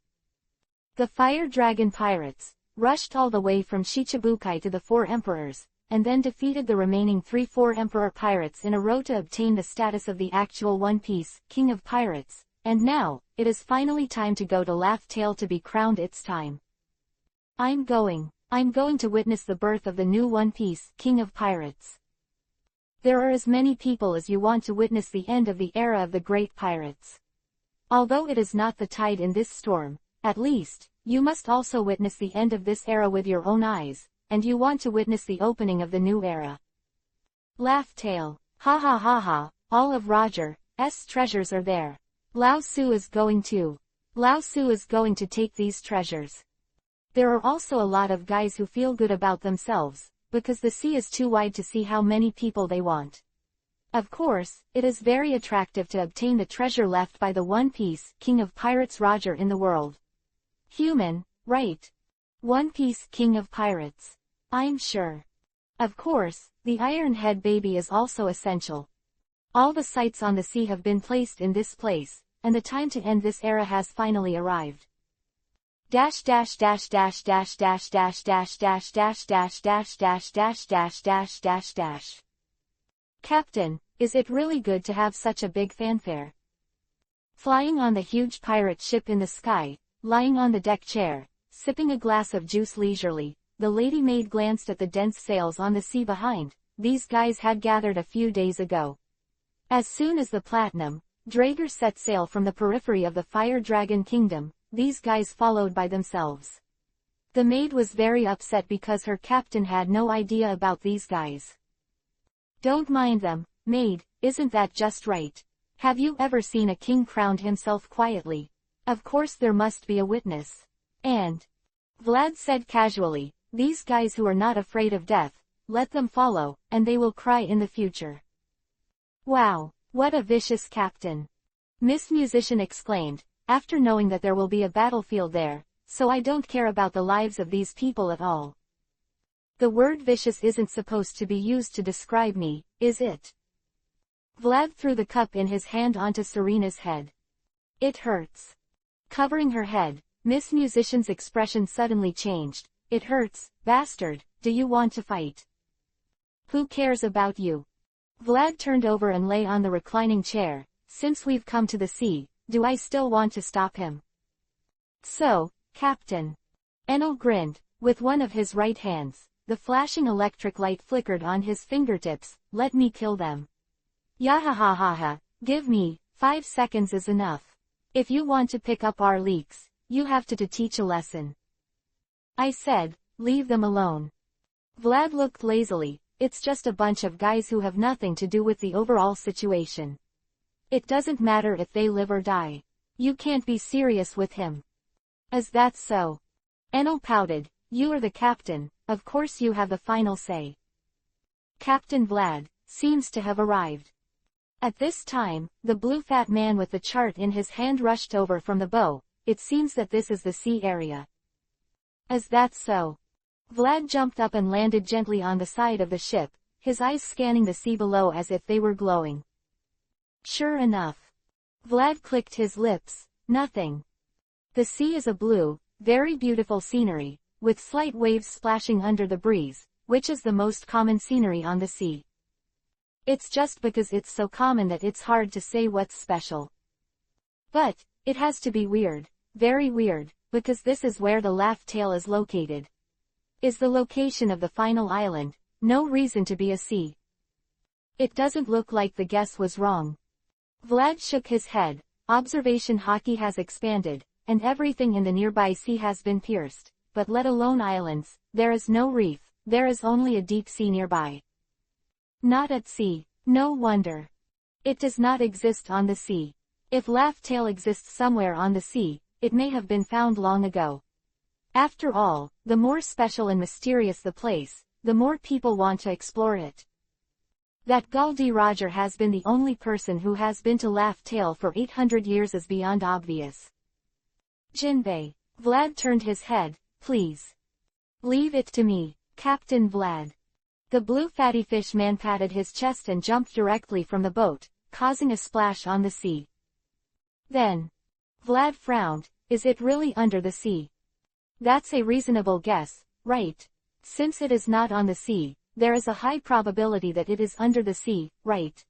Speaker 1: The Fire Dragon pirates rushed all the way from Shichibukai to the Four Emperors, and then defeated the remaining 3 Four Emperor pirates in a row to obtain the status of the actual One Piece King of Pirates, and now, it is finally time to go to Laugh Tale to be crowned. It's time. I'm going to witness the birth of the new One Piece King of Pirates. There are as many people as you want to witness the end of the era of the great pirates. Although it is not the tide in this storm, at least, you must also witness the end of this era with your own eyes, and you want to witness the opening of the new era. Laugh Tale. Ha ha ha ha, all of Roger's treasures are there. Lao Su is going to take these treasures. There are also a lot of guys who feel good about themselves, because the sea is too wide to see how many people they want. Of course, it is very attractive to obtain the treasure left by the One Piece King of Pirates Roger in the world. Human, right? One Piece King of Pirates. I'm sure. Of course, the Iron Head baby is also essential. All the sights on the sea have been placed in this place, and the time to end this era has finally arrived. Dash dash dash dash dash dash dash dash dash dash dash dash dash dash dash dash dash dash. Captain, is it really good to have such a big fanfare? Flying on the huge pirate ship in the sky, lying on the deck chair, sipping a glass of juice leisurely, the lady maid glanced at the dense sails on the sea behind. These guys had gathered a few days ago. As soon as the Platinum Drager set sail from the periphery of the Fire Dragon Kingdom, these guys followed by themselves. The maid was very upset because her captain had no idea about these guys. Don't mind them, maid, isn't that just right? Have you ever seen a king crowned himself quietly? Of course there must be a witness. And Vlad said casually, these guys who are not afraid of death, let them follow, and they will cry in the future. Wow, what a vicious captain! Miss Musician exclaimed, after knowing that there will be a battlefield there, so I don't care about the lives of these people at all. The word vicious isn't supposed to be used to describe me, is it? Vlad threw the cup in his hand onto Serena's head. It hurts. Covering her head, Miss Musician's expression suddenly changed. It hurts, bastard, do you want to fight? Who cares about you? Vlad turned over and lay on the reclining chair. Since we've come to the sea, do I still want to stop him? So, Captain. Enel grinned, with one of his right hands. The flashing electric light flickered on his fingertips. Let me kill them. Yahahahaha, give me, 5 seconds is enough. If you want to pick up our leaks, you have to teach a lesson. I said, leave them alone. Vlad looked lazily. It's just a bunch of guys who have nothing to do with the overall situation. It doesn't matter if they live or die. You can't be serious with him. Is that so? Enno pouted. You are the captain, of course you have the final say. Captain Vlad seems to have arrived. At this time, the blue fat man with the chart in his hand rushed over from the bow. It seems that this is the sea area. Is that so? Vlad jumped up and landed gently on the side of the ship, his eyes scanning the sea below as if they were glowing. Sure enough. Vlad clicked his lips. Nothing. The sea is a blue, very beautiful scenery, with slight waves splashing under the breeze, which is the most common scenery on the sea. It's just because it's so common that it's hard to say what's special. But it has to be weird, very weird, because this is where the laugh tale is located. Is the location of the final island, no reason to be a sea. It doesn't look like the guess was wrong. Vlad shook his head. Observation hockey has expanded, and everything in the nearby sea has been pierced, but let alone islands, there is no reef, there is only a deep sea nearby. Not at sea, no wonder. It does not exist on the sea. If Laugh Tale exists somewhere on the sea, it may have been found long ago. After all, the more special and mysterious the place, the more people want to explore it. That Guldy Roger has been the only person who has been to Laugh Tale for 800 years is beyond obvious. Jinbei. Vlad turned his head. Please. Leave it to me, Captain Vlad. The blue fatty fish man patted his chest and jumped directly from the boat, causing a splash on the sea. Then. Vlad frowned. Is it really under the sea? That's a reasonable guess, right? Since it is not on the sea, there is a high probability that it is under the sea, right?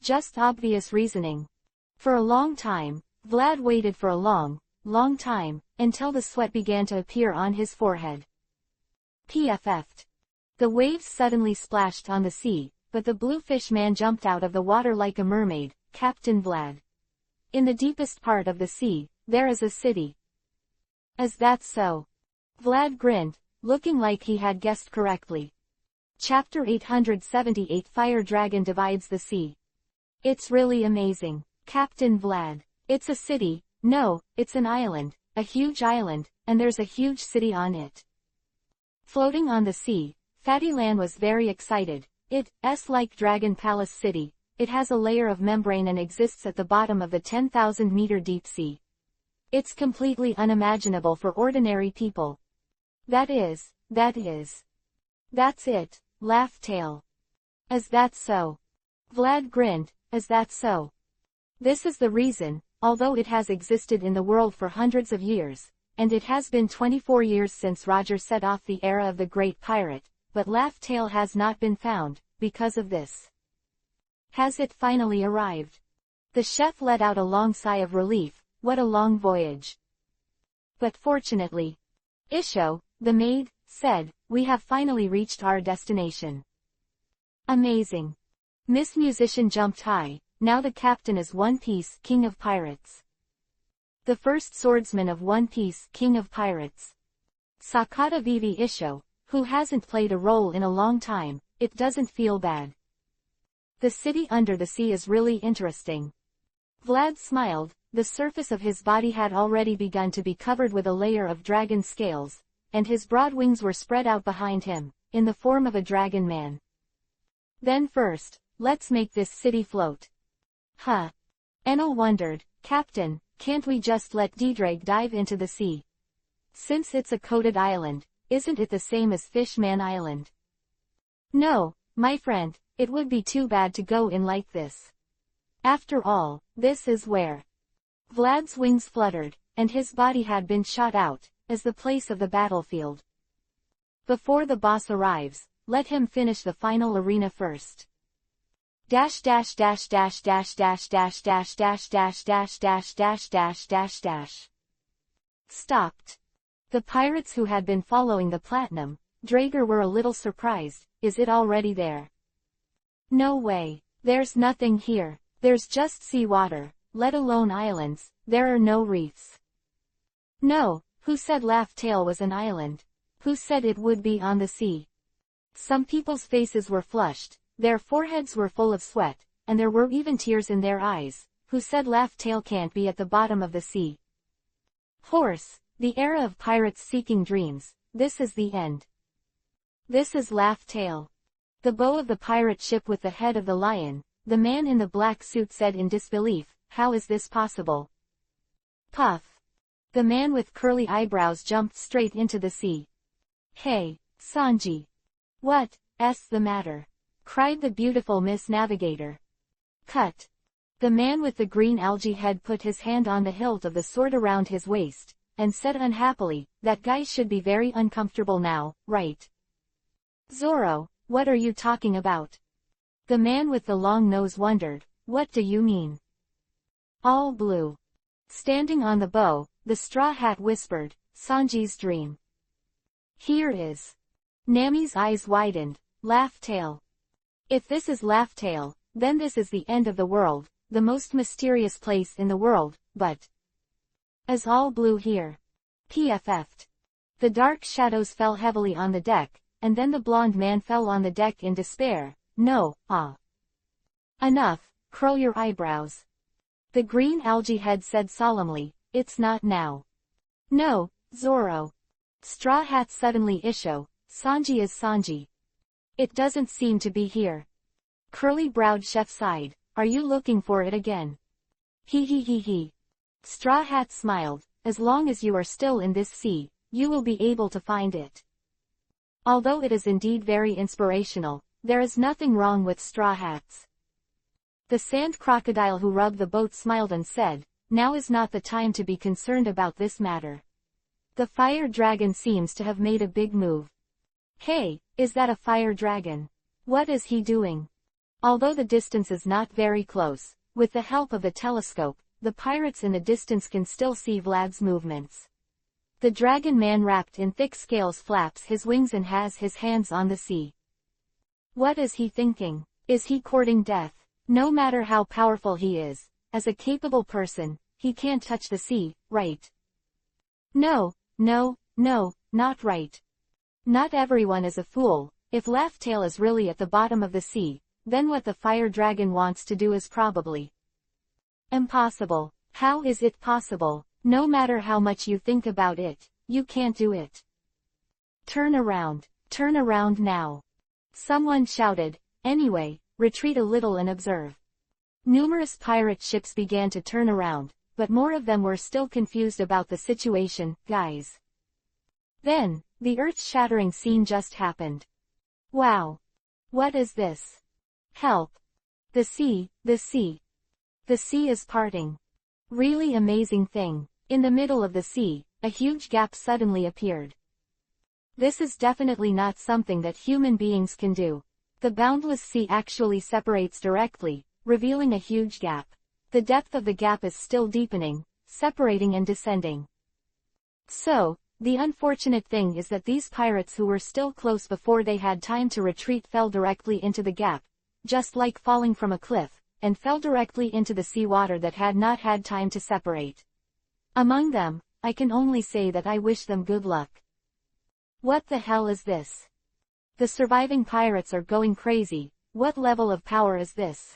Speaker 1: Just obvious reasoning. For a long time, Vlad waited for a long time, until the sweat began to appear on his forehead. PFF'd. The waves suddenly splashed on the sea, but the bluefish man jumped out of the water like a mermaid. Captain Vlad. In the deepest part of the sea, there is a city. Is that so? Vlad grinned, looking like he had guessed correctly. Chapter 878 Fire Dragon Divides the Sea. It's really amazing, Captain Vlad. It's a city. No, it's an island, a huge island, and there's a huge city on it. Floating on the sea, Fatty Lan was very excited. It's like Dragon Palace City. It has a layer of membrane and exists at the bottom of the 10,000-meter deep sea. It's completely unimaginable for ordinary people. That's it, Laugh Tale. Is that so? Vlad grinned. Is that so? This is the reason, although it has existed in the world for hundreds of years, and it has been 24 years since Roger set off the era of the Great Pirate, but Laugh Tale has not been found, because of this. Has it finally arrived? The chef let out a long sigh of relief. What a long voyage. But fortunately, Isho, the maid, said, we have finally reached our destination. Amazing. Miss Musician jumped high. Now the captain is One Piece, King of Pirates. The first swordsman of One Piece, King of Pirates. Sakata Vivi Isho, who hasn't played a role in a long time, it doesn't feel bad. The city under the sea is really interesting. Vlad smiled. The surface of his body had already begun to be covered with a layer of dragon scales, and his broad wings were spread out behind him, in the form of a dragon man. Then first, let's make this city float. Huh? Enno wondered. Captain, can't we just let Didrag dive into the sea? Since it's a coated island, isn't it the same as Fishman Island? No, my friend, it would be too bad to go in like this. After all, this is where Vlad's wings fluttered, and his body had been shot out, as the place of the battlefield. Before the boss arrives, let him finish the final arena first. Dash dash dash dash dash dash dash dash dash dash dash dash dash dash dash dash. Stopped. The pirates who had been following the platinum Drager were a little surprised. Is it already there? No way. There's nothing here. There's just seawater, let alone islands. there are no reefs. No, who said Laugh Tale was an island? Who said it would be on the sea? Some people's faces were flushed, their foreheads were full of sweat, and there were even tears in their eyes. Who said Laugh Tale can't be at the bottom of the sea? Horse, the era of pirates seeking dreams, this is the end. This is Laugh Tale. The bow of the pirate ship with the head of the lion, the man in the black suit said in disbelief, how is this possible? Puff. The man with curly eyebrows jumped straight into the sea. Hey, Sanji. What's the matter? Cried the beautiful Miss Navigator. Cut. The man with the green algae head put his hand on the hilt of the sword around his waist, and said unhappily, that guy should be very uncomfortable now, right? Zoro, what are you talking about? The man with the long nose wondered, what do you mean? All blue. Standing on the bow, the straw hat whispered, Sanji's dream. Here is. Nami's eyes widened, Laugh Tale. If this is Laugh Tale, then this is the end of the world, the most mysterious place in the world, but is all blue here? PFF'd. The dark shadows fell heavily on the deck, and then the blonde man fell on the deck in despair. No, enough, curl your eyebrows. The green algae head said solemnly, it's not now. No, Zoro. Straw Hat suddenly issue, Sanji is Sanji. It doesn't seem to be here. Curly-browed chef sighed, are you looking for it again? He. Straw Hat smiled, as long as you are still in this sea, you will be able to find it. Although it is indeed very inspirational, there is nothing wrong with straw hats. The sand crocodile who rubbed the boat smiled and said, now is not the time to be concerned about this matter. The fire dragon seems to have made a big move. Hey, is that a fire dragon? What is he doing? Although the distance is not very close, with the help of the telescope, the pirates in the distance can still see Vlad's movements. The dragon man wrapped in thick scales flaps his wings and has his hands on the sea. What is he thinking? Is he courting death? No matter how powerful he is, as a capable person, he can't touch the sea, right? No, not right. Not everyone is a fool. If Laugh Tale is really at the bottom of the sea, then what the fire dragon wants to do is probably impossible. How is it possible? No matter how much you think about it, you can't do it. Turn around now. Someone shouted. Anyway, retreat a little and observe. Numerous pirate ships began to turn around, but more of them were still confused about the situation, guys. Then, the earth-shattering scene just happened. Wow. What is this? Help. The sea is parting. Really amazing thing. In the middle of the sea, a huge gap suddenly appeared. This is definitely not something that human beings can do. The boundless sea actually separates directly, revealing a huge gap. The depth of the gap is still deepening, separating and descending. So, the unfortunate thing is that these pirates who were still close before they had time to retreat fell directly into the gap, just like falling from a cliff, and fell directly into the seawater that had not had time to separate. Among them, I can only say that I wish them good luck. What the hell is this? The surviving pirates are going crazy. What level of power is this?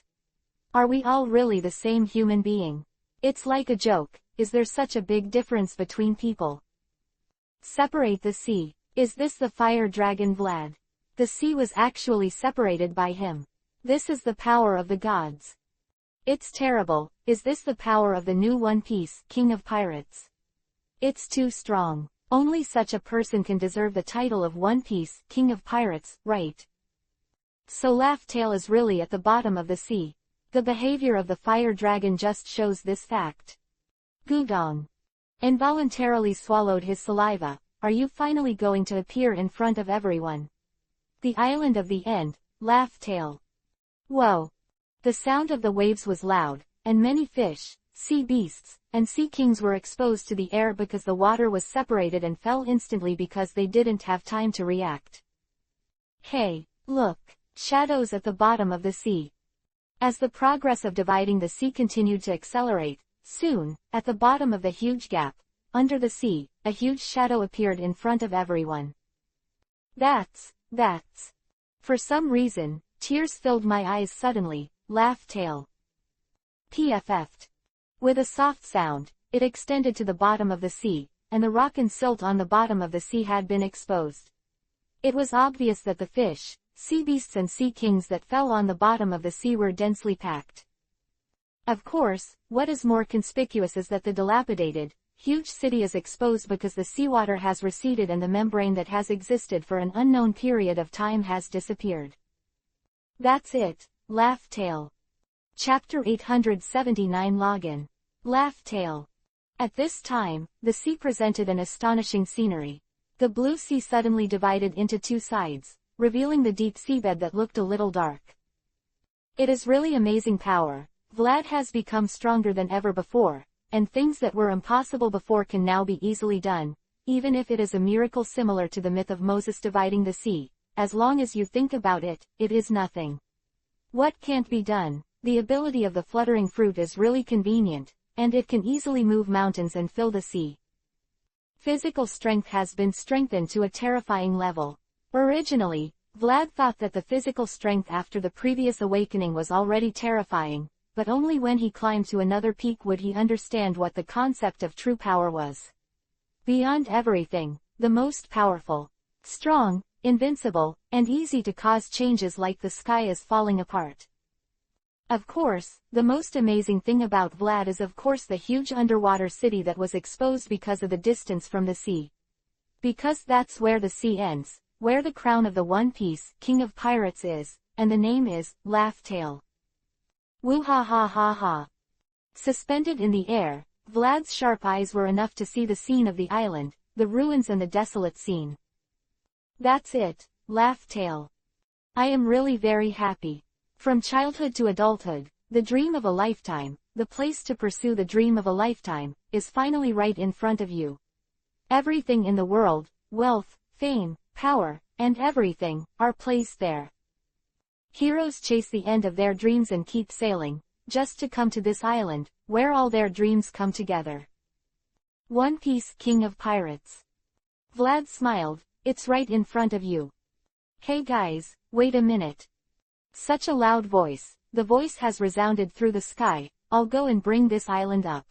Speaker 1: Are we all really the same human being? It's like a joke. Is there such a big difference between people? Separate the sea. Is this the fire dragon Vlad? The sea was actually separated by him. This is the power of the gods. It's terrible. Is this the power of the new One Piece, King of Pirates? It's too strong. Only such a person can deserve the title of One Piece, King of Pirates, right? So Laugh Tale is really at the bottom of the sea. The behavior of the fire dragon just shows this fact. Gudong involuntarily swallowed his saliva. Are you finally going to appear in front of everyone? The island of the end, Laugh Tale. Whoa. The sound of the waves was loud, and many fish, sea beasts, and sea kings were exposed to the air because the water was separated and fell instantly because they didn't have time to react. Hey, look, shadows at the bottom of the sea. As the progress of dividing the sea continued to accelerate, Soon, at the bottom of the huge gap, under the sea, a huge shadow appeared in front of everyone. That's. For some reason, tears filled my eyes suddenly, laughed Tail. PFF'd. With a soft sound, it extended to the bottom of the sea, and the rock and silt on the bottom of the sea had been exposed. It was obvious that the fish, sea beasts and sea kings that fell on the bottom of the sea were densely packed. Of course, what is more conspicuous is that the dilapidated, huge city is exposed because the seawater has receded and the membrane that has existed for an unknown period of time has disappeared. That's it, laughed Tail. Chapter 879 Login. Laughed Tail. At this time, the sea presented an astonishing scenery. The blue sea suddenly divided into two sides, revealing the deep seabed that looked a little dark. It is really amazing power. Vlad has become stronger than ever before, and things that were impossible before can now be easily done, even if it is a miracle similar to the myth of Moses dividing the sea. As long as you think about it, it is nothing. What can't be done? The ability of the fluttering fruit is really convenient, and it can easily move mountains and fill the sea. Physical strength has been strengthened to a terrifying level. Originally, Vlad thought that the physical strength after the previous awakening was already terrifying, but only when he climbed to another peak would he understand what the concept of true power was. Beyond everything, the most powerful, strong, invincible, and easy to cause changes like the sky is falling apart. Of course, the most amazing thing about Vlad is of course the huge underwater city that was exposed because of the distance from the sea. Because that's where the sea ends, where the crown of the One Piece, King of Pirates is, and the name is, Laugh Tail. Woo ha ha ha ha. Suspended in the air, Vlad's sharp eyes were enough to see the scene of the island, the ruins and the desolate scene. That's it, laughed Tail. I am really very happy. From childhood to adulthood, the dream of a lifetime, the place to pursue the dream of a lifetime, is finally right in front of you. Everything in the world, wealth, fame, power, and everything, are placed there. Heroes chase the end of their dreams and keep sailing, just to come to this island, where all their dreams come together. One Piece, King of Pirates. Vlad smiled, it's right in front of you. Hey guys, wait a minute. Such a loud voice, the voice has resounded through the sky, I'll go and bring this island up.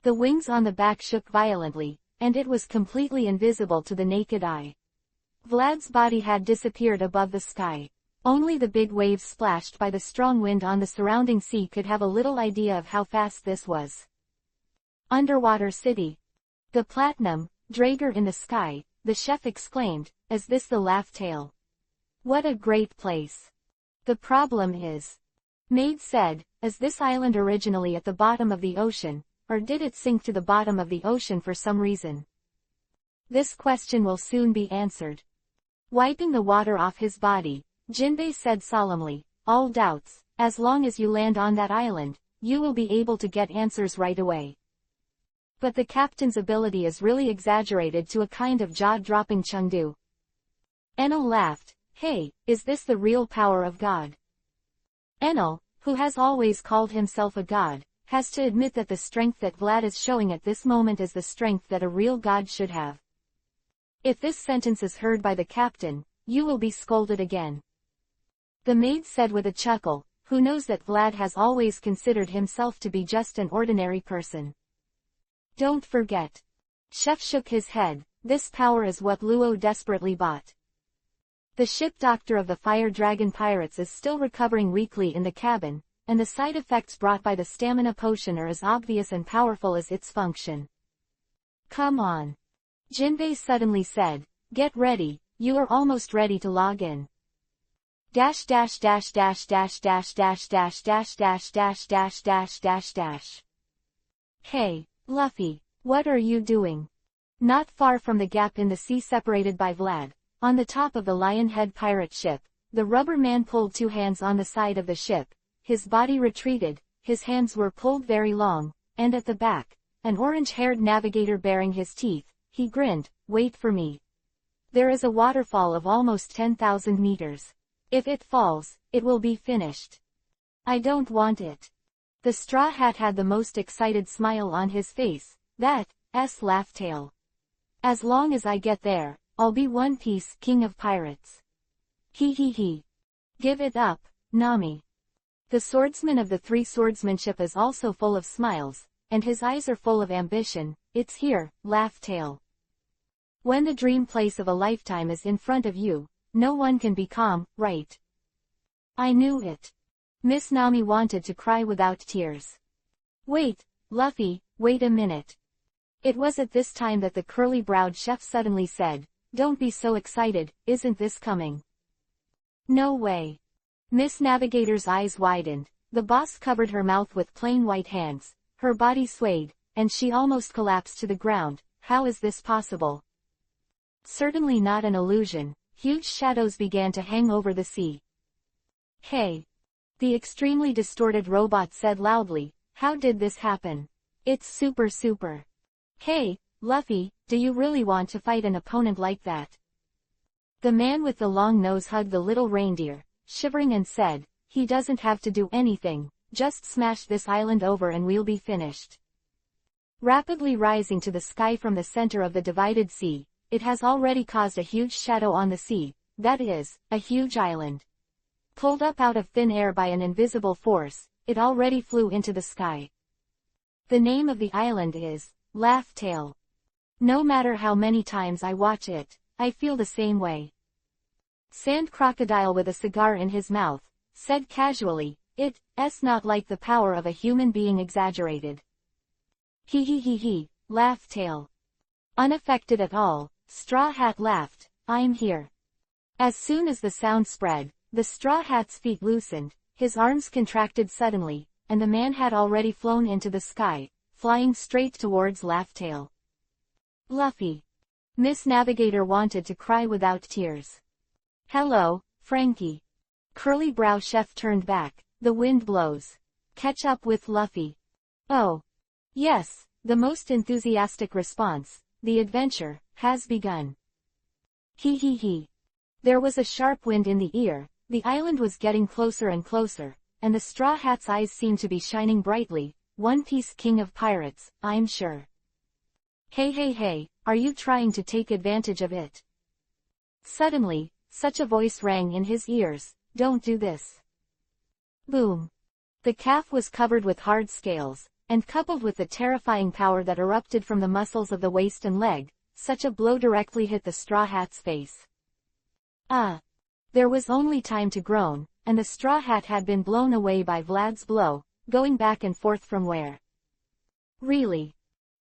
Speaker 1: The wings on the back shook violently, and it was completely invisible to the naked eye. Vlad's body had disappeared above the sky. Only the big waves splashed by the strong wind on the surrounding sea could have a little idea of how fast this was. Underwater city. The platinum, Drager in the sky, the chef exclaimed, is this the Laugh Tail? What a great place. The problem is. Maid said, is this island originally at the bottom of the ocean, or did it sink to the bottom of the ocean for some reason? This question will soon be answered. Wiping the water off his body, Jinbei said solemnly, all doubts, as long as you land on that island, you will be able to get answers right away. But the captain's ability is really exaggerated to a kind of jaw-dropping Chengdu. Enel laughed, hey, is this the real power of God? Enel, who has always called himself a god, has to admit that the strength that Vlad is showing at this moment is the strength that a real god should have. If this sentence is heard by the captain, you will be scolded again. The maid said with a chuckle, who knows that Vlad has always considered himself to be just an ordinary person. Don't forget. Chef shook his head, this power is what Luo desperately bought. The ship doctor of the Fire Dragon Pirates is still recovering weakly in the cabin, and the side effects brought by the stamina potion are as obvious and powerful as its function. Come on. Jinbei suddenly said, get ready, you are almost ready to log in. Dash dash dash dash dash dash dash dash dash dash dash dash dash dash dash. Hey, Luffy, what are you doing? Not far from the gap in the sea separated by Vlad, on the top of the Lionhead pirate ship, the rubber man pulled two hands on the side of the ship, his body retreated, his hands were pulled very long, and at the back, an orange-haired navigator baring his teeth, he grinned, wait for me. There is a waterfall of almost 10,000 meters. If it falls, it will be finished. I don't want it. The straw hat had the most excited smile on his face. That's laughed Tail. As long as I get there, I'll be One Piece King of Pirates. He. Give it up, Nami. The swordsman of the three swordsmanship is also full of smiles, and his eyes are full of ambition. It's here, laughed Tail. When the dream place of a lifetime is in front of you, no one can be calm, right? I knew it. Miss Nami wanted to cry without tears. Wait, Luffy, wait a minute. It was at this time that the curly-browed chef suddenly said, "Don't be so excited, isn't this coming?" No way. Miss Navigator's eyes widened. The boss covered her mouth with plain white hands, her body swayed, and she almost collapsed to the ground. How is this possible? Certainly not an illusion. Huge shadows began to hang over the sea. Hey! The extremely distorted robot said loudly, how did this happen? It's super. Hey, Luffy, do you really want to fight an opponent like that? The man with the long nose hugged the little reindeer, shivering and said, he doesn't have to do anything, just smash this island over and we'll be finished. Rapidly rising to the sky from the center of the divided sea, it has already caused a huge shadow on the sea, that is, a huge island. Pulled up out of thin air by an invisible force, it already flew into the sky. The name of the island is Laugh Tale. No matter how many times I watch it, I feel the same way. Sand Crocodile with a cigar in his mouth, said casually, it's not like the power of a human being exaggerated. He, laughed Tail. Unaffected at all, Straw Hat laughed, I'm here. As soon as the sound spread, the Straw Hat's feet loosened, his arms contracted suddenly, and the man had already flown into the sky, flying straight towards Laugh Tail. Luffy. Miss Navigator wanted to cry without tears. Hello, Frankie. Curly Brow Chef turned back, the wind blows. Catch up with Luffy. Oh. Yes, the most enthusiastic response, the adventure has begun. He. There was a sharp wind in the ear, the island was getting closer and closer, and the Straw Hat's eyes seemed to be shining brightly. One Piece King of Pirates, I'm sure. Hey, are you trying to take advantage of it? Suddenly, such a voice rang in his ears, don't do this. Boom. The calf was covered with hard scales, and coupled with the terrifying power that erupted from the muscles of the waist and leg, such a blow directly hit the Straw Hat's face. There was only time to groan, and the Straw Hat had been blown away by Vlad's blow, going back and forth from where. Really?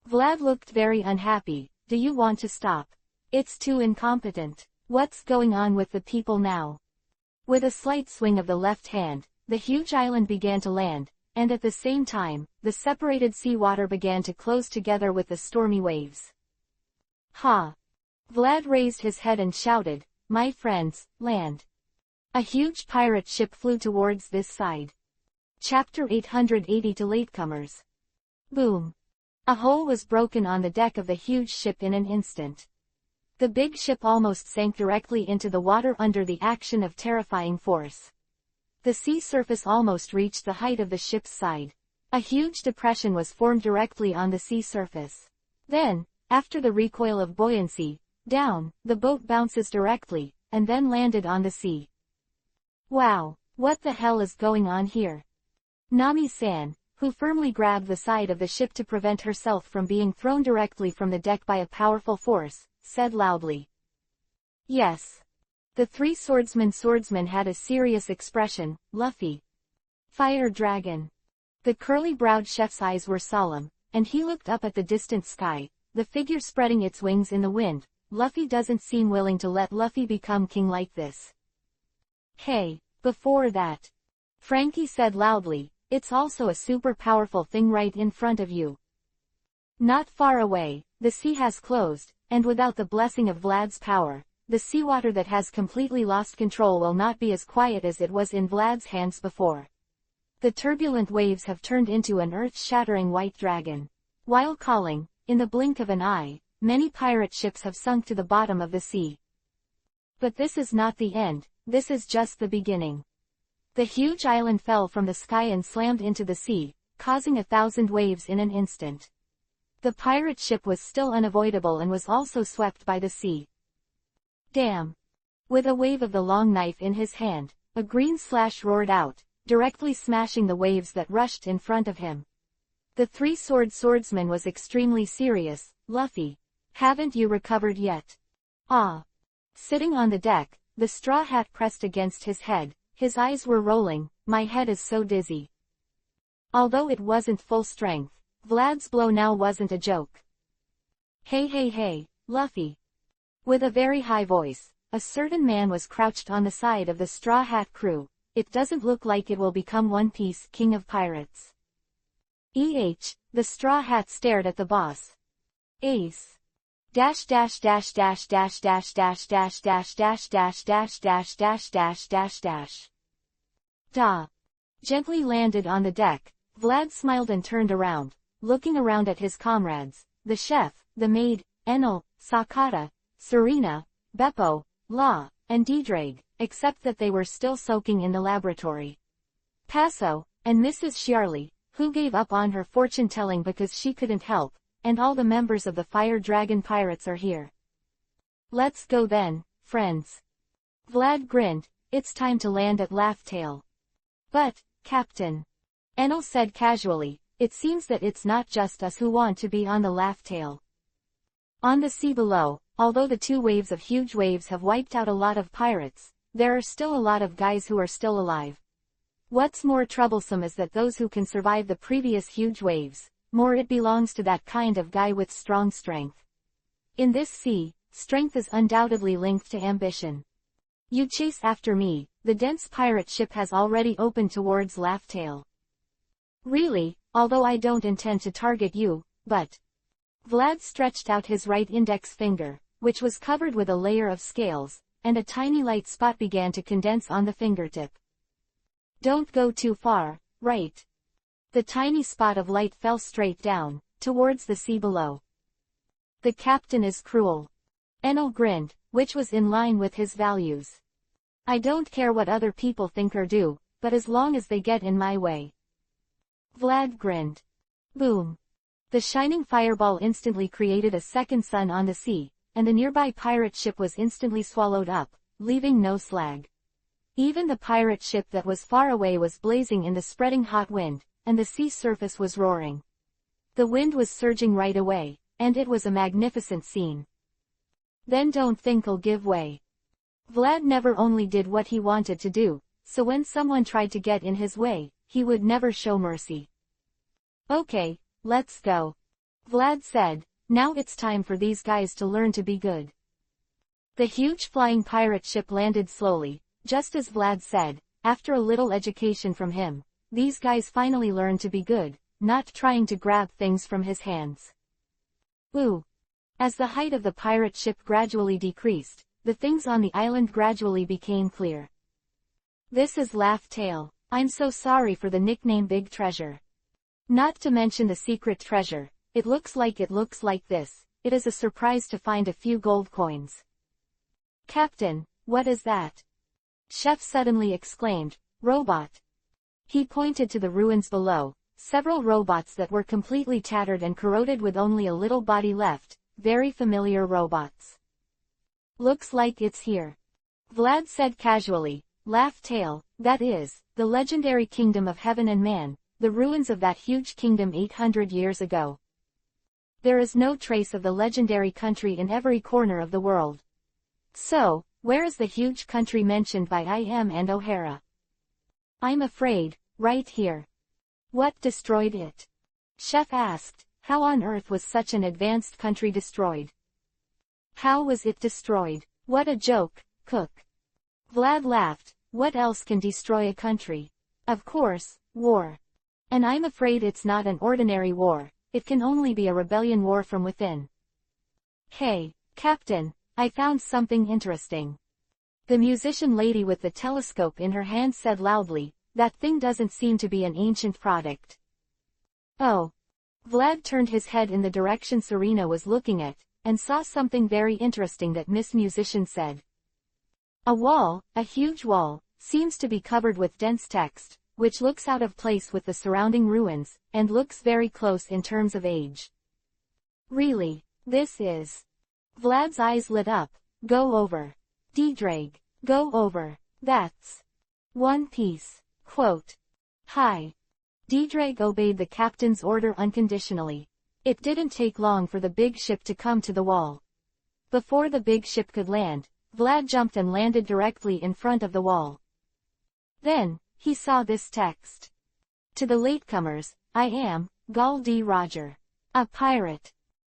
Speaker 1: Vlad looked very unhappy. Do you want to stop? It's too incompetent. What's going on with the people now? With a slight swing of the left hand, the huge island began to land, and at the same time, the separated seawater began to close together with the stormy waves. Ha! Vlad raised his head and shouted, my friends, land. A huge pirate ship flew towards this side. Chapter 880 to Latecomers. Boom. A hole was broken on the deck of the huge ship in an instant. The big ship almost sank directly into the water under the action of terrifying force. The sea surface almost reached the height of the ship's side. A huge depression was formed directly on the sea surface. Then, after the recoil of buoyancy, down, the boat bounces directly, and then landed on the sea. Wow, what the hell is going on here? Nami-san, who firmly grabbed the side of the ship to prevent herself from being thrown directly from the deck by a powerful force, said loudly. Yes. The three swordsmen had a serious expression. Luffy. Fire Dragon. The curly-browed chef's eyes were solemn, and he looked up at the distant sky, the figure spreading its wings in the wind. Luffy doesn't seem willing to let Luffy become king like this. Hey, before that. Frankie said loudly, it's also a super powerful thing right in front of you. Not far away, the sea has closed, and without the blessing of Vlad's power, the seawater that has completely lost control will not be as quiet as it was in Vlad's hands before. The turbulent waves have turned into an earth-shattering white dragon. While calling, in the blink of an eye, many pirate ships have sunk to the bottom of the sea. But this is not the end, this is just the beginning. The huge island fell from the sky and slammed into the sea, causing 1,000 waves in an instant. The pirate ship was still unavoidable and was also swept by the sea. Damn! With a wave of the long knife in his hand, a green slash roared out, directly smashing the waves that rushed in front of him. The three-sword swordsman was extremely serious. Luffy, haven't you recovered yet? Ah. Sitting on the deck, the straw hat pressed against his head, his eyes were rolling. My head is so dizzy. Although it wasn't full strength, Vlad's blow now wasn't a joke. Hey, Luffy. With a very high voice, a certain man was crouched on the side of the Straw Hat crew. It doesn't look like it will become One Piece, King of Pirates. The Straw Hat stared at the boss. Ace. Dash dash dash dash dash dash dash dash dash dash dash dash dash dash dash dash dash. Da. Gently landed on the deck, Vlad smiled and turned around, looking around at his comrades, the chef, the maid, Enel, Sakata, Serena, Beppo, La, and Didrag, except that they were still soaking in the laboratory. Passo, and Mrs. Shiarly, who gave up on her fortune-telling because she couldn't help, and all the members of the Fire Dragon Pirates are here. Let's go then, friends. Vlad grinned. It's time to land at Laugh Tale. But, Captain, Enel said casually, it seems that it's not just us who want to be on the Laugh Tale. On the sea below, although the two waves of huge waves have wiped out a lot of pirates, there are still a lot of guys who are still alive. What's more troublesome is that those who can survive the previous huge waves, more it belongs to that kind of guy with strong strength. In this sea, strength is undoubtedly linked to ambition. You chase after me, the dense pirate ship has already opened towards Laugh Tale. Really, although I don't intend to target you, but... Vlad stretched out his right index finger, which was covered with a layer of scales, and a tiny light spot began to condense on the fingertip. Don't go too far, right? The tiny spot of light fell straight down, towards the sea below. The captain is cruel. Enel grinned, which was in line with his values. I don't care what other people think or do, but as long as they get in my way. Vlad grinned. Boom. The shining fireball instantly created a second sun on the sea, and the nearby pirate ship was instantly swallowed up, leaving no slag. Even the pirate ship that was far away was blazing in the spreading hot wind, and the sea surface was roaring. The wind was surging right away, and it was a magnificent scene. Then don't think I'll give way. Vlad never only did what he wanted to do, so when someone tried to get in his way, he would never show mercy. Okay, let's go. Vlad said, now it's time for these guys to learn to be good. The huge flying pirate ship landed slowly, just as Vlad said. After a little education from him, these guys finally learned to be good, not trying to grab things from his hands. Ooh. As the height of the pirate ship gradually decreased, the things on the island gradually became clear. This is Laugh Tale. I'm so sorry for the nickname Big Treasure. Not to mention the secret treasure. It looks like this. It is a surprise to find a few gold coins. Captain, what is that? Chef suddenly exclaimed, robot. He pointed to the ruins below, several robots that were completely tattered and corroded with only a little body left, very familiar robots. Looks like it's here. Vlad said casually, Laugh Tale, that is, the legendary kingdom of heaven and man, the ruins of that huge kingdom 800 years ago. There is no trace of the legendary country in every corner of the world. So, where is the huge country mentioned by I.M. and O'Hara? I'm afraid, right here. What destroyed it? Chef asked, how on earth was such an advanced country destroyed? How was it destroyed? What a joke, Cook. Vlad laughed, what else can destroy a country? Of course, war. And I'm afraid it's not an ordinary war, it can only be a rebellion war from within. Hey, Captain, I found something interesting. The musician lady with the telescope in her hand said loudly, that thing doesn't seem to be an ancient product. Oh. Vlad turned his head in the direction Serena was looking at, and saw something very interesting that Miss Musician said. A wall, a huge wall, seems to be covered with dense text, which looks out of place with the surrounding ruins, and looks very close in terms of age. Really? This is... Vlad's eyes lit up. Go over. Ddraig. Go over. That's... One Piece. Quote. Hi. Ddraig obeyed the captain's order unconditionally. It didn't take long for the big ship to come to the wall. Before the big ship could land, Vlad jumped and landed directly in front of the wall. Then, he saw this text. To the latecomers, I am, Gul D. Roger. A pirate.